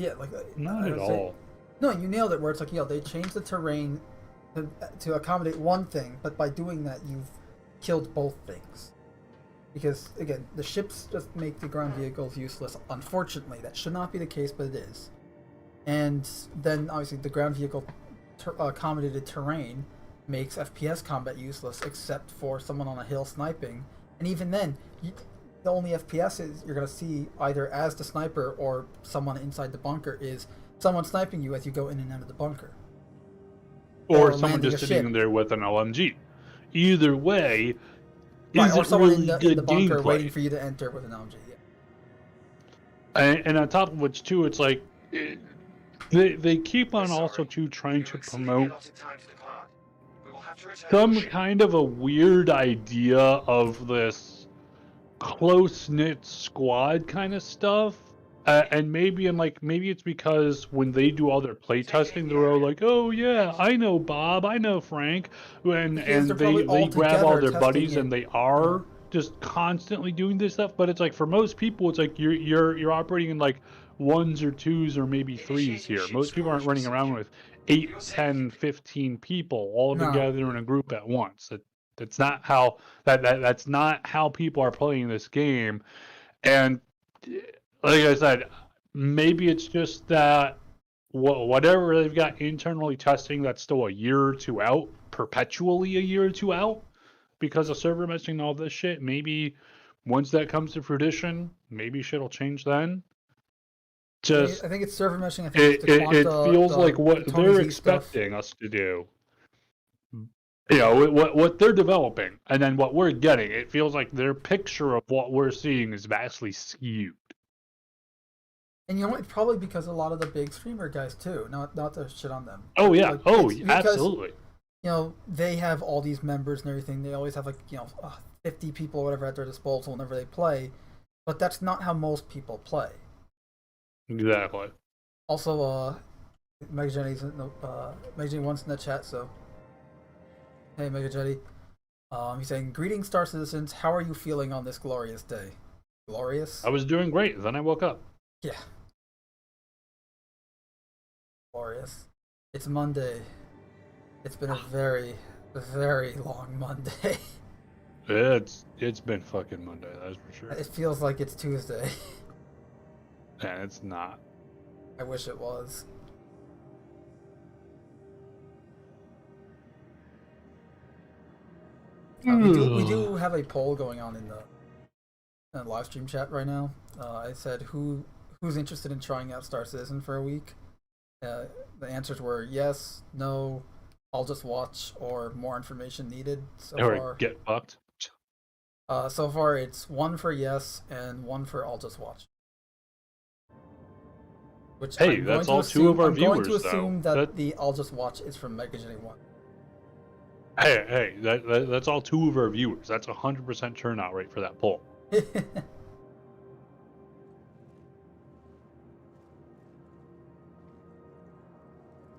not at all. No, you nailed it. Where it's like, they changed the terrain to accommodate one thing, but by doing that, you've killed both things. Because, again, the ships just make the ground vehicles useless. Unfortunately, that should not be the case, but it is. And then, obviously, the ground vehicle accommodated terrain makes FPS combat useless, except for someone on a hill sniping. And even then, the only FPS is you're going to see either as the sniper or someone inside the bunker is someone sniping you as you go in and out of the bunker. Or someone just sitting there with an LMG. Either way... or someone in the bunker waiting for you to enter with an LMG. Yeah. And on top of which, too, it's like they keep on also too trying to promote some kind of a weird idea of this close-knit squad kind of stuff. And maybe it's because when they do all their play testing, they're all like, oh yeah, I know Bob, I know Frank, and they grab all their buddies and they are just constantly doing this stuff, but it's like for most people, it's like you're operating in like 1s or 2s or maybe 3s here. Most people aren't running around with 8, 10, 15 people all No. together in a group at once. That's not how that's not how people are playing this game. And like I said, maybe it's just that whatever they've got internally testing that's still a year or two out, perpetually a year or two out, because of server meshing and all this shit. Maybe once that comes to fruition, maybe shit'll change then. Just I think it's server meshing. I think it feels like what they're expecting us to do. You know, what they're developing, and then what we're getting. It feels like their picture of what we're seeing is vastly skewed. And you know, it's probably because a lot of the big streamer guys too. Not to shit on them. Oh yeah. Like, Oh, it's because, absolutely. You know, they have all these members and everything. They always have like 50 people or whatever at their disposal whenever they play. But that's not how most people play. Exactly. Also, Mega Jenny's Mega Jenny once in the chat, so hey Mega Jenny. He's saying, "Greetings, Star Citizens. How are you feeling on this glorious day?" Glorious? I was doing great. Then I woke up. Yeah. Glorious. It's Monday. It's been a very, very long Monday. It's been fucking Monday, that's for sure. It feels like it's Tuesday. And it's not. I wish it was. We do have a poll going on in the live stream chat right now. I said who's interested in trying out Star Citizen for a week. The answers were yes, no, I'll just watch, or more information needed. So far, get fucked. So far, it's 1 for yes and 1 for I'll just watch. Which hey, that's all two of our viewers. I'm going to assume though. that the I'll just watch is from Mega Jenny 1. Hey, that's all two of our viewers. That's 100% turnout rate for that poll.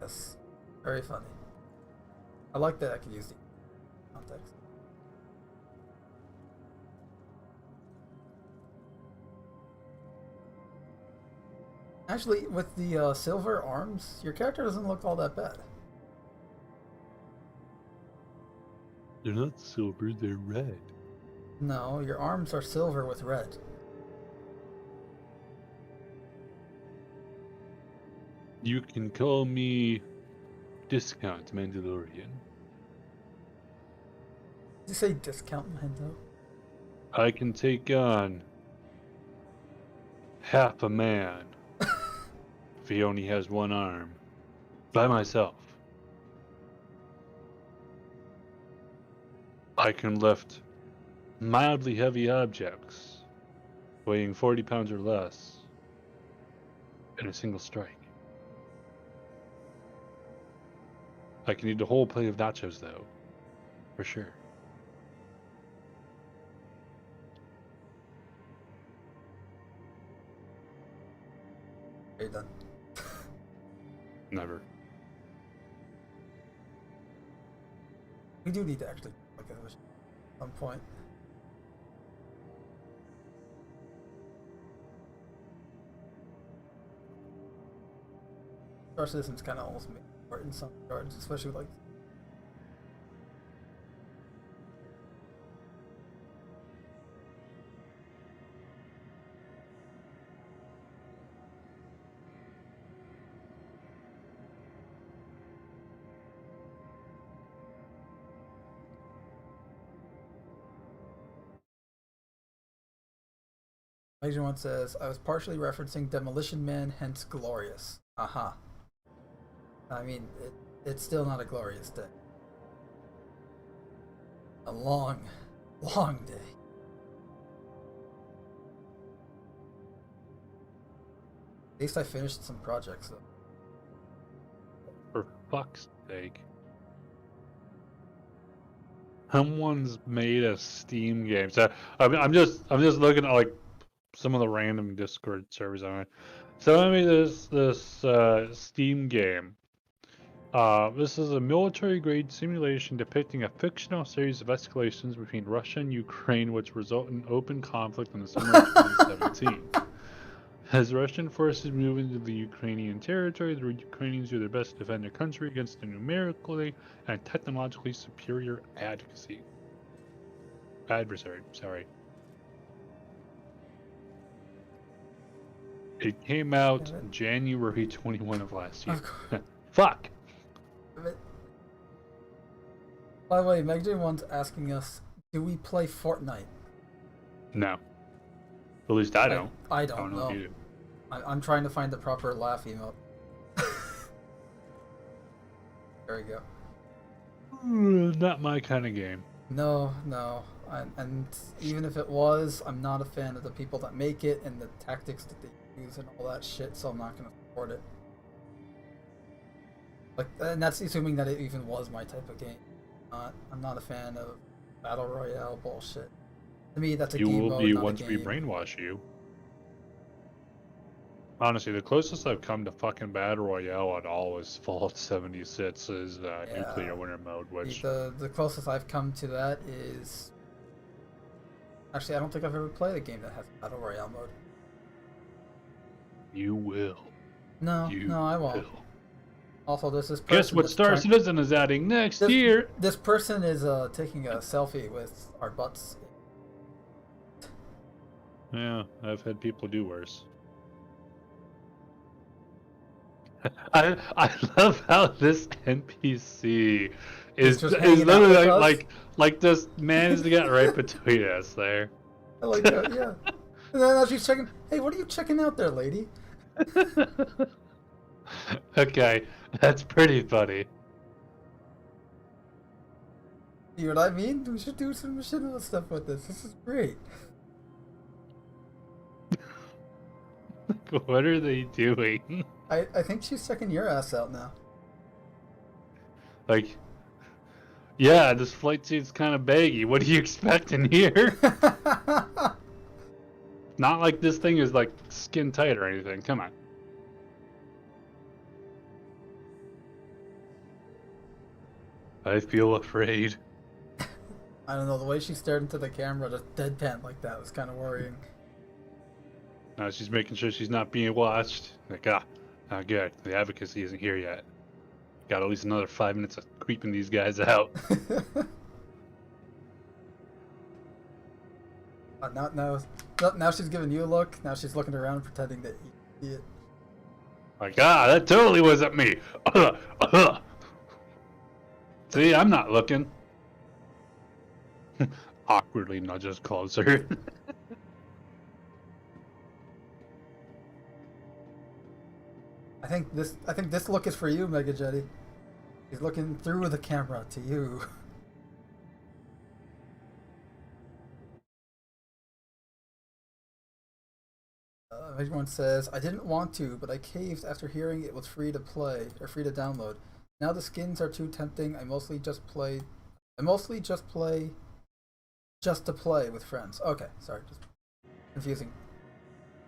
Yes, very funny. I like that I can use the context. Actually, with the silver arms, your character doesn't look all that bad. They're not silver, they're red. No, your arms are silver with red. You can call me Discount Mandalorian. Did you say discount Mando? I can take on half a man if he only has one arm. By myself. I can lift mildly heavy objects weighing 40 pounds or less in a single strike. I can eat a whole plate of nachos though, for sure. Are you done? Never. We do need to actually look at this at some point. Star Citizen's kind of almost made for it in some regards, especially with like. Major one says, I was partially referencing Demolition Man, hence glorious. Aha. I mean, it's still not a glorious day. A long, long day. At least I finished some projects, though. For fuck's sake. Someone's made a Steam game. So I'm just looking at like some of the random Discord servers on it. So I made this Steam game. This is a military-grade simulation depicting a fictional series of escalations between Russia and Ukraine, which result in open conflict in the summer of 2017. As Russian forces move into the Ukrainian territory, the Ukrainians do their best to defend their country against a numerically and technologically superior adversary. Sorry. It came out January 21 of last year. Fuck. By the way, Megj1's asking us, do we play Fortnite? No. At least I don't. I don't know know. if you do. I'm trying to find the proper laugh emote. There we go. Not my kind of game. No. And even if it was, I'm not a fan of the people that make it and the tactics that they use and all that shit, so I'm not going to support it. Like, and that's assuming that it even was my type of game. I'm not a fan of Battle Royale bullshit. To me, that's a game You mode, will be not a once we game. brainwash you. Honestly, the closest I've come to fucking Battle Royale at all is Fallout 76 is Nuclear Winter Mode, which... The closest I've come to that is... Actually, I don't think I've ever played a game that has Battle Royale mode. You will. No, I won't. will. Also, there's this person Guess what that's Star trying- Citizen is adding next year? This person is taking a selfie with our butts. Yeah, I've had people do worse. I love how this NPC is just hanging out literally with us? like this managed to get right between us there. I like that, yeah. And then as she's checking, hey, what are you checking out there, lady? Okay, that's pretty funny. You know what I mean? We should do some machinima stuff with this. This is great. What are they doing? I think she's checking your ass out now. Like, yeah, this flight suit's kind of baggy. What do you expect in here? Not like this thing is like skin tight or anything. Come on. I feel afraid. I don't know, the way she stared into the camera, just deadpan like that was kind of worrying. Now she's making sure she's not being watched. Like, not good. The advocacy isn't here yet. Got at least another 5 minutes of creeping these guys out. Not now. Now she's giving you a look. Now she's looking around, pretending that you see it. Like, that totally wasn't me. See, I'm not looking. Awkwardly nudges closer. I think this look is for you, Mega Jetty. He's looking through the camera to you. Everyone says, I didn't want to, but I caved after hearing it was free to play, or free to download. Now the skins are too tempting. I mostly just play just to play with friends. Okay, sorry, just confusing.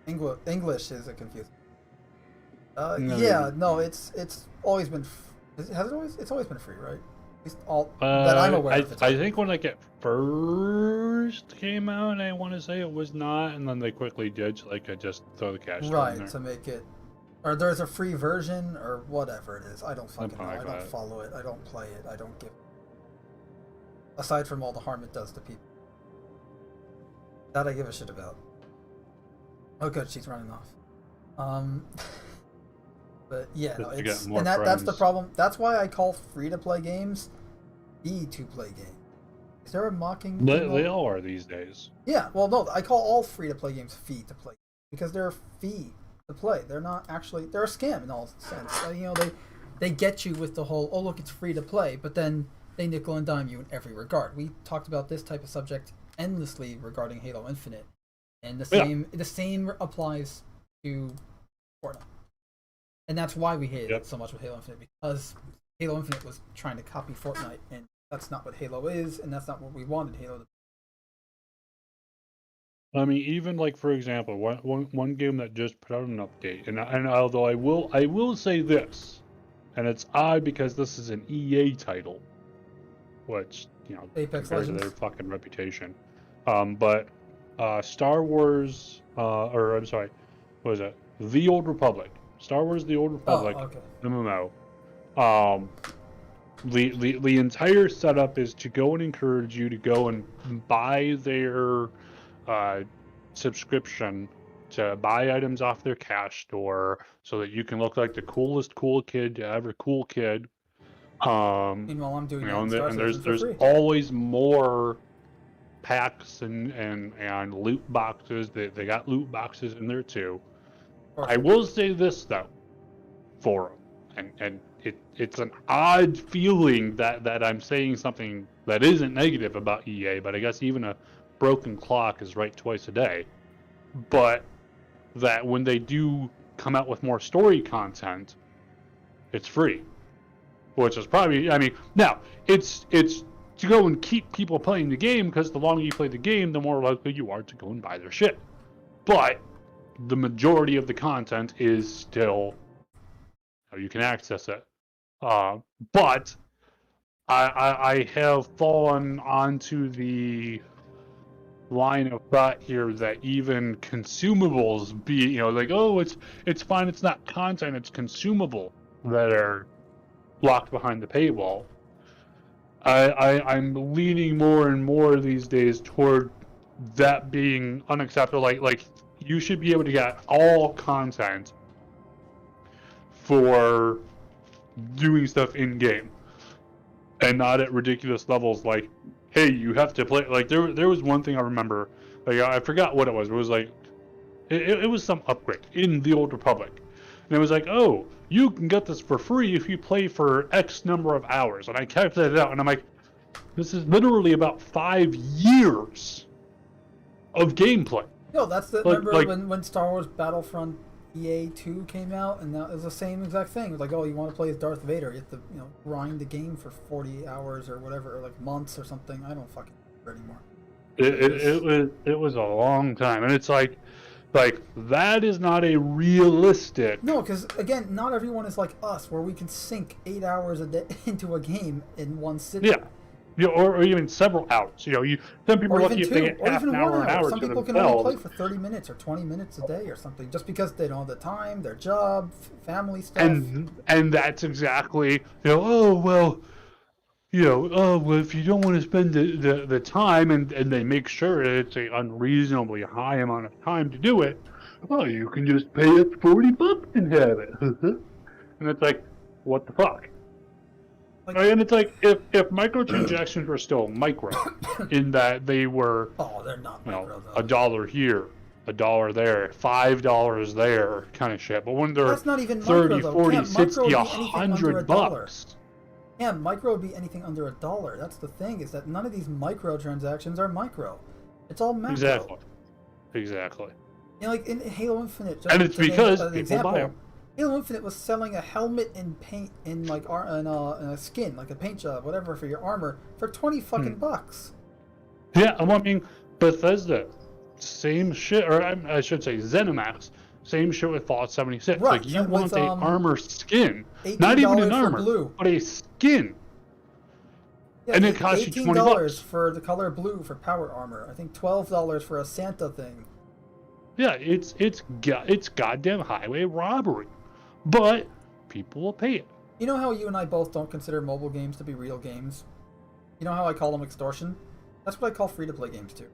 English is a confusing. No, it's always been. It's always been free, right? At least all that I'm aware of. I think when like it first came out, I want to say it was not, and then they quickly did, like I just throw the cash in Right, there. to make it, or there's a free version, or whatever it is. I don't fucking know. Like I don't that. follow it. I don't play it. I don't give. Aside from all the harm it does to people, that I give a shit about. Oh, good, she's running off. But yeah, no, Just to it's get more and that's the friends. problem. That's why I call free-to-play games free-to-play game. Is there a mocking? They all are these days. Yeah, well, no, I call all free-to-play games fee-to-play because they're fee to play. They're not actually, they're a scam in all sense. You know, they get you with the whole, oh look, it's free to play, but then they nickel and dime you in every regard. We talked about this type of subject endlessly regarding Halo Infinite, and the same applies to Fortnite. And that's why we hated it so much with Halo Infinite, because Halo Infinite was trying to copy Fortnite, and that's not what Halo is, and that's not what we wanted Halo to be. I mean, even like for example, one game that just put out an update, and although I will say this, And it's odd because this is an EA title, which, Apex compared to Legends. their fucking reputation. But Star Wars, or I'm sorry, what was it? The Old Republic. Star Wars: The Old Republic Oh, okay. MMO. The entire setup is to go and encourage you to go and buy their subscription, to buy items off their cash store, so that you can look like the coolest cool kid to ever cool kid. Meanwhile, I'm doing that in Star And Citizen there's for free. always more packs and loot boxes. They got loot boxes in there too. I will say this though, for them, and it's an odd feeling that I'm saying something that isn't negative about EA, but I guess even a broken clock is right twice a day. But that when they do come out with more story content, it's free, which is probably, I mean, now it's to go and keep people playing the game, because the longer you play the game, the more likely you are to go and buy their shit. But the majority of the content is still how you can access it. But I have fallen onto the line of thought here that even consumables like, oh, it's fine, it's not content, it's consumable that are locked behind the paywall. I'm leaning more and more these days toward that being unacceptable. Like you should be able to get all content for doing stuff in game, and not at ridiculous levels. Like, hey, you have to play. Like there was one thing I remember. Like I forgot what it was. It was like it was some upgrade in the Old Republic, and it was like, oh, you can get this for free if you play for X number of hours. And I calculated it out, and I'm like, this is literally about 5 years of gameplay. No, that's the Like- remember when Star Wars Battlefront EA 2 came out, and that was the same exact thing. It was like, oh, you want to play as Darth Vader, you have to grind the game for 40 hours or whatever, or like months or something. I don't fucking remember anymore. It was a long time, and it's like that is not a realistic. No, because again, not everyone is like us, where we can sink 8 hours a day into a game in one sitting. Yeah, or even several hours. Some people Or are even lucky if they two, get or half even an 1 hour, an hour. hour Some to people can only play themselves. for 30 minutes or 20 minutes a day or something, just because they don't have the time, their job, family stuff. And that's exactly, oh well, well, if you don't want to spend the time, and they make sure it's an unreasonably high amount of time to do it, well, you can just pay us $40 and have it. And it's like, what the fuck? Right? And it's like, if microtransactions were still micro, in that they were, Oh, they're not micro though. $1 here, $1 there, $5 there, kind of shit. But when they're That's not even 30, micro, though. 40, Can't micro 60, be anything under $1. $100. Yeah, micro would be anything under $1. That's the thing, is that none of these micro transactions are micro. It's all macro. Exactly. Like in Halo Infinite. And it's because an people buy them. Halo Infinite was selling a helmet and paint in like and a skin, like a paint job, whatever, for your armor for 20 fucking bucks. Yeah, I mean, Bethesda, same shit, or I should say ZeniMax, same shit with Fallout 76. Right, Like, you with, want a armor skin, not $18 even an for armor, blue. but a skin. Yeah, And it costs you $20 $18 for the color blue for power armor. I think $12 for a Santa thing. Yeah, it's goddamn highway robbery, but people will pay it. You know how you and I both don't consider mobile games to be real games? You know how I call them extortion? That's what I call free-to-play games too.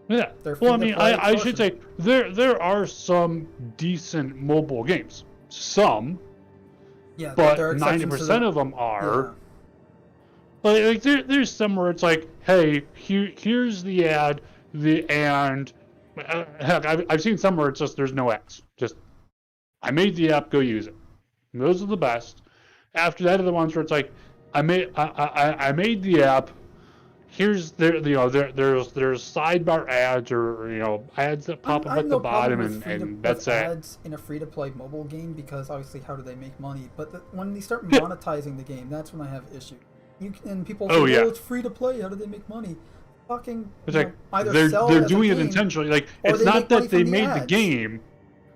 Yeah. They're Well, I mean, free-to-play I should say there are some decent mobile games. Some, Yeah, but there are exceptions to 90% of them are. Yeah. Like there's some where it's like, hey, here's the ad, and heck, I've seen some where it's just there's no ads. Just, I made the app, go use it. And those are the best. After that are the ones where it's like, I made the app. Here's there's sidebar ads, or ads that pop up at the bottom, and that's it. Ads in a free-to-play mobile game, because obviously how do they make money? But when they start monetizing the game, that's when I have issue. And people say, yeah. Oh, it's free to play. How do they make money? Fucking, It's like either they're sell doing as a it game, intentionally. Like, or it's they not make money that they from the made the ads. game.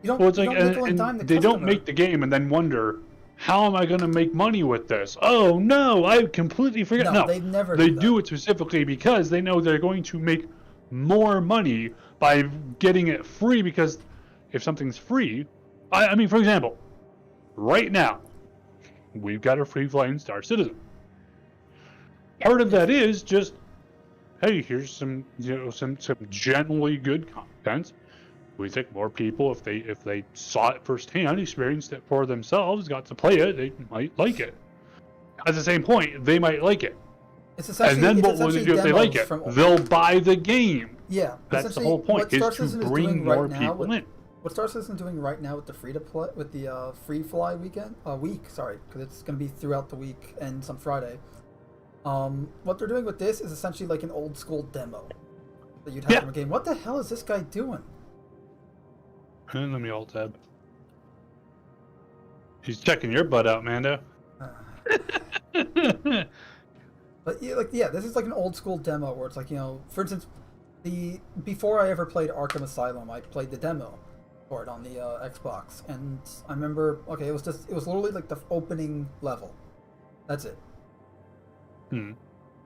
You don't, Well, it's you like, don't nickel and dime the they don't customer. make the game and then wonder, how am I going to make money with this? Oh no, I completely forget. No, they never. They do do it specifically because they know they're going to make more money by getting it free, because if something's free, I mean, for example, right now, we've got a free flying Star Citizen. Part of that is just, hey, here's some, some generally good content. We think more people, if they saw it firsthand, experienced it for themselves, got to play it, they might like it. At the same point, they might like it. And then what will they do if they like it? They'll buy the game. Yeah, that's the whole point, is to bring more people in. What Star Citizen is doing right now with the free fly week, sorry, because it's going to be throughout the week and some Friday. What they're doing with this is essentially like an old school demo that you'd have from a game. What the hell is this guy doing? And let me alt tab. He's checking your butt out, Mando. But this is like an old school demo where it's like, for instance, before I ever played Arkham Asylum, I played the demo for it on the Xbox, and I remember, it was literally like the opening level. That's it.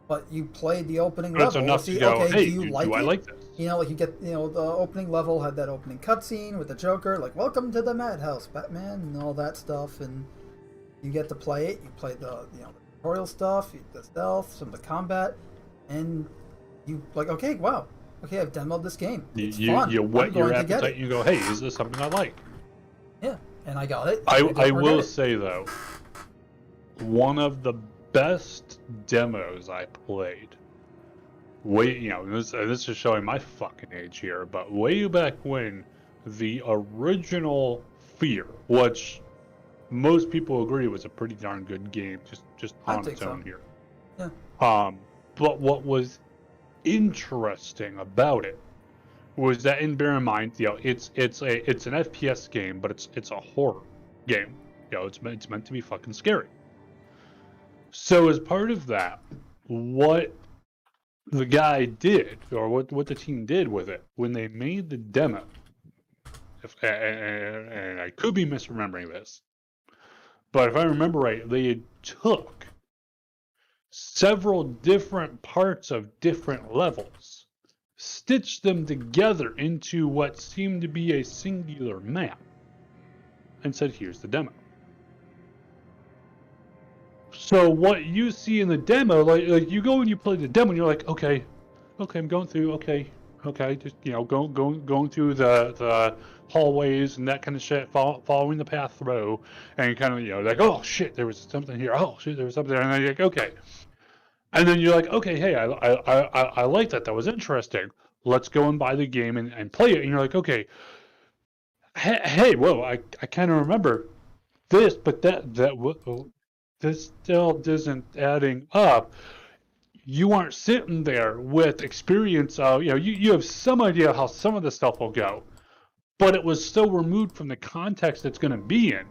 But you played the opening level. Enough to go, hey, do I like this? You get, the opening level had that opening cutscene with the Joker, like, welcome to the Madhouse, Batman, and all that stuff, and you get to play it. You play the, the tutorial stuff, the stealth, some of the combat, and you like, okay, wow, okay, I've demoed this game. It's fun. You whet your appetite and you go, hey, is this something I like? Yeah, and I got it. I will say, though, one of the best demos I played, this is showing my fucking age here, but way back when, the original Fear, which most people agree was a pretty darn good game, just on its own here. Yeah. But what was interesting about it was that, and bear in mind, it's an FPS game, but it's a horror game. It's meant to be fucking scary. So as part of that, what the guy did, or what the team did with it, when they made the demo, and I could be misremembering this, but if I remember right, they took several different parts of different levels, stitched them together into what seemed to be a singular map, and said, here's the demo. So what you see in the demo, like you go and you play the demo, and you're like, okay, I'm going through, just going through the hallways and that kind of shit, following the path through, and kind of like, oh shit, there was something here. Oh shit, there was something there, and then you're like, okay, and then you're like, okay, hey, I like that. That was interesting. Let's go and buy the game and play it. And you're like, okay, hey, whoa, I kind of remember this, but this still isn't adding up. You aren't sitting there with experience of, you have some idea how some of the stuff will go, but it was so removed from the context it's going to be in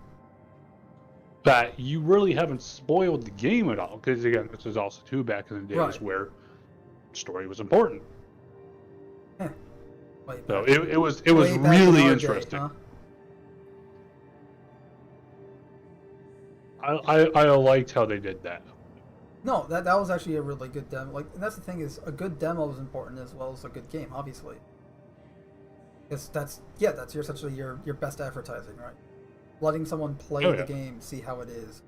that you really haven't spoiled the game at all. Because again, this was also too back in the days where story was important. So it was really interesting. Day, huh? I liked how they did that. No, that was actually a really good demo. And that's the thing, is a good demo is important as well as a good game, obviously. Because that's essentially your best advertising, right? Letting someone play the game, see how it is,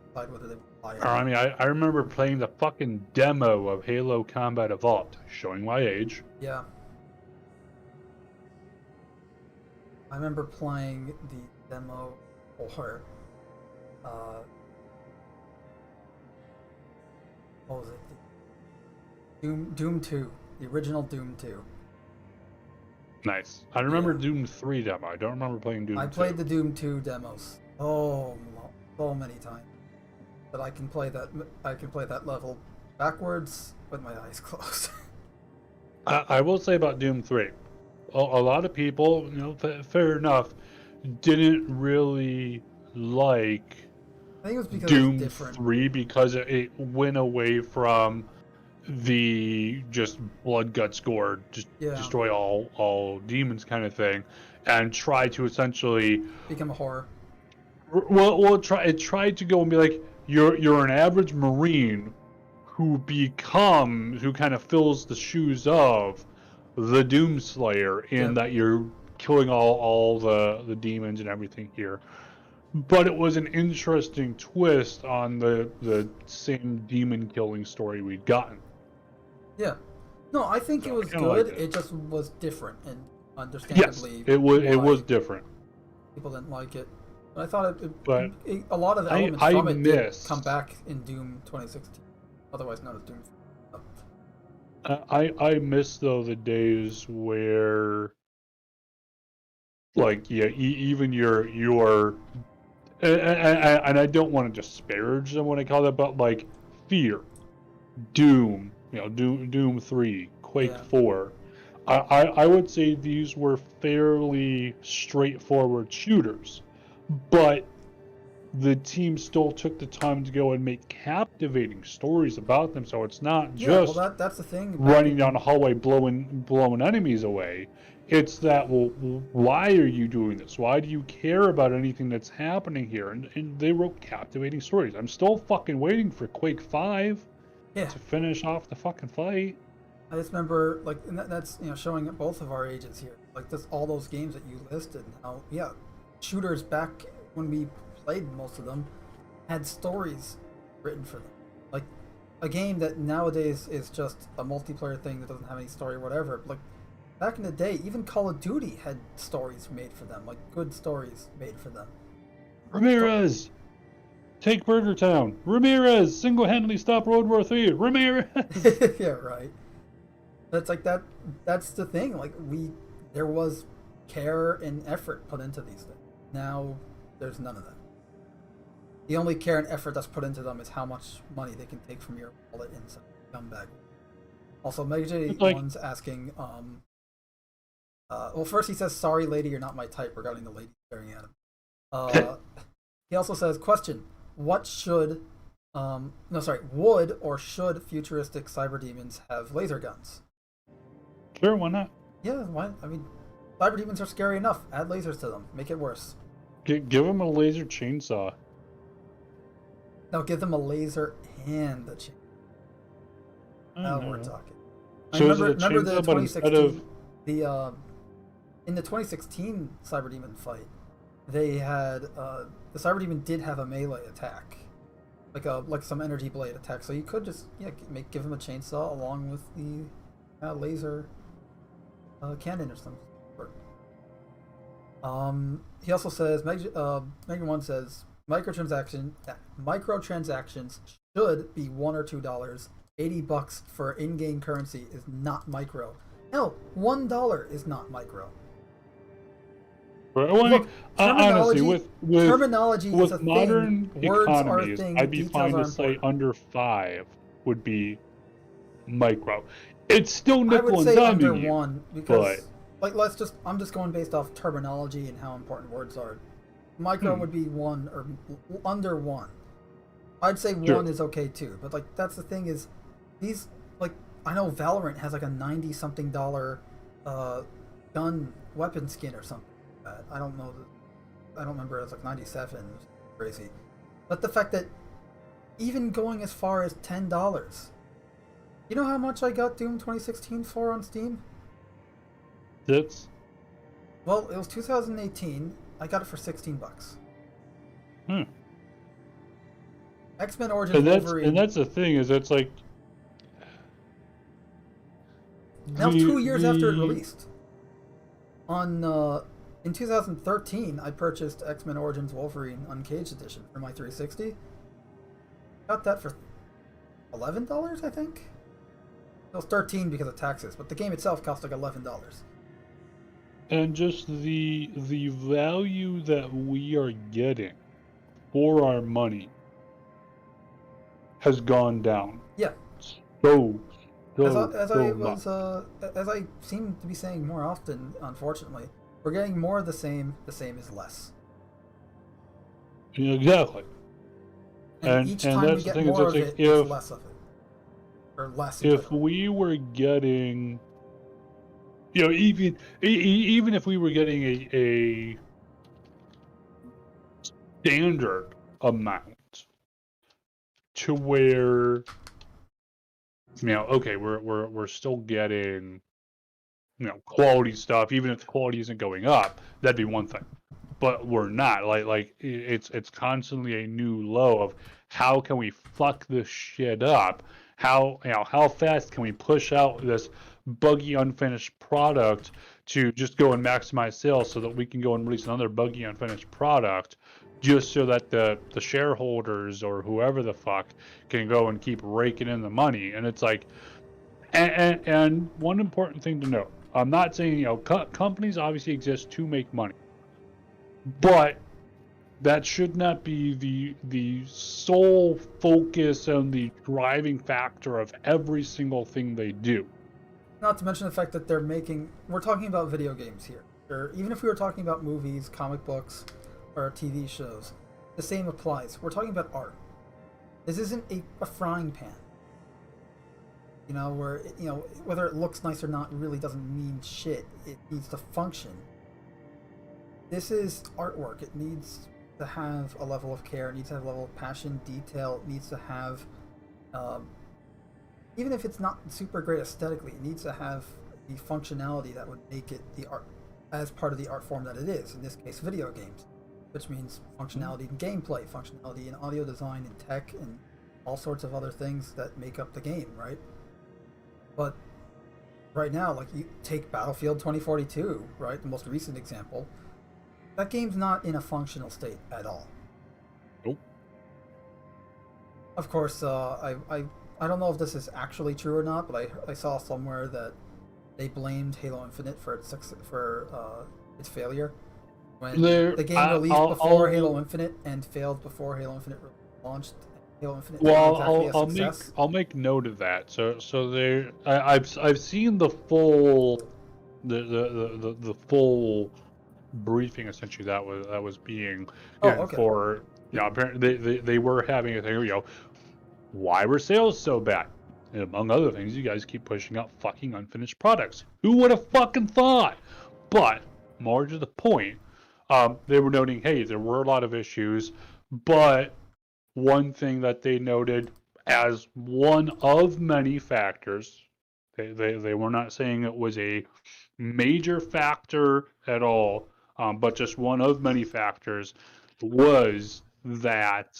decide whether they buy it. I mean, I remember playing the fucking demo of Halo Combat Evolved, showing my age. Yeah. I remember playing the demo for what was it? Doom 2, the original Doom 2. Nice. I remember Doom 3 demo. I don't remember playing Doom 2. I played the Doom 2 demos so many times, but I can play that level backwards with my eyes closed. I will say about Doom 3, a lot of people, fair enough, didn't really like I think it was because Doom it was different. 3 because it went away from the just blood, guts, gore, just destroy all demons kind of thing, and try to essentially become a horror. Well, it tried to go and be like, you're an average Marine who kind of fills the shoes of the Doomslayer in Yep. that you're killing all the demons and everything here. But it was an interesting twist on the same demon killing story we'd gotten. Yeah. No, I think So it I was kinda liked good. it. It just was different, and Yes, understandably, it was why different. people didn't like it. But I thought But a lot of the I- elements I from it did missed- come back in Doom 2016, otherwise known as Doom. I miss though the days where, like, yeah, even your and I don't want to disparage them when I call that, but like Fear, Doom, Doom 3, Quake Yeah. 4. I would say these were fairly straightforward shooters, but the team still took the time to go and make captivating stories about them, so it's not Yeah, just well, that's the thing. running down a hallway blowing enemies away. It's that, well, why are you doing this? Why do you care about anything that's happening here? And they wrote captivating stories. I'm still fucking waiting for Quake 5 Yeah, to finish off the fucking fight. I just remember, like, and that's showing at both of our ages here, like this, all those games that you listed. How shooters back when we played most of them had stories written for them. Like a game that nowadays is just a multiplayer thing that doesn't have any story or whatever. Like back in the day, even Call of Duty had stories made for them, like good stories made for them. Ramirez, take Burger Town. Ramirez single-handedly stop World War III. Ramirez. Yeah, right. That's like that. That's the thing. Like there was care and effort put into these things. Now there's none of that. The only care and effort that's put into them is how much money they can take from your wallet in some scumbag. Also, MegaJ1's asking, well, first he says, "Sorry, lady, you're not my type," regarding the lady staring at him. He also says, question, would or should futuristic cyber demons have laser guns? Sure, why not? Yeah, why? I mean, cyber demons are scary enough. Add lasers to them. Make it worse. Give them a laser chainsaw. No, give them a laser and the chain. Now we're talking. So is it a remember the chainsaw, but instead 2016, of in the 2016 cyber demon fight, they had the cyber demon did have a melee attack, like some energy blade attack. So you could just give him a chainsaw along with the laser cannon or something. He also says, Megan One says, microtransactions should be $1 or $2. $80 for in-game currency is not micro. Hell, $1 is not micro. Well, Look, honestly, terminology with is a modern thing. Words are a economies, thing. I'd be fine to say under 5 would be micro. It's still I nickel would and say under diming you, 1 because, I'm just going based off terminology and how important words are. Micro would be 1 or under 1. I'd say Sure. 1 is okay too, but that's the thing is, these I know Valorant has like a $90-something gun weapon skin or something like that. I don't know. I don't remember. It was like 97. It was crazy. But the fact that even going as far as $10, you know how much I got Doom 2016 for on Steam? That's Well, it was 2018. I got it for $16. X-Men Origins Wolverine. and that's the thing, is it's like Now, 2 years after it released. In 2013, I purchased X-Men Origins Wolverine Uncaged Edition for my 360. Got that for $11, I think. It was $13 because of taxes, but the game itself cost like $11. and just the value that we are getting for our money has gone down. Yeah. As I seem to be saying more often, unfortunately, we're getting more of the same. The same is less. Exactly. And each time that's we the get thing, is more it's of like it, it's less of it. Or less of it. if we were getting, even if we were getting standard amount to where, okay, we're still getting, quality stuff, even if the quality isn't going up, that'd be one thing. But we're not. Like it's constantly a new low of how can we fuck this shit up? How fast can we push out this buggy unfinished product to just go and maximize sales so that we can go and release another buggy unfinished product just so that the shareholders or whoever the fuck can go and keep raking in the money. And it's like, and one important thing to note, I'm not saying, companies obviously exist to make money, but that should not be the sole focus and the driving factor of every single thing they do. Not to mention the fact that we're talking about video games here. Or even if we were talking about movies, comic books, or TV shows, the same applies. We're talking about art. This isn't a frying pan. Where, whether it looks nice or not really doesn't mean shit. It needs to function. This is artwork. It needs to have a level of care. It needs to have a level of passion, detail. It needs to have, even if it's not super great aesthetically, it needs to have the functionality that would make it the art, as part of the art form that it is. In this case, video games, which means functionality in gameplay, functionality in audio design, and tech, and all sorts of other things that make up the game, right? But right now, like, you take Battlefield 2042, right, the most recent example. That game's not in a functional state at all. Nope. Of course, I don't know if this is actually true or not, but I saw somewhere that they blamed Halo Infinite for its failure. When the game released before Halo Infinite and failed before Halo Infinite launched. Halo Infinite I'll make note of that. So I've seen the full the full briefing essentially that was being for apparently they were having a thing, why were sales so bad? And among other things, you guys keep pushing out fucking unfinished products. Who would have fucking thought? But more to the point, they were noting, hey, there were a lot of issues, but one thing that they noted as one of many factors, they were not saying it was a major factor at all, but just one of many factors, was that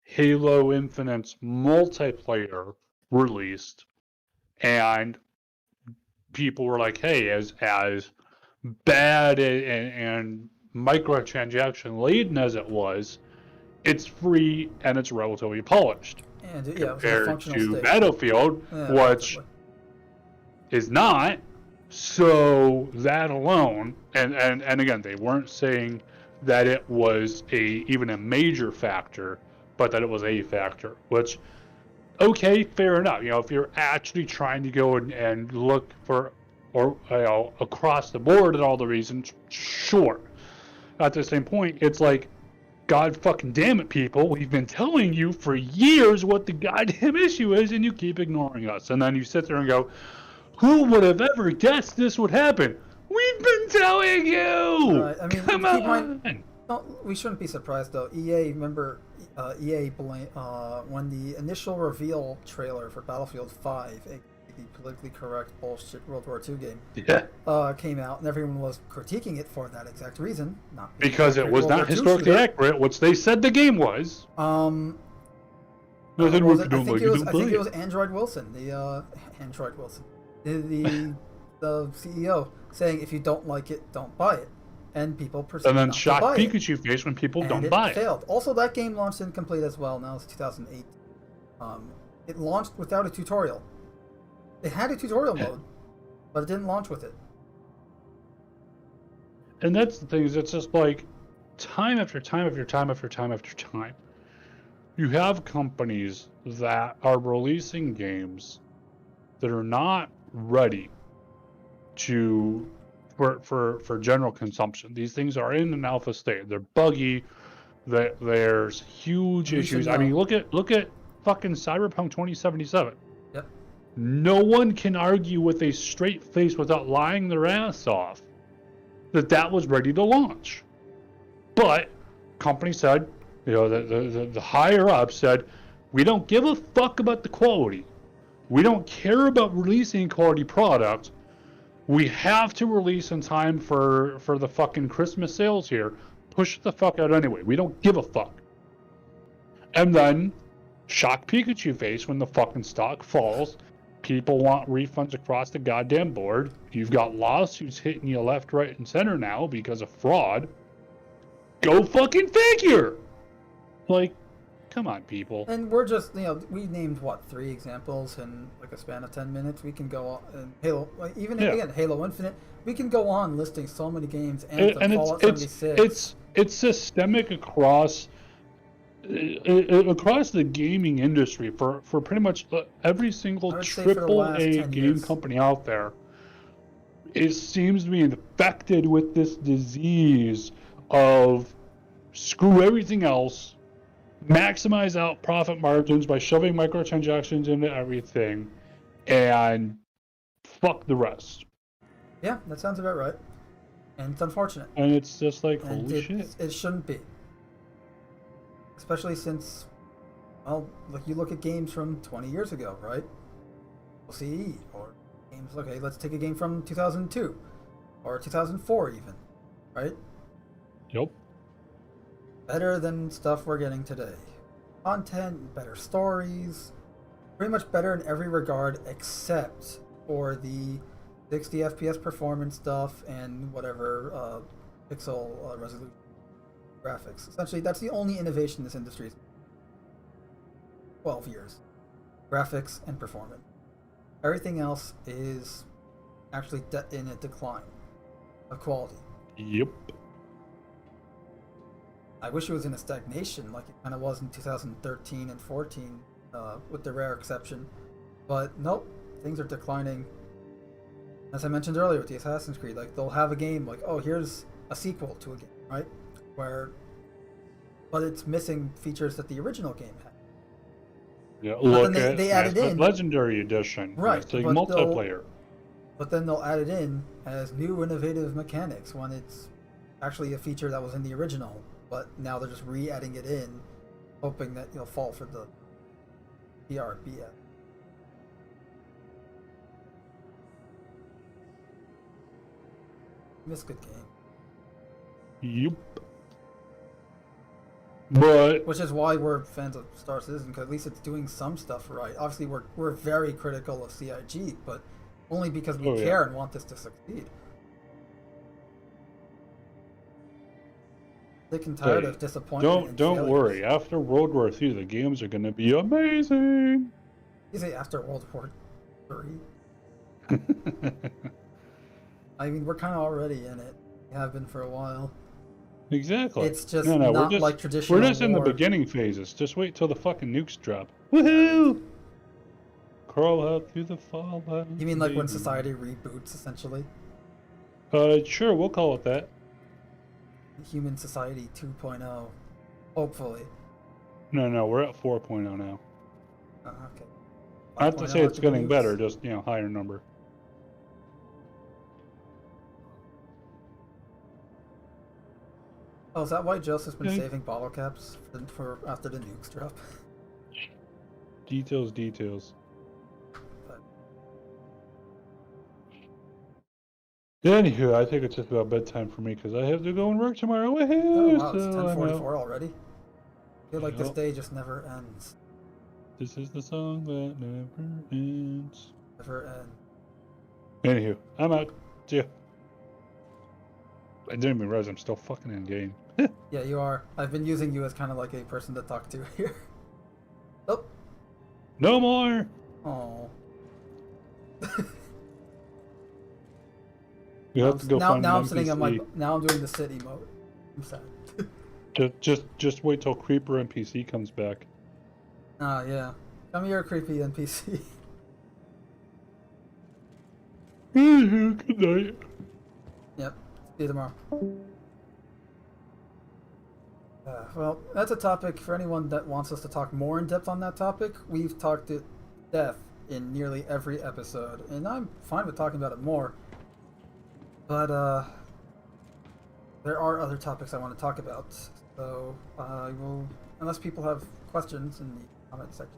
Halo Infinite's multiplayer released, and people were like, hey, as bad and microtransaction laden as it was, it's free and it's relatively polished. And compared to Battlefield, which is not. So that alone, and again, they weren't saying that it was even a major factor, but that it was a factor, which, okay, fair enough. If you're actually trying to go and look for, or across the board at all the reasons, sure. At the same point, it's like, God fucking damn it, people, we've been telling you for years what the goddamn issue is, and you keep ignoring us. And then you sit there and go, who would have ever guessed this would happen? We've been telling you! Come on! We shouldn't be surprised, though. Remember, when the initial reveal trailer for Battlefield 5, the politically correct bullshit World War II game, came out, and everyone was critiquing it for that exact reason. Not because it was not historically accurate, which they said the game was. I think it was Android Wilson, the CEO, saying if you don't like it, don't buy it. And people proceeded and then not shock to buy Pikachu it. face when people And don't buy it. Failed. Also, that game launched incomplete as well. Now it's 2008. It launched without a tutorial. It had a tutorial mode, but it didn't launch with it. And that's the thing, is it's just like time after time after time after time after time. You have companies that are releasing games that are not ready for general consumption. These things are in an alpha state. They're buggy. There's huge issues. I mean, look at fucking Cyberpunk 2077. Yep. No one can argue with a straight face without lying their ass off that was ready to launch. But company said, the higher up said, we don't give a fuck about the quality. We don't care about releasing quality products. We have to release in time for the fucking Christmas sales here. Push the fuck out anyway. We don't give a fuck. And then, shock Pikachu face when the fucking stock falls. People want refunds across the goddamn board. You've got lawsuits hitting you left, right, and center now because of fraud. Go fucking figure! Like, come on, people. And we're just, we named, 3 examples in, like, a span of 10 minutes. We can go on, and Halo, like, again, Halo Infinite, we can go on listing so many games, and Fallout 76. It's systemic across the gaming industry for pretty much every single AAA game company out there. It seems to be infected with this disease of screw everything else, maximize out profit margins by shoving microtransactions into everything, and fuck the rest. Yeah, that sounds about right. And it's unfortunate. And it's just like, holy shit. It shouldn't be. Especially since, well, like you look at games from 20 years ago, right? CE, or games, okay, let's take a game from 2002, or 2004 even, right? Yep. Better than stuff we're getting today. Content, better stories, pretty much better in every regard except for the 60 FPS performance stuff and whatever pixel resolution graphics. Essentially, that's the only innovation in this industry. 12 years. Graphics and performance. Everything else is actually in a decline of quality. Yep. I wish it was in a stagnation like it kind of was in 2013 and 14, with the rare exception. But nope, things are declining. As I mentioned earlier with the Assassin's Creed, like they'll have a game like, oh, here's a sequel to a game, right? But it's missing features that the original game had. Yeah, look at they added in Legendary Edition, right? It's like multiplayer. But then they'll add it in as new innovative mechanics when it's actually a feature that was in the original. But now they're just re-adding it in, hoping that you'll fall for the PRBF. Miss good game. Yep. But which is why we're fans of Star Citizen, because at least it's doing some stuff right. Obviously, we're very critical of CIG, but only because we care and want this to succeed. Sick and tired of disappointment. Don't worry. After World War III, the games are going to be amazing. You say after World War III? I mean, we're kind of already in it. We have been for a while. Exactly. It's just not like traditional. We're just in the beginning phases. Just wait till the fucking nukes drop. Woohoo! Crawl out through the fallout. You mean like when society reboots, essentially? Sure, we'll call it that. Human Society 2.0, hopefully. No, we're at 4.0 now. Okay. I have to say it's getting better, just, higher number. Oh, is that why Joseph's been saving bottle caps for after the nukes drop? Details. Anywho, I think it's just about bedtime for me because I have to go and work tomorrow. Oh, wow, it's 10:44 already. I feel like this day just never ends. This is the song that never ends. Never ends. Anywho, I'm out. See ya. I didn't even realize I'm still fucking in game. Yeah, you are. I've been using you as kind of like a person to talk to here. Oh. No more. Oh. You have to go find now an I'm sitting NPC. on my. Now I'm doing the city mode. I'm sad. Just wait till Creeper NPC comes back. Ah, yeah. Come here, creepy NPC. Good night. Yep. See you tomorrow. Well, that's a topic for anyone that wants us to talk more in depth on that topic. We've talked it death in nearly every episode, and I'm fine with talking about it more. But there are other topics I want to talk about. So I will, unless people have questions in the comment section,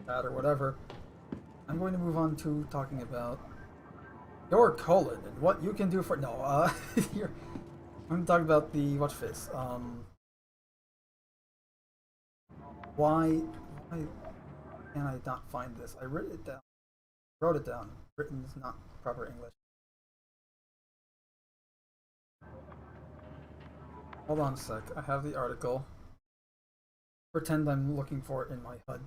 chat or whatever, I'm going to move on to talking about your colon and what you can do for I'm going to talk about the watch face. Why can I not find this? I wrote it down. Written is not proper English. Hold on a sec. I have the article. Pretend I'm looking for it in my HUD.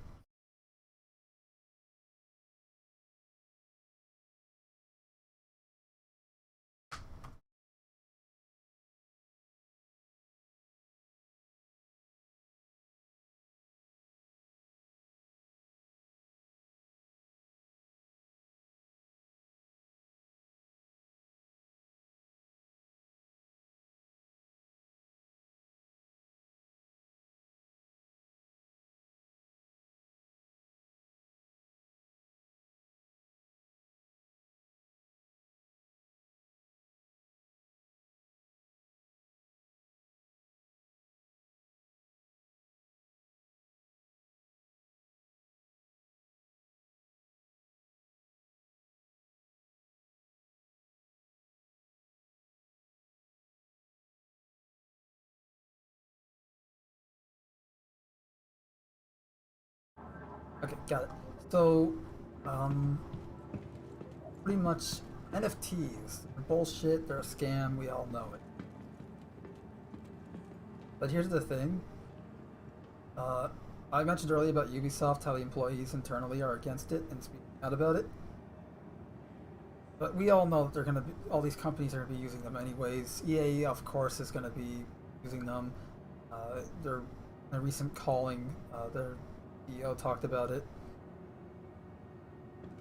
Okay, got it. So, pretty much NFTs. They're bullshit, they're a scam, we all know it. But here's the thing. I mentioned earlier about Ubisoft, how the employees internally are against it and speaking out about it. But we all know that they're gonna be, all these companies are gonna be using them anyways. EA, of course, is gonna be using them. Their a recent calling, their CEO talked about it.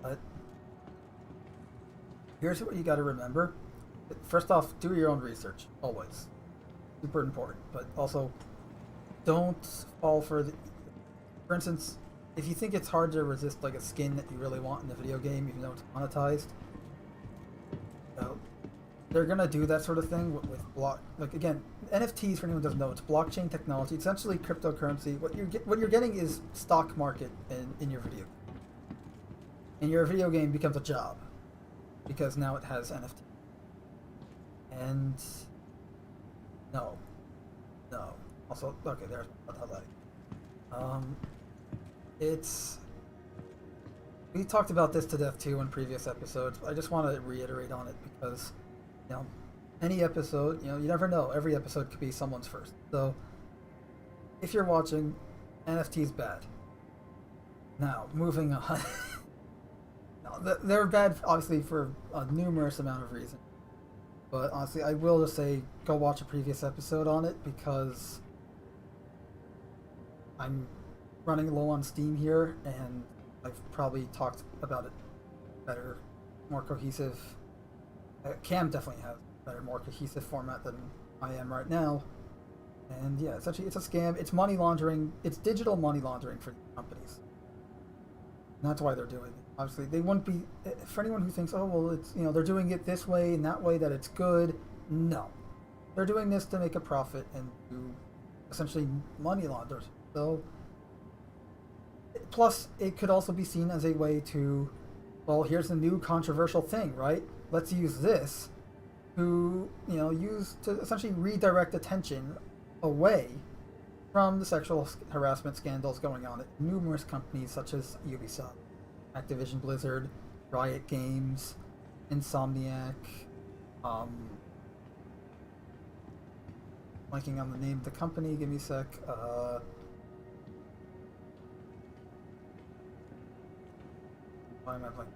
But here's what you got to remember. First off, do your own research, always. Super important. But also, don't fall for the... For instance, if you think it's hard to resist like a skin that you really want in a video game, even though it's monetized, they're gonna do that sort of thing with block. Like again, NFTs, for anyone who doesn't know, it's blockchain technology. It's essentially cryptocurrency. What you're getting is stock market in your video, and your video game becomes a job because now it has NFT. And no. Also, okay, there's it's. We talked about this to death too in previous episodes, but I just want to reiterate on it because, you know, any episode, you never know. Every episode could be someone's first. So, if you're watching, NFT's bad. Now, moving on. No, they're bad, obviously, for a numerous amount of reasons. But honestly, I will just say, go watch a previous episode on it because I'm running low on Steam here, and I've probably talked about it better, more cohesive. Cam definitely has a better, more cohesive format than I am right now. And yeah, essentially it's a scam. It's money laundering. It's digital money laundering for companies. And that's why they're doing it. Obviously, they wouldn't be, for anyone who thinks, oh, well, it's, they're doing it this way and that way, that it's good. No. They're doing this to make a profit and to essentially money launder. So, plus, it could also be seen as a way to, well, here's a new controversial thing, right? Let's use this to, use to essentially redirect attention away from the sexual harassment scandals going on at numerous companies such as Ubisoft, Activision Blizzard, Riot Games, Insomniac, blanking on the name of the company, give me a sec, why am I blanking?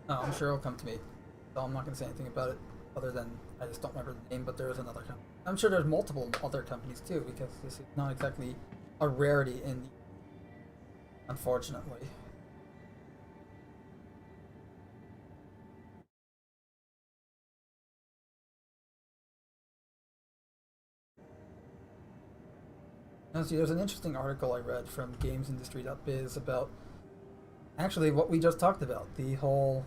Oh, I'm sure it'll come to me, so I'm not going to say anything about it other than I just don't remember the name, but there is another company. I'm sure there's multiple other companies too, because this is not exactly a rarity in, unfortunately. Honestly, there's an interesting article I read from gamesindustry.biz about actually what we just talked about, the whole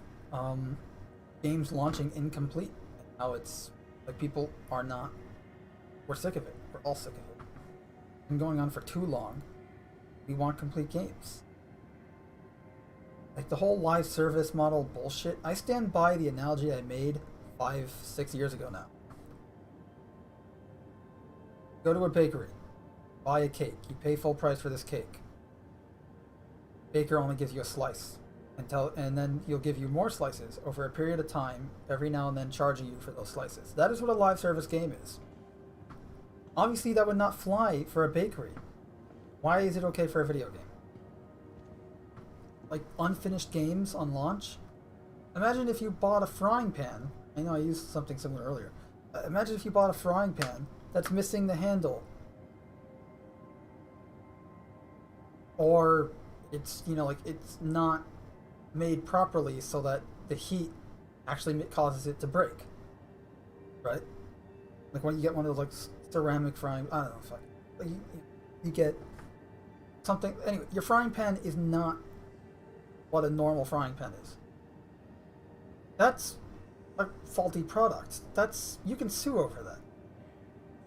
games launching incomplete, and how it's like people are not, we're sick of it, we're all sick of it. It's been going on for too long. We want complete games. Like the whole live service model bullshit, I stand by the analogy I made 5-6 years ago now. Go to a bakery, buy a cake, you pay full price for this cake. Baker only gives you a slice, and then he'll give you more slices over a period of time, every now and then charging you for those slices. That is what a live service game is. Obviously that would not fly for a bakery. Why is it okay for a video game? Like unfinished games on launch? Imagine if you bought a frying pan. I know I used something similar earlier. Imagine if you bought a frying pan that's missing the handle. Or it's, you know, like it's not made properly so that the heat actually causes it to break. Right? Like when you get one of those like ceramic frying, I don't know, fuck. Like you get something, anyway, your frying pan is not what a normal frying pan is. That's a faulty product. You can sue over that.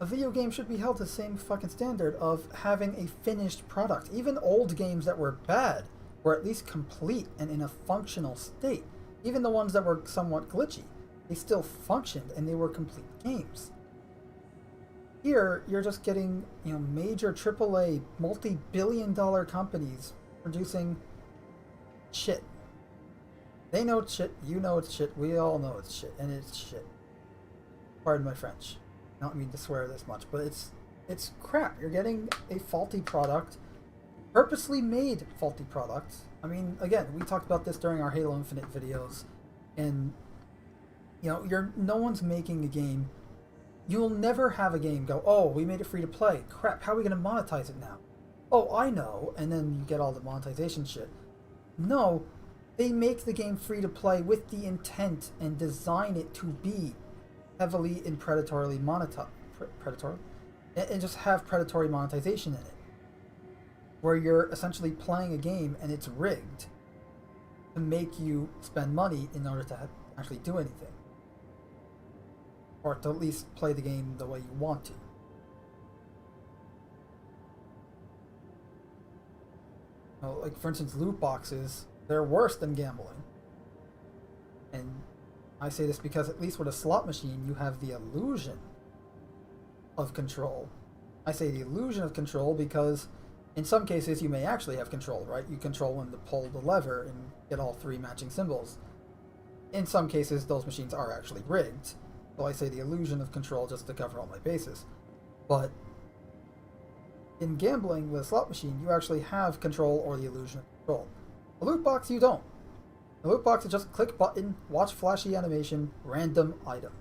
A video game should be held to the same fucking standard of having a finished product. Even old games that were bad were at least complete and in a functional state. Even the ones that were somewhat glitchy, they still functioned and they were complete games. Here, you're just getting, you know, major AAA, multi-billion-dollar companies producing shit. They know it's shit, you know it's shit, we all know it's shit, and it's shit. Pardon my French. I don't mean to swear this much, but it's crap. You're getting a faulty product, purposely made faulty product. I mean, again, we talked about this during our Halo Infinite videos, and you know, no one's making a game. You'll never have a game go, oh, we made it free to play. Crap, how are we going to monetize it now? Oh, I know. And then you get all the monetization shit. No, they make the game free to play with the intent and design it to be heavily and predatorily monetized. And just have predatory monetization in it. Where you're essentially playing a game and it's rigged to make you spend money in order to actually do anything. Or to at least play the game the way you want to. Well, like, for instance, loot boxes, they're worse than gambling. And I say this because at least with a slot machine, you have the illusion of control. I say the illusion of control because in some cases you may actually have control, right? You control when to pull the lever and get all 3 matching symbols. In some cases, those machines are actually rigged. So I say the illusion of control just to cover all my bases. But in gambling with a slot machine, you actually have control or the illusion of control. A loot box, you don't. A loot box is just click button, watch flashy animation, random item.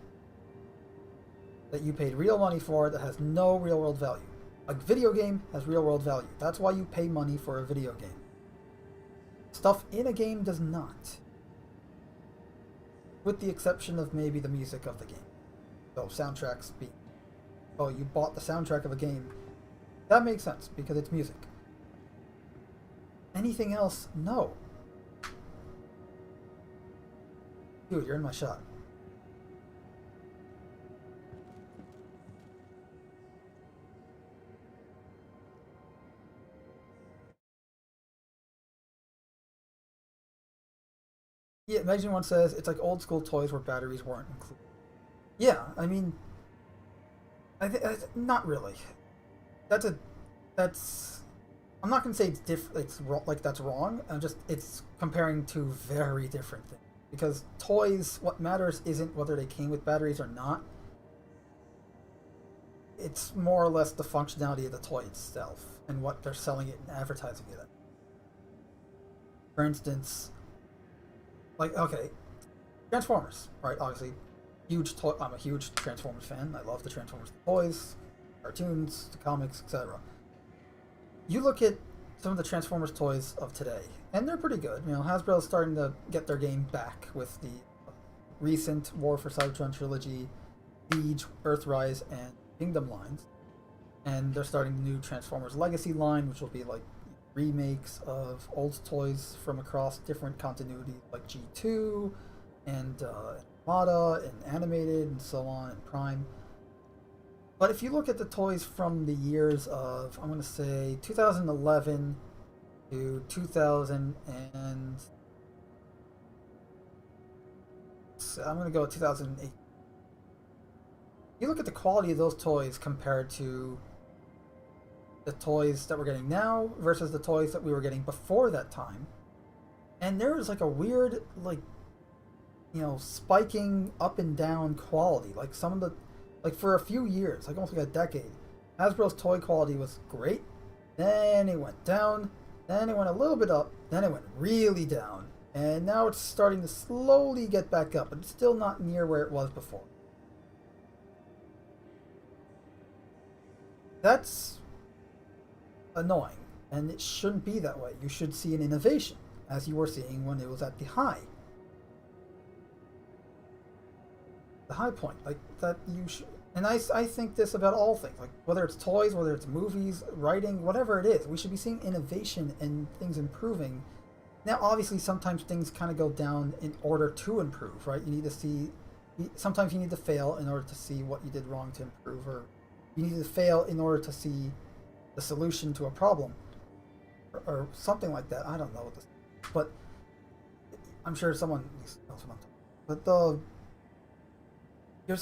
That you paid real money for that has no real world value. A video game has real world value. That's why you pay money for a video game. Stuff in a game does not. With the exception of maybe the music of the game. So soundtracks being, oh, you bought the soundtrack of a game. That makes sense because it's music. Anything else, no. Dude, you're in my shot. Yeah, Imagine One says it's like old school toys where batteries weren't included. Yeah, I mean, not really. I'm not gonna say it's like that's wrong. It's comparing two very different things. Because toys, what matters isn't whether they came with batteries or not. It's more or less the functionality of the toy itself and what they're selling it and advertising it at. For instance, like, okay, Transformers, right? Obviously, I'm a huge Transformers fan. I love the Transformers toys, cartoons, the comics, etc. You look at some of the Transformers toys of today, and they're pretty good. You know, Hasbro's starting to get their game back with the recent War for Cybertron trilogy, Siege, Earthrise, and Kingdom lines. And they're starting the new Transformers Legacy line, which will be like remakes of old toys from across different continuities, like G2 and Armada and Animated and so on, and Prime. But if you look at the toys from the years of, I'm going to say 2011 to 2000 and I'm going to go with 2008. You look at the quality of those toys compared to the toys that we're getting now versus the toys that we were getting before that time, and there is like a weird, like, you know, spiking up and down quality. Like some of the, like for a few years, like almost like a decade, Hasbro's toy quality was great, then it went down, then it went a little bit up, then it went really down, and now it's starting to slowly get back up, but it's still not near where it was before. That's annoying, and it shouldn't be that way. You should see an innovation, as you were seeing when it was at the high point, like that. You should, and I think this about all things, like whether it's toys, whether it's movies, writing, whatever it is, we should be seeing innovation and things improving. Now obviously sometimes things kind of go down in order to improve, right? You need to see, sometimes you need to fail in order to see what you did wrong to improve, or you need to fail in order to see the solution to a problem, or something like that. I don't know what this, but I'm sure someone knows what I'm talking about. But you're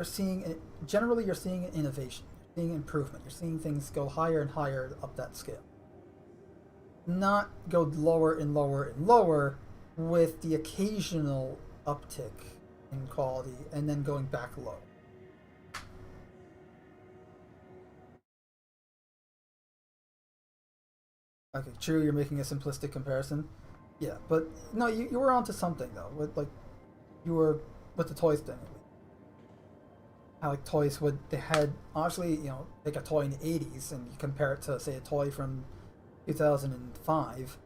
seeing an innovation, you're seeing improvement, you're seeing things go higher and higher up that scale, not go lower and lower and lower, with the occasional uptick in quality and then going back low. Okay, true, you're making a simplistic comparison. Yeah, but no, you were onto something though. With like, you were with the toys thing. How like toys they had, obviously, you know, take a toy in the 80s and you compare it to say a toy from 2005.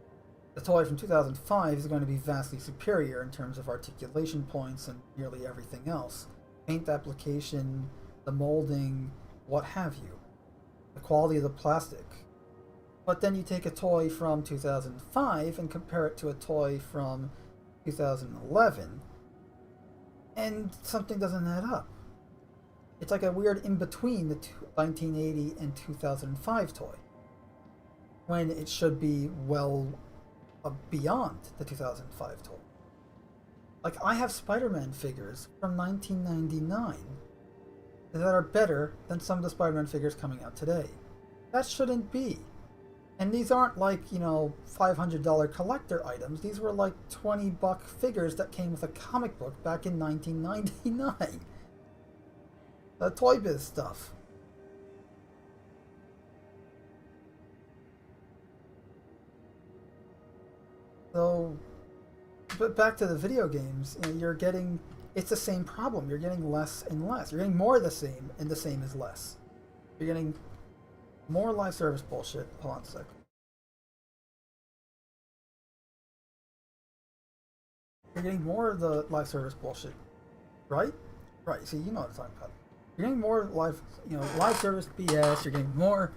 The toy from 2005 is going to be vastly superior in terms of articulation points and nearly everything else. Paint application, the molding, what have you. The quality of the plastic. But then you take a toy from 2005 and compare it to a toy from 2011, and something doesn't add up. It's like a weird in-between the 1980 and 2005 toy, when it should be well beyond the 2005 toy. Like, I have Spider-Man figures from 1999 that are better than some of the Spider-Man figures coming out today. That shouldn't be. And these aren't like, you know, $500 collector items. These were like $20 figures that came with a comic book back in 1999. The Toy Biz stuff. So, but back to the video games, you know, you're getting, it's the same problem. You're getting less and less. You're getting more of the same, and the same is less. You're getting more live service bullshit. Hold on a sec. You're getting more of the live service bullshit, right? Right. See, you know what I'm talking about. You're getting more live, you know, live service BS. You're getting more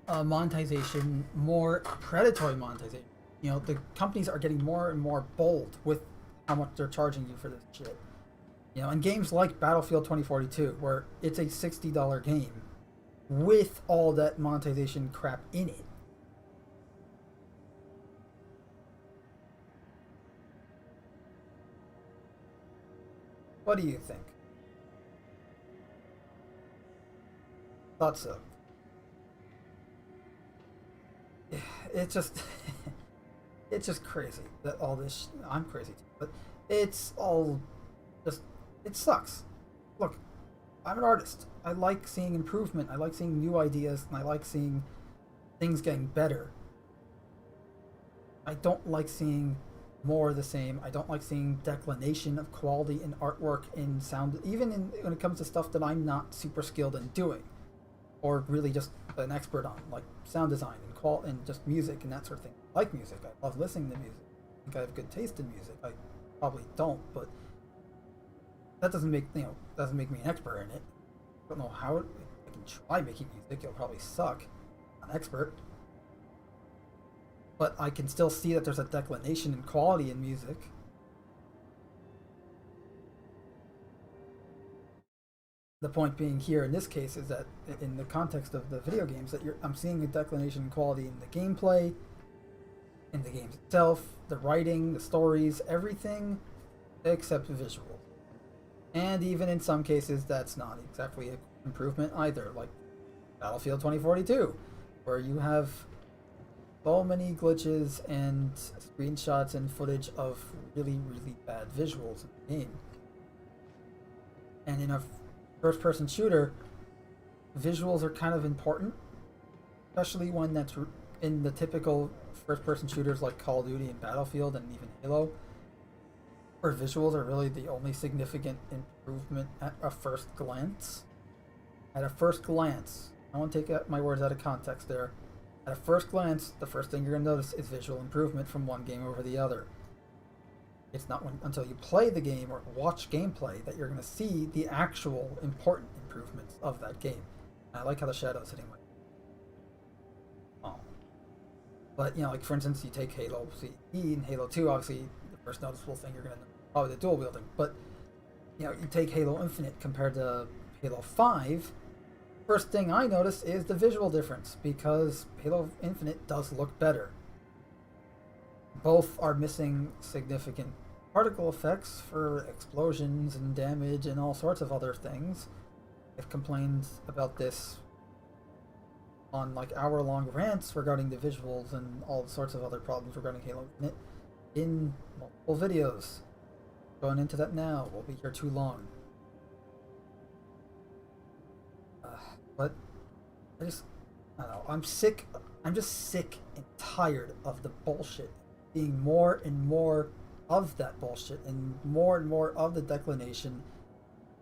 monetization, more predatory monetization. You know, the companies are getting more and more bold with how much they're charging you for this shit. You know, and games like Battlefield 2042, where it's a $60 game with all that monetization crap in it. What do you think? Thought so. It's just it's just crazy that all this I'm crazy too, but it's all just, it sucks. Look, I'm an artist. I like seeing improvement. I like seeing new ideas, and I like seeing things getting better. I don't like seeing more of the same. I don't like seeing declination of quality in artwork, in sound, even when it comes to stuff that I'm not super skilled in doing, or really just an expert on, like sound design and just music and that sort of thing. I like music. I love listening to music. I think I have good taste in music. I probably don't, but that doesn't make, you know, doesn't make me an expert in it. I don't know how it, can try making music. It'll probably suck. I'm an expert. But I can still see that there's a declination in quality in music. The point being here in this case is that in the context of the video games, that I'm seeing a declination in quality in the gameplay, in the games itself, the writing, the stories, everything except visual. And even in some cases, that's not exactly an improvement either, like Battlefield 2042, where you have so many glitches and screenshots and footage of really, really bad visuals in the game. And in a first-person shooter, visuals are kind of important, especially when that's in the typical first-person shooters like Call of Duty and Battlefield and even Halo, where visuals are really the only significant improvement at a first glance. At a first glance, I won't take my words out of context there. At a first glance, the first thing you're going to notice is visual improvement from one game over the other. It's not until you play the game or watch gameplay that you're going to see the actual important improvements of that game. And I like how the shadow's hitting my... Oh. But, you know, like for instance, you take Halo CE and Halo 2, obviously the first noticeable thing you're going to know is probably the dual wielding. But, you know, you take Halo Infinite compared to Halo 5, first thing I notice is the visual difference, because Halo Infinite does look better. Both are missing significant particle effects for explosions and damage and all sorts of other things. I've complained about this on like hour-long rants regarding the visuals and all sorts of other problems regarding Halo Infinite in multiple videos. Going into that now, we'll be here too long. But I don't know, I'm just sick and tired of the bullshit. Being more and more of that bullshit and more of the declination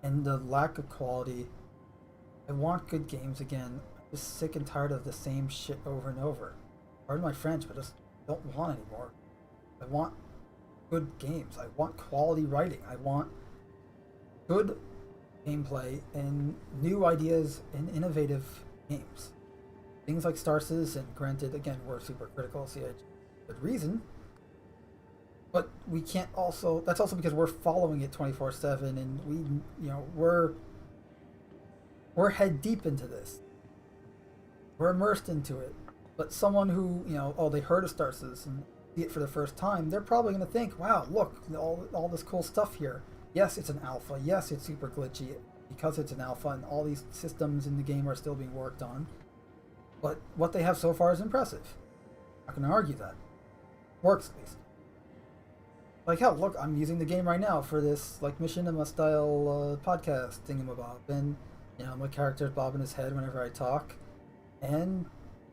and the lack of quality. I want good games again. I'm just sick and tired of the same shit over and over. Pardon my French, but I just don't want anymore. I want good games. I want quality writing. I want good gameplay and new ideas and innovative games. Things like Star Citizen, granted, again, we're super critical, CIG, good reason. But we can't also, that's also because we're following it 24/7 and we, you know, we're head deep into this. We're immersed into it. But someone who, you know, oh, they heard of Star Citizen, see it for the first time, they're probably going to think, wow, look, all this cool stuff here. Yes, it's an alpha. Yes, it's super glitchy because it's an alpha and all these systems in the game are still being worked on. But what they have so far is impressive. I'm not going to argue that. Works, at least. Like, hell, look, I'm using the game right now for this, like, Machinima style podcast thingamabob. And, you know, my character's bobbing his head whenever I talk. And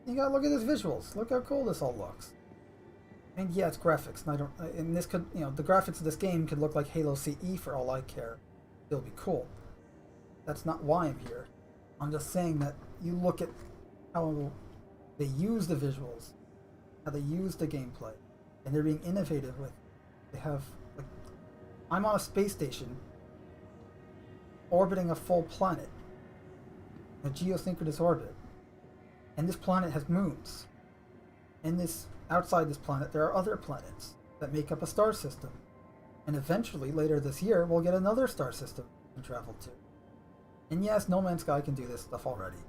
you gotta look at his visuals. Look how cool this all looks. And yeah, it's graphics, and I don't. And this could, you know, the graphics of this game could look like Halo CE for all I care. It'll be cool. That's not why I'm here. I'm just saying that you look at how they use the visuals, how they use the gameplay, and they're being innovative with it. They have, like, I'm on a space station orbiting a full planet, a geosynchronous orbit, and this planet has moons. And this, outside this planet, there are other planets that make up a star system. And eventually, later this year, we'll get another star system we can travel to. And yes, No Man's Sky can do this stuff already,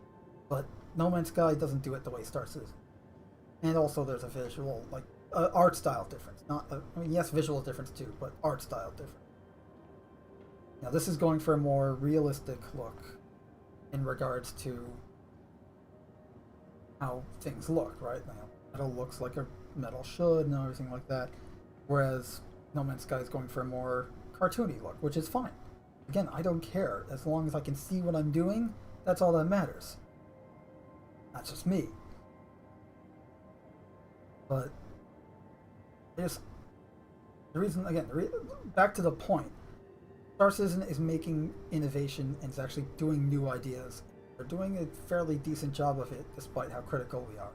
but No Man's Sky doesn't do it the way Star Citizen. And also, there's a visual, like, art style difference. Not, I mean, yes, visual difference too, but art style difference. Now, this is going for a more realistic look in regards to how things look, right? Now, metal looks like a metal should and everything like that, whereas No Man's Sky is going for a more cartoony look, which is fine. Again, I don't care. As long as I can see what I'm doing, that's all that matters. That's just me. But there's the reason, again, back to the point. Star Citizen is making innovation and is actually doing new ideas. They're doing a fairly decent job of it, despite how critical we are.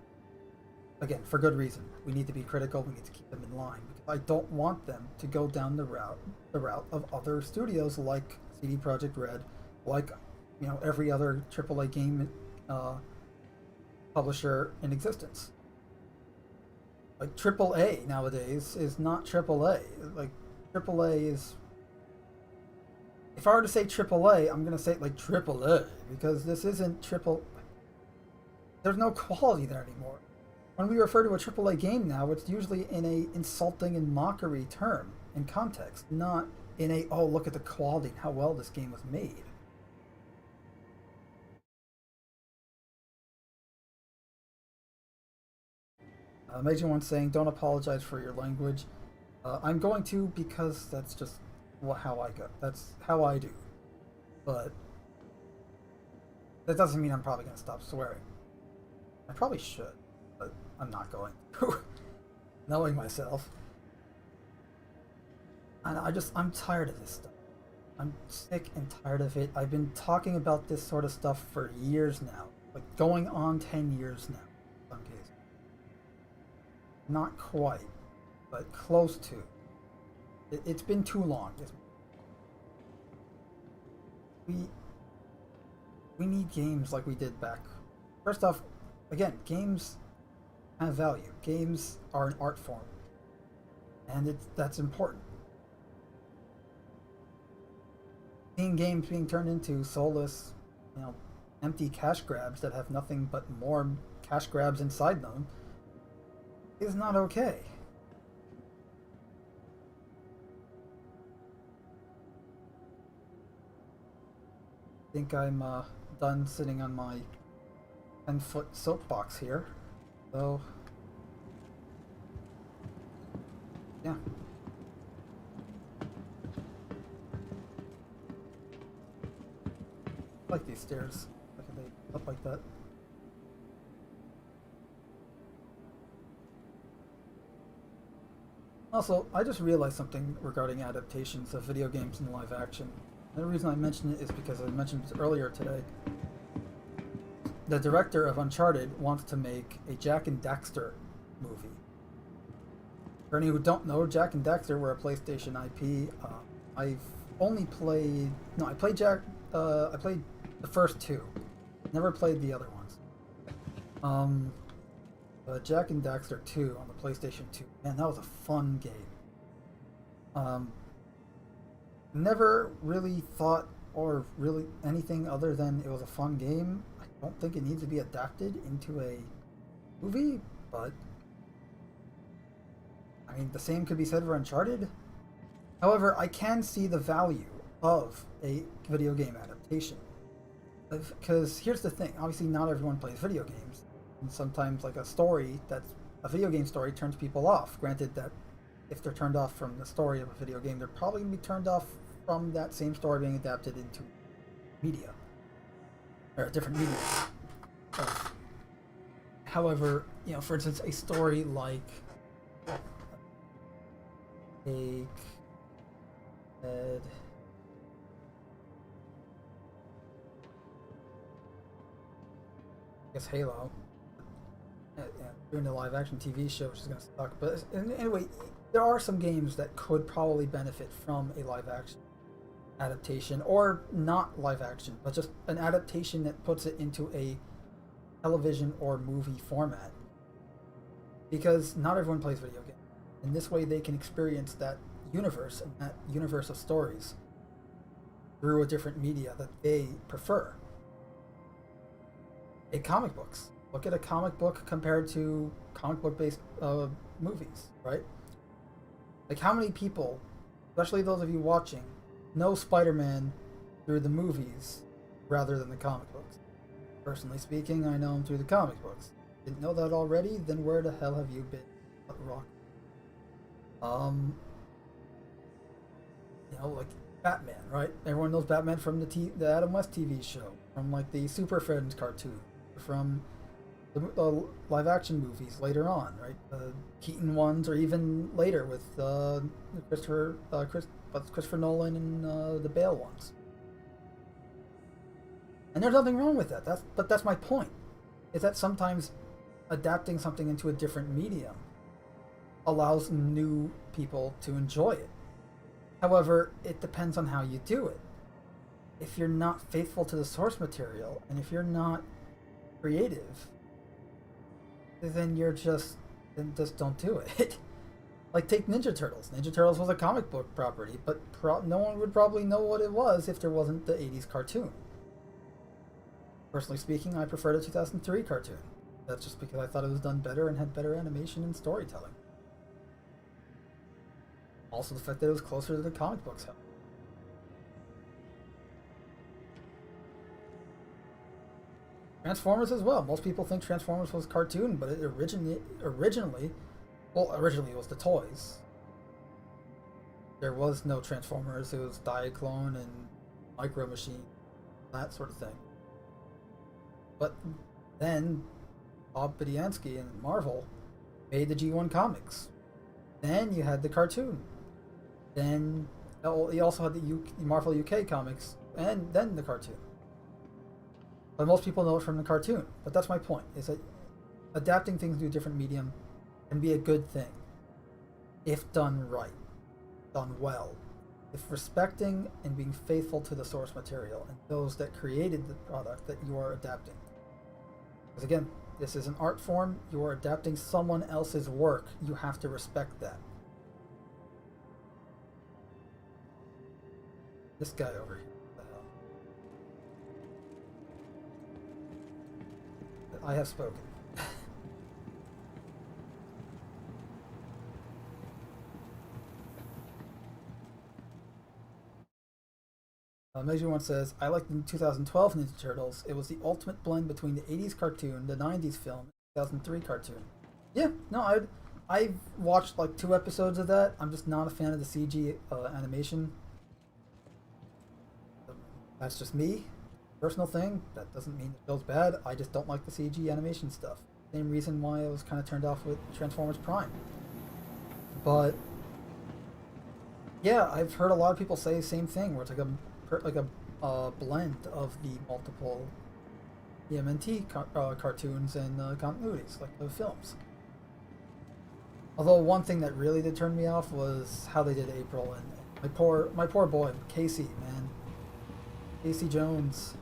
Again, for good reason. We need to be critical. We need to keep them in line. Because I don't want them to go down the route of other studios like CD Projekt Red, like every other AAA game publisher in existence. Like AAA nowadays is not AAA. Like AAA is. If I were to say AAA, I'm gonna say it like AAA because this isn't triple. There's no quality there anymore. When we refer to a AAA game now, it's usually in a insulting and mockery term in context, not in a oh look at the quality and how well this game was made. Major One saying, "Don't apologize for your language." I'm going to because that's just how I go. That's how I do. But that doesn't mean I'm probably going to stop swearing. I probably should, but I'm not going to. Knowing myself. And I'm tired of this stuff. I'm sick and tired of it. I've been talking about this sort of stuff for years now. Like going on 10 years now, in some cases. Not quite, but close to. It's been too long. We need games like we did back. First off, again, games have value. Games are an art form, and that's important. Seeing games being turned into soulless, empty cash grabs that have nothing but more cash grabs inside them is not okay. I think I'm done sitting on my 10-foot soapbox here, so yeah. I like these stairs. Look at they up like that. Also, I just realized something regarding adaptations of video games in live action. And the reason I mention it is because I mentioned it earlier today. The director of Uncharted wants to make a Jak and Daxter movie. For any who don't know, Jak and Daxter were a PlayStation IP. I've only played... No, I played I played the first two. Never played the other ones. Jak and Daxter 2 on the PlayStation 2. Man, that was a fun game. Never really thought or really anything other than it was a fun game. I don't think it needs to be adapted into a movie, but I mean, the same could be said for Uncharted. However, I can see the value of a video game adaptation. Because here's the thing, obviously not everyone plays video games. And sometimes like a video game story turns people off. Granted that if they're turned off from the story of a video game, they're probably going to be turned off from that same story being adapted into media. Or a different media. However, for instance, a story like I guess Halo. Doing the live action TV show, which is going to suck. But anyway, there are some games that could probably benefit from a live action adaptation, or not live action, but just an adaptation that puts it into a television or movie format. Because not everyone plays video games. In this way, they can experience that universe and that universe of stories through a different media that they prefer. Comic books. Look at a comic book compared to comic book based movies, right? Like how many people, especially those of you watching, know Spider-Man through the movies rather than the comic books? Personally speaking, I know him through the comic books. Didn't know that already? Then where the hell have you been? Rock. Like Batman, right? Everyone knows Batman from the Adam West TV show, from like the Super Friends cartoon, from the live action movies later on, right? The Keaton ones, or even later with Christopher Nolan and the Bale ones. And there's nothing wrong with that. That's my point. Is that sometimes adapting something into a different medium allows new people to enjoy it. However, it depends on how you do it. if you're not faithful to the source material and if you're not creative, then just don't do it. Like, take Ninja Turtles. Ninja Turtles was a comic book property, but no one would probably know what it was if there wasn't the 80s cartoon. Personally speaking, I prefer the 2003 cartoon. That's just because I thought it was done better and had better animation and storytelling. Also, the fact that it was closer to the comic books helped. Transformers as well. Most people think Transformers was cartoon, but it originally it was the toys. There was no Transformers. It was Diaclone and Micro Machine, that sort of thing. But then Bob Budiansky and Marvel made the G1 comics. Then you had the cartoon. Then you also had the Marvel UK comics, and then the cartoon. But most people know it from the cartoon. But that's my point, is that adapting things to a different medium can be a good thing if done right, done well, if respecting and being faithful to the source material and those that created the product that you are adapting. Because again, this is an art form, you are adapting someone else's work, you have to respect that. This guy over here. What the hell? I have spoken. Measure One says, I liked the 2012 Ninja Turtles. It was the ultimate blend between the 80s cartoon, the 90s film, and 2003 cartoon. Yeah, no, I've watched like 2 episodes of that. I'm just not a fan of the CG animation. That's just me. Personal thing. That doesn't mean it feels bad. I just don't like the CG animation stuff. Same reason why I was kind of turned off with Transformers Prime. But yeah, I've heard a lot of people say the same thing, where it's like a blend of the multiple TMNT cartoons and continuities, like the films. Although one thing that really did turn me off was how they did April, and my poor boy Casey, man. Casey Jones.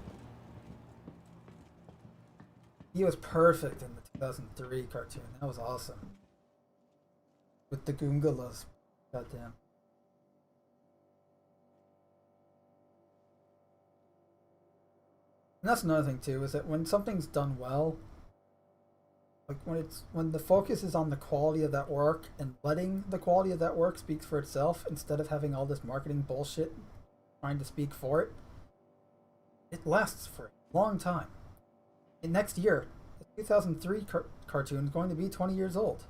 He was perfect in the 2003 cartoon. That was awesome. With the Goongalas. Goddamn. And that's another thing too, is that when something's done well, like when the focus is on the quality of that work and letting the quality of that work speak for itself instead of having all this marketing bullshit trying to speak for it, it lasts for a long time. And next year, the 2003 cartoon is going to be 20 years old.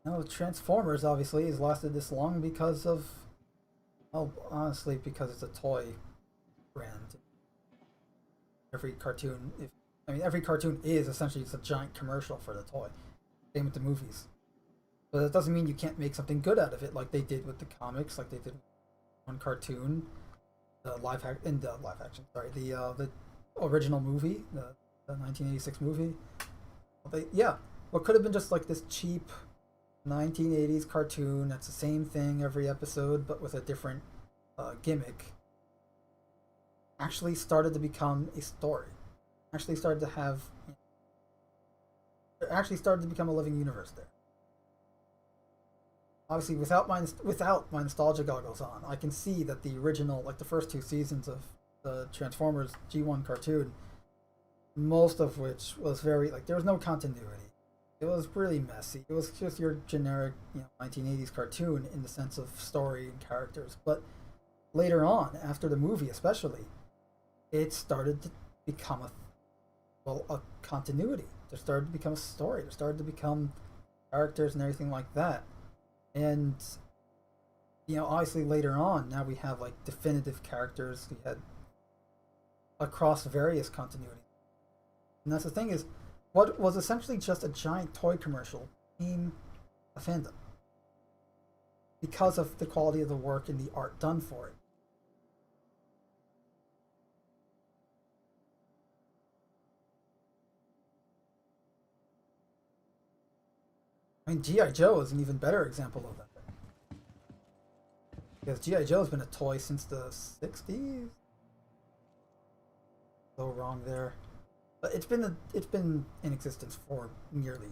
Now, Transformers obviously has lasted this long because of, well, honestly, because it's a toy brand. Every cartoon is essentially just a giant commercial for the toy. Same with the movies. But that doesn't mean you can't make something good out of it, like they did with the comics, like they did one cartoon, the original movie, the 1986 movie. What could have been just like this cheap 1980s cartoon that's the same thing every episode but with a different gimmick actually started to become a story. Actually started to become a living universe there. Obviously, without my nostalgia goggles on, I can see that the original, like the first 2 seasons of the Transformers G1 cartoon, most of which was very, like, there was no continuity. It was really messy. It was just your generic, 1980s cartoon in the sense of story and characters. But later on, after the movie especially, it started to become a continuity. There started to become a story. There started to become characters and everything like that. And, obviously later on, now we have, like, definitive characters we had across various continuities. And that's the thing, is what was essentially just a giant toy commercial became a fandom because of the quality of the work and the art done for it. I mean, G.I. Joe is an even better example of that. Because G.I. Joe's been a toy since the 60s. So wrong there. But it's been in existence for nearly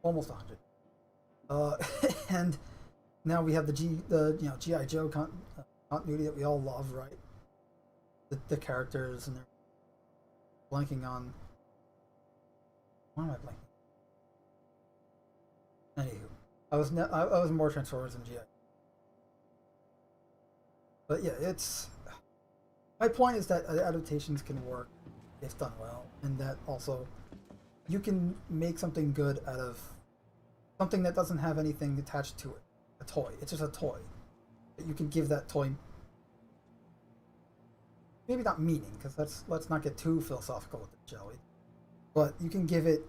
almost 100. And now we have the G.I. Joe continuity that we all love, right? The characters and they're blanking on. Why am I blanking? Anywho, I was more Transformers than G.I. But yeah, it's. My point is that adaptations can work if done well, and that also you can make something good out of something that doesn't have anything attached to it. A toy. It's just a toy. You can give that toy maybe not meaning, because let's not get too philosophical with it, shall we? But you can give it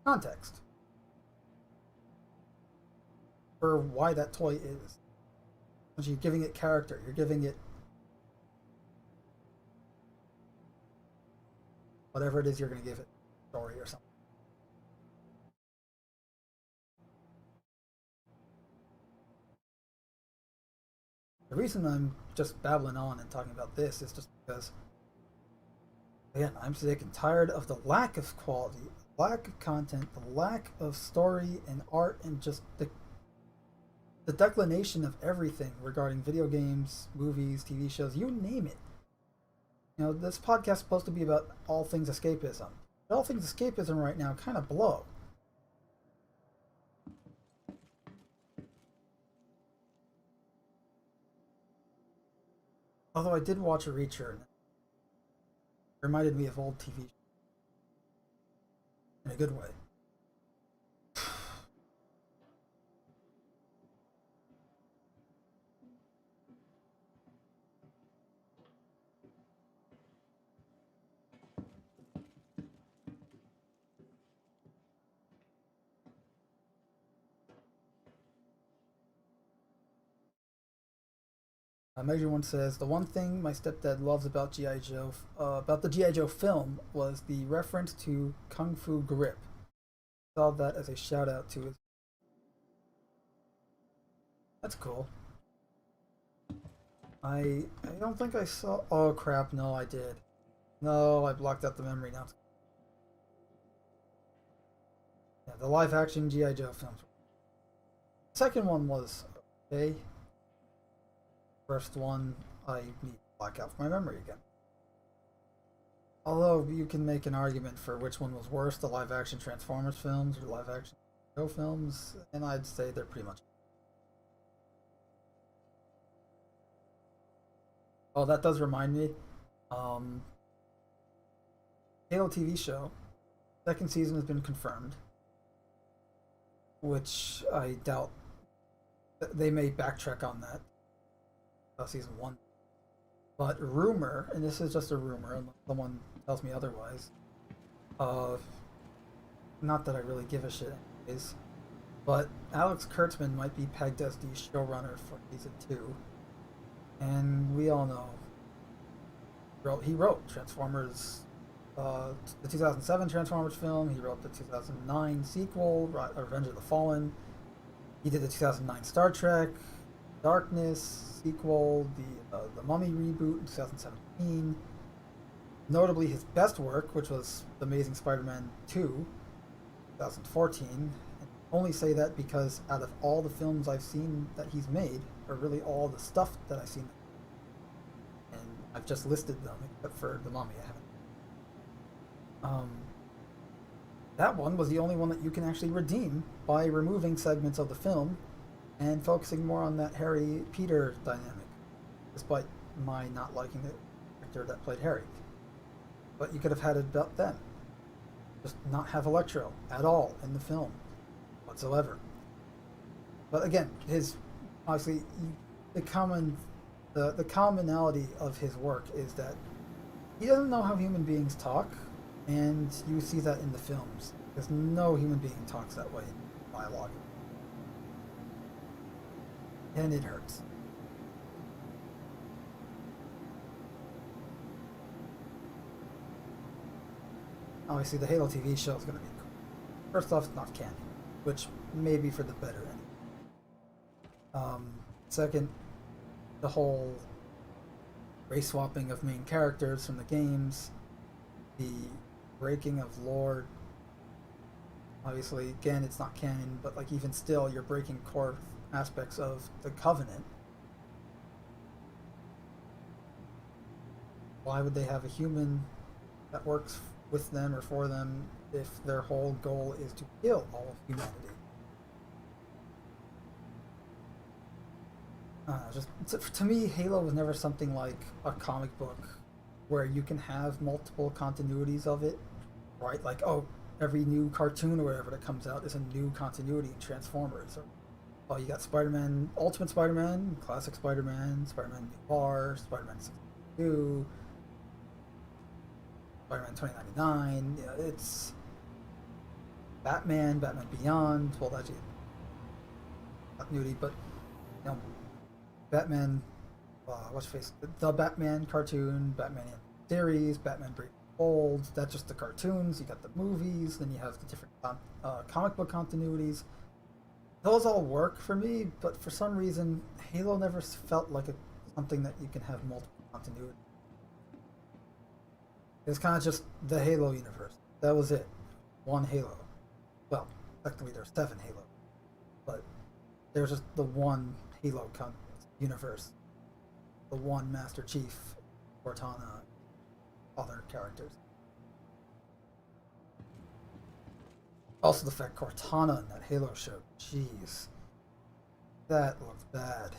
context for why that toy is. So you're giving it character. You're giving it whatever it is you're going to give it, story or something. The reason I'm just babbling on and talking about this is just because, again, I'm sick and tired of the lack of quality, the lack of content, the lack of story and art, and just the declination of everything regarding video games, movies, TV shows, you name it. You know, this podcast is supposed to be about all things escapism. But all things escapism right now kind of blow. Although I did watch a Reacher, and it reminded me of old TV in a good way. Major One says, the one thing my stepdad loves about G.I. Joe, about the G.I. Joe film, was the reference to Kung Fu Grip. Saw that as a shout out to his. That's cool. I don't think I saw. Oh crap! No, I did. No, I blocked out the memory now. Yeah, the live action G.I. Joe films. The second one was okay. First one, I need to block out from my memory again. Although you can make an argument for which one was worse, the live-action Transformers films or live-action Joe films, and I'd say they're pretty much. Oh, that does remind me. Halo TV show, second season has been confirmed, which I doubt they may backtrack on that. Season 1. But rumor, and this is just a rumor, unless someone tells me otherwise, not that I really give a shit anyways, but Alex Kurtzman might be pegged as the showrunner for season 2. And we all know he wrote Transformers, the 2007 Transformers film, he wrote the 2009 sequel, Revenge of the Fallen, he did the 2009 Star Trek, Darkness sequel, the Mummy reboot in 2017. Notably, his best work, which was The Amazing Spider-Man 2, 2014. And I only say that because out of all the films I've seen that he's made, or really all the stuff that I've seen, and I've just listed them except for The Mummy, I haven't. That one was the only one that you can actually redeem by removing segments of the film and focusing more on that Harry-Peter dynamic, despite my not liking the actor that played Harry. But you could have had it about them. Just not have Electro at all in the film, whatsoever. But again, obviously, the commonality of his work is that he doesn't know how human beings talk, and you see that in the films, because no human being talks that way in dialogue. And it hurts. Obviously, the Halo TV show is going to be cool. First off, it's not canon, which may be for the better. Second, the whole race swapping of main characters from the games, the breaking of lore. Obviously, again, it's not canon, but like even still, you're breaking core aspects of the Covenant. Why would they have a human that works with them or for them if their whole goal is to kill all of humanity? To me, Halo was never something like a comic book where you can have multiple continuities of it, right? Like, oh, every new cartoon or whatever that comes out is a new continuity in Transformers. Or, oh, you got Spider-Man, Ultimate Spider-Man, Classic Spider-Man, Spider-Man Noir, Spider-Man 62, Spider-Man 2099. Yeah, it's Batman, Batman Beyond. Well, actually, continuity, but you know, Batman, what's your face? The Batman cartoon, Batman series, Batman Brave and Bold. That's just the cartoons. You got the movies, then you have the different comic book continuities. Those all work for me, but for some reason, Halo never felt like something that you can have multiple continuity. It's kind of just the Halo universe. That was it. One Halo. Well, technically there's 7 Halo, but there's just the one Halo universe, the one Master Chief, Cortana, other characters. Also, the fact Cortana in that Halo show, jeez, that looked bad.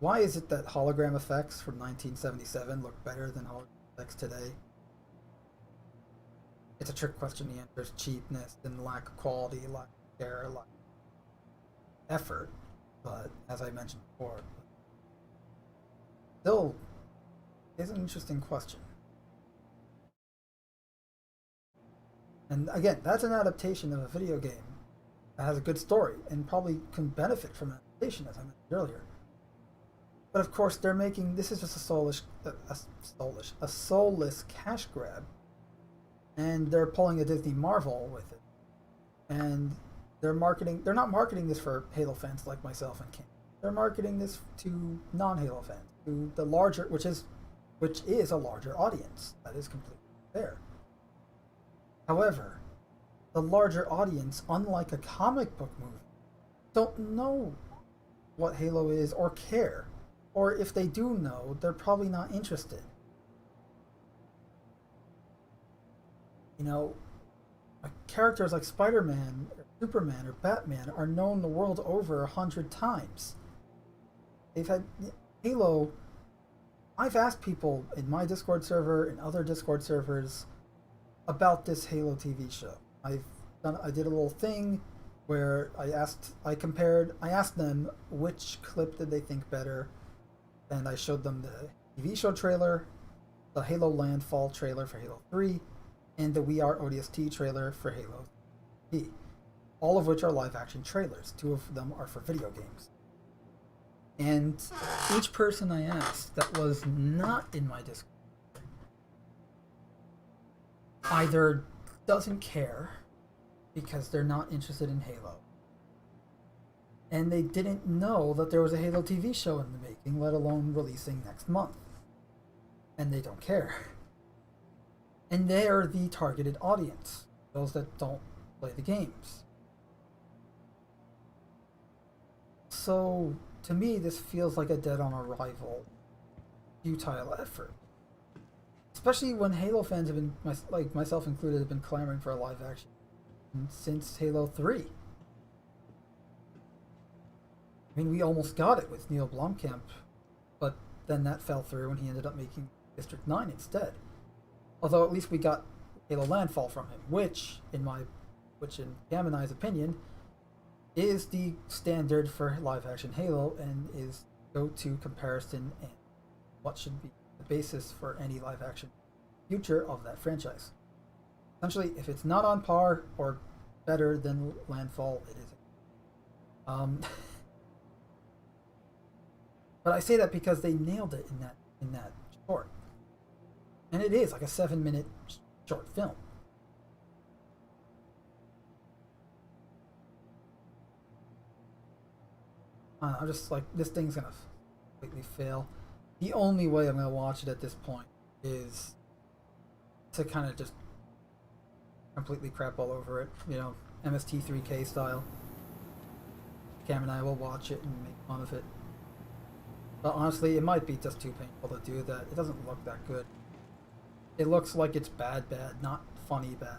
Why is it that hologram effects from 1977 look better than hologram effects today? It's a trick question. The answer is cheapness and lack of quality, lack of care, lack of effort. But as I mentioned before, still is an interesting question. And again, that's an adaptation of a video game that has a good story and probably can benefit from an adaptation, as I mentioned earlier. But of course, they're making this is just a soulless cash grab, and they're pulling a Disney Marvel with it, and they're not marketing this for Halo fans like myself and King. They're marketing this to non-Halo fans, to the larger, which is a larger audience. That is completely fair. However, the larger audience, unlike a comic book movie, don't know what Halo is or care. Or if they do know, they're probably not interested. You know, characters like Spider-Man, or Superman, or Batman are known the world over 100 times. They've had Halo. I've asked people in my Discord server and other Discord servers about this Halo TV show. I did a little thing where I asked them which clip did they think better, and I showed them the TV show trailer, the Halo Landfall trailer for Halo 3, and the We Are ODST trailer for Halo 3, all of which are live action trailers. 2 of them are for video games. And each person I asked that was not in my Discord either doesn't care because they're not interested in Halo, and they didn't know that there was a Halo TV show in the making, let alone releasing next month, and they don't care. And they are the targeted audience, those that don't play the games. So to me, this feels like a dead on arrival, futile effort. Especially when Halo fans have been, like myself included, have been clamoring for a live action since Halo 3. I mean, we almost got it with Neil Blomkamp, but then that fell through and he ended up making District 9 instead. Although at least we got Halo Landfall from him, which in Gam and I's opinion, is the standard for live action Halo and is go-to comparison and what should be the basis for any live action future of that franchise. Essentially, if it's not on par or better than Landfall, it isn't. But I say that because they nailed it in that short, and it is like a 7-minute short film. I'm just like, this thing's gonna completely fail. The only way I'm gonna watch it at this point is to kind of just completely crap all over it, you know, MST3K style. Cam and I will watch it and make fun of it. But honestly, it might be just too painful to do that. It doesn't look that good. It looks like it's bad, not funny bad.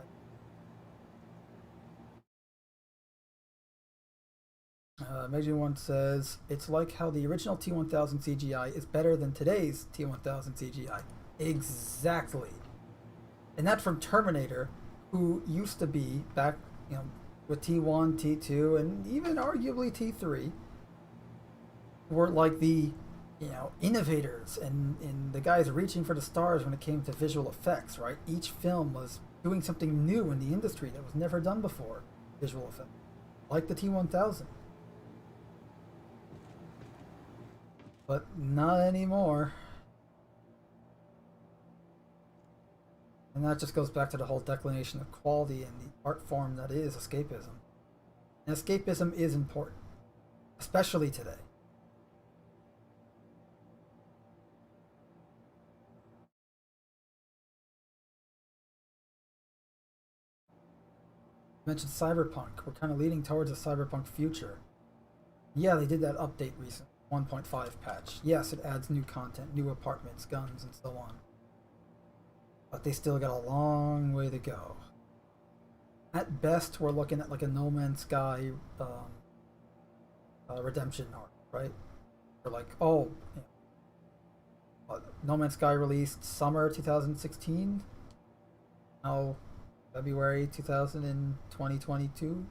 Major One says, it's like how the original T-1000 CGI is better than today's T-1000 CGI. Exactly. And that's from Terminator, who used to be back, you know, with T1, T2, and even arguably T3, were like the, you know, innovators and the guys reaching for the stars when it came to visual effects, right? Each film was doing something new in the industry that was never done before, visual effects, like the T-1000. But not anymore. And that just goes back to the whole declination of quality and the art form that is escapism. And escapism is important, especially today. I mentioned Cyberpunk. We're kind of leading towards a Cyberpunk future. Yeah, they did that update recently. 1.5 patch. Yes, it adds new content, new apartments, guns, and so on. But they still got a long way to go. At best, we're looking at like a No Man's Sky redemption arc, right? Or like, oh, you know, No Man's Sky released summer 2016. Now, February 2022.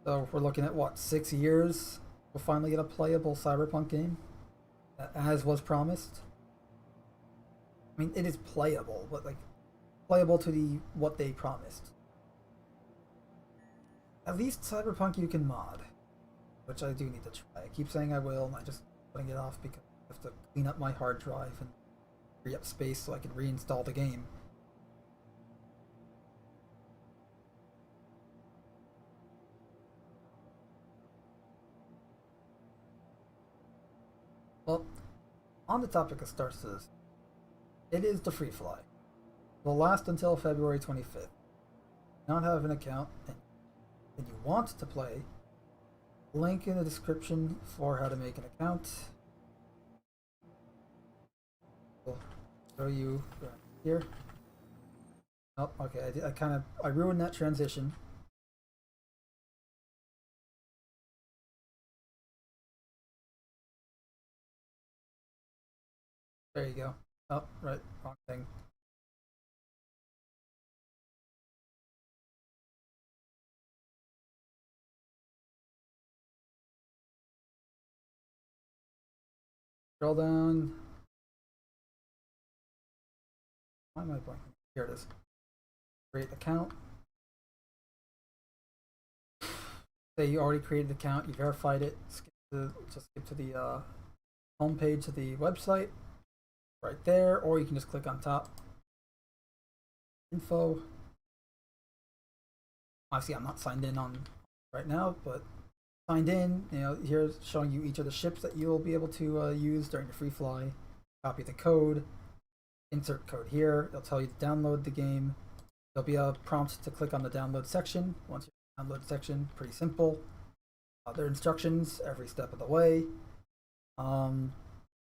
So we're looking at what, 6 years? We'll finally get a playable Cyberpunk game, as was promised. I mean, it is playable, but like playable to the what they promised. At least Cyberpunk you can mod, which I do need to try. I keep saying I will, and I just putting it off because I have to clean up my hard drive and free up space so I can reinstall the game. Well, on the topic of Star Citizen, it is the free fly. It will last until February 25th. Not have an account and you want to play, link in the description for how to make an account. I'll show you here. Oh, okay, I ruined that transition. There you go. Oh, right, wrong thing. Scroll down. Why am I blanking? Here it is. Create account. Say you already created the account, you verified it. Just skip to the home page of the website. Right there, or you can just click on top. Info. Obviously, I'm not signed in on right now, but signed in. You know, here's showing you each of the ships that you'll be able to use during the free fly. Copy the code. Insert code here. It'll tell you to download the game. There'll be a prompt to click on the download section. Once you're in the download section, pretty simple. There are instructions every step of the way.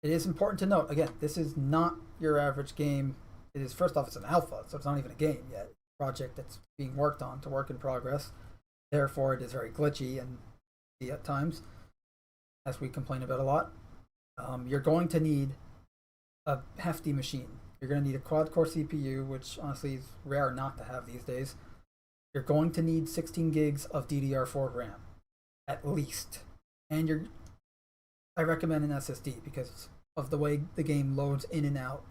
It is important to note, again, this is not your average game. It is, first off, it's an alpha, so it's not even a game yet. It's a project that's being worked on, to work in progress. Therefore, it is very glitchy and at times, as we complain about a lot. You're going to need a hefty machine. You're going to need a quad-core CPU, which honestly is rare not to have these days. You're going to need 16 gigs of DDR4 RAM, at least. And I recommend an SSD because of the way the game loads in and out,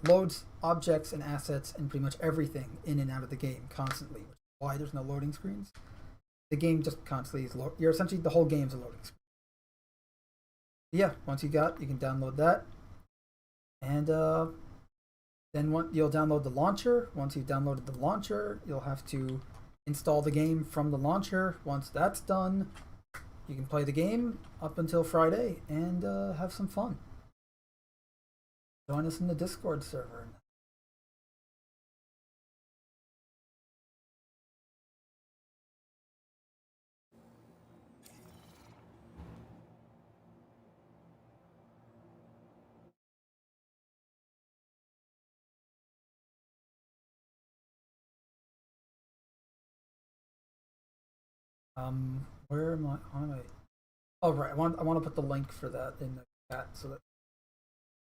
loads objects and assets and pretty much everything in and out of the game constantly, which is why there's no loading screens. The game just constantly is you're essentially, the whole game's a loading screen. Yeah, once you can download that, and then you'll download the launcher. Once you've downloaded the launcher, you'll have to install the game from the launcher. Once that's done, you can play the game up until Friday and have some fun. Join us in the Discord server. Where am I? On my... Oh, right. I want to put the link for that in the chat so that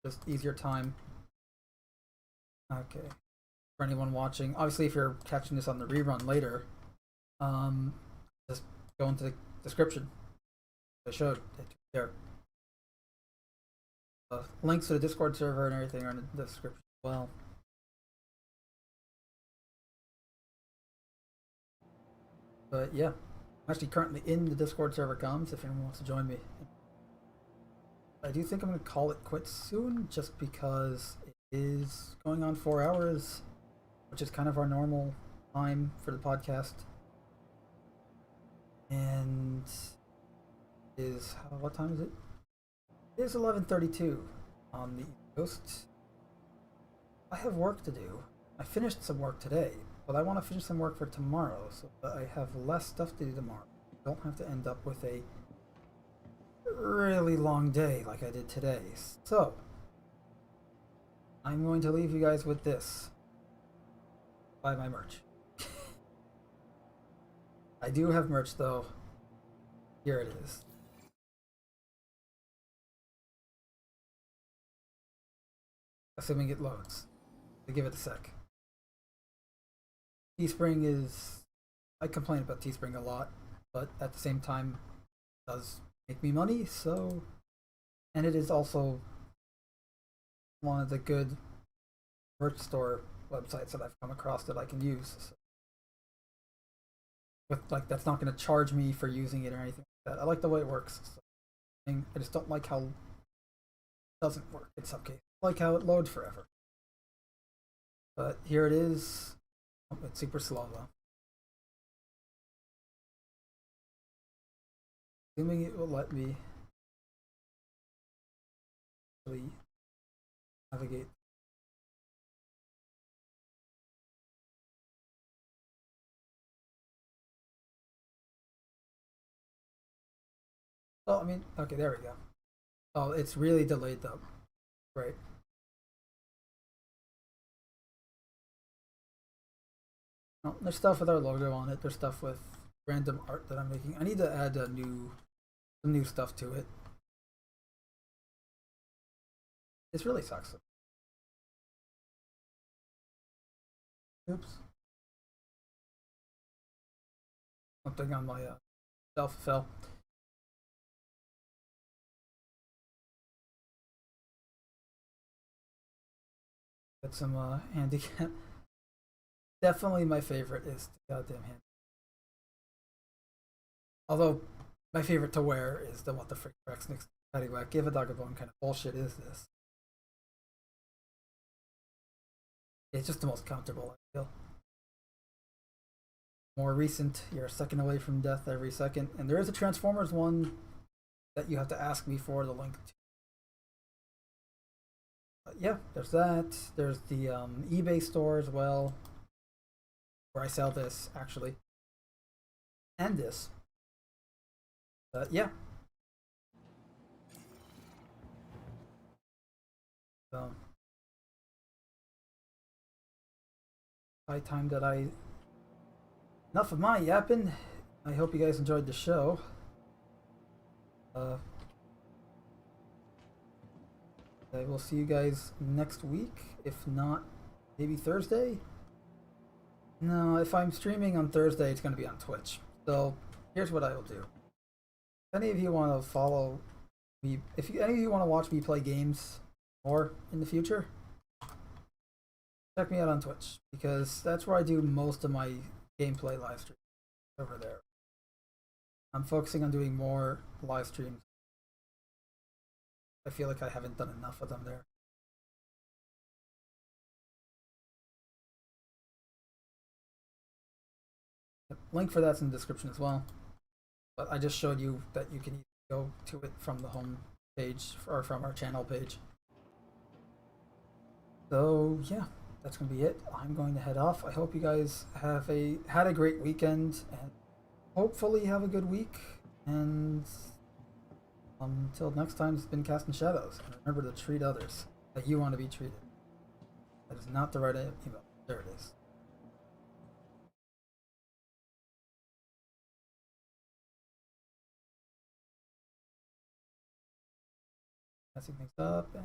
just easier time. Okay. For anyone watching, obviously, if you're catching this on the rerun later, just go into the description. I showed it there. Links to the Discord server and everything are in the description as well. But yeah. I'm actually currently in the Discord server comms if anyone wants to join me. I do think I'm going to call it quits soon just because it is going on 4 hours, which is kind of our normal time for the podcast. And is what time is it? It is 11:32 on the East Coast. I have work to do. I finished some work today, but I want to finish some work for tomorrow so that I have less stuff to do tomorrow. I don't have to end up with a really long day like I did today. So, I'm going to leave you guys with this. Buy my merch. I do have merch though. Here it is. Assuming it loads. To give it a sec. Teespring is... I complain about Teespring a lot, but at the same time, it does make me money, so... And it is also one of the good merch store websites that I've come across that I can use. So with, like, that's not going to charge me for using it or anything like that. I like the way it works. So I just don't like how it doesn't work in some cases. I like how it loads forever. But here it is. Oh, it's super slow though. Assuming it will let me actually navigate. Oh, I mean, okay, there we go. Oh, it's really delayed though. Right. Oh, there's stuff with our logo on it. There's stuff with random art that I'm making. I need to add some new stuff to it. This really sucks. Oops. Something on my self fell. Get some handicap. Definitely my favorite is the goddamn hand. Although my favorite to wear is the what the frick Rex next paddywhack. Give a dog a bone kind of bullshit is this. It's just the most comfortable, I feel. More recent, you're a second away from death every second. And there is a Transformers one that you have to ask me for the link to. But yeah, there's that. There's the eBay store as well, where I sell this actually, and this. Yeah. So, high time that I. Enough of my yapping. I hope you guys enjoyed the show. I will see you guys next week. If not, maybe Thursday? No, if I'm streaming on Thursday, it's going to be on Twitch. So, here's what I will do. If any of you want to follow me, if any of you want to watch me play games more in the future, check me out on Twitch, because that's where I do most of my gameplay live streams over there. I'm focusing on doing more live streams. I feel like I haven't done enough of them there. link for that's in the description as well. But I just showed you that you can go to it from the home page or from our channel page. So yeah, that's gonna be it. I'm going to head off. I hope you guys had a great weekend and hopefully have a good week. And until next time, it's been Casting Shadows. And remember to treat others that you want to be treated. That is not the right email. There it is. Messing things up and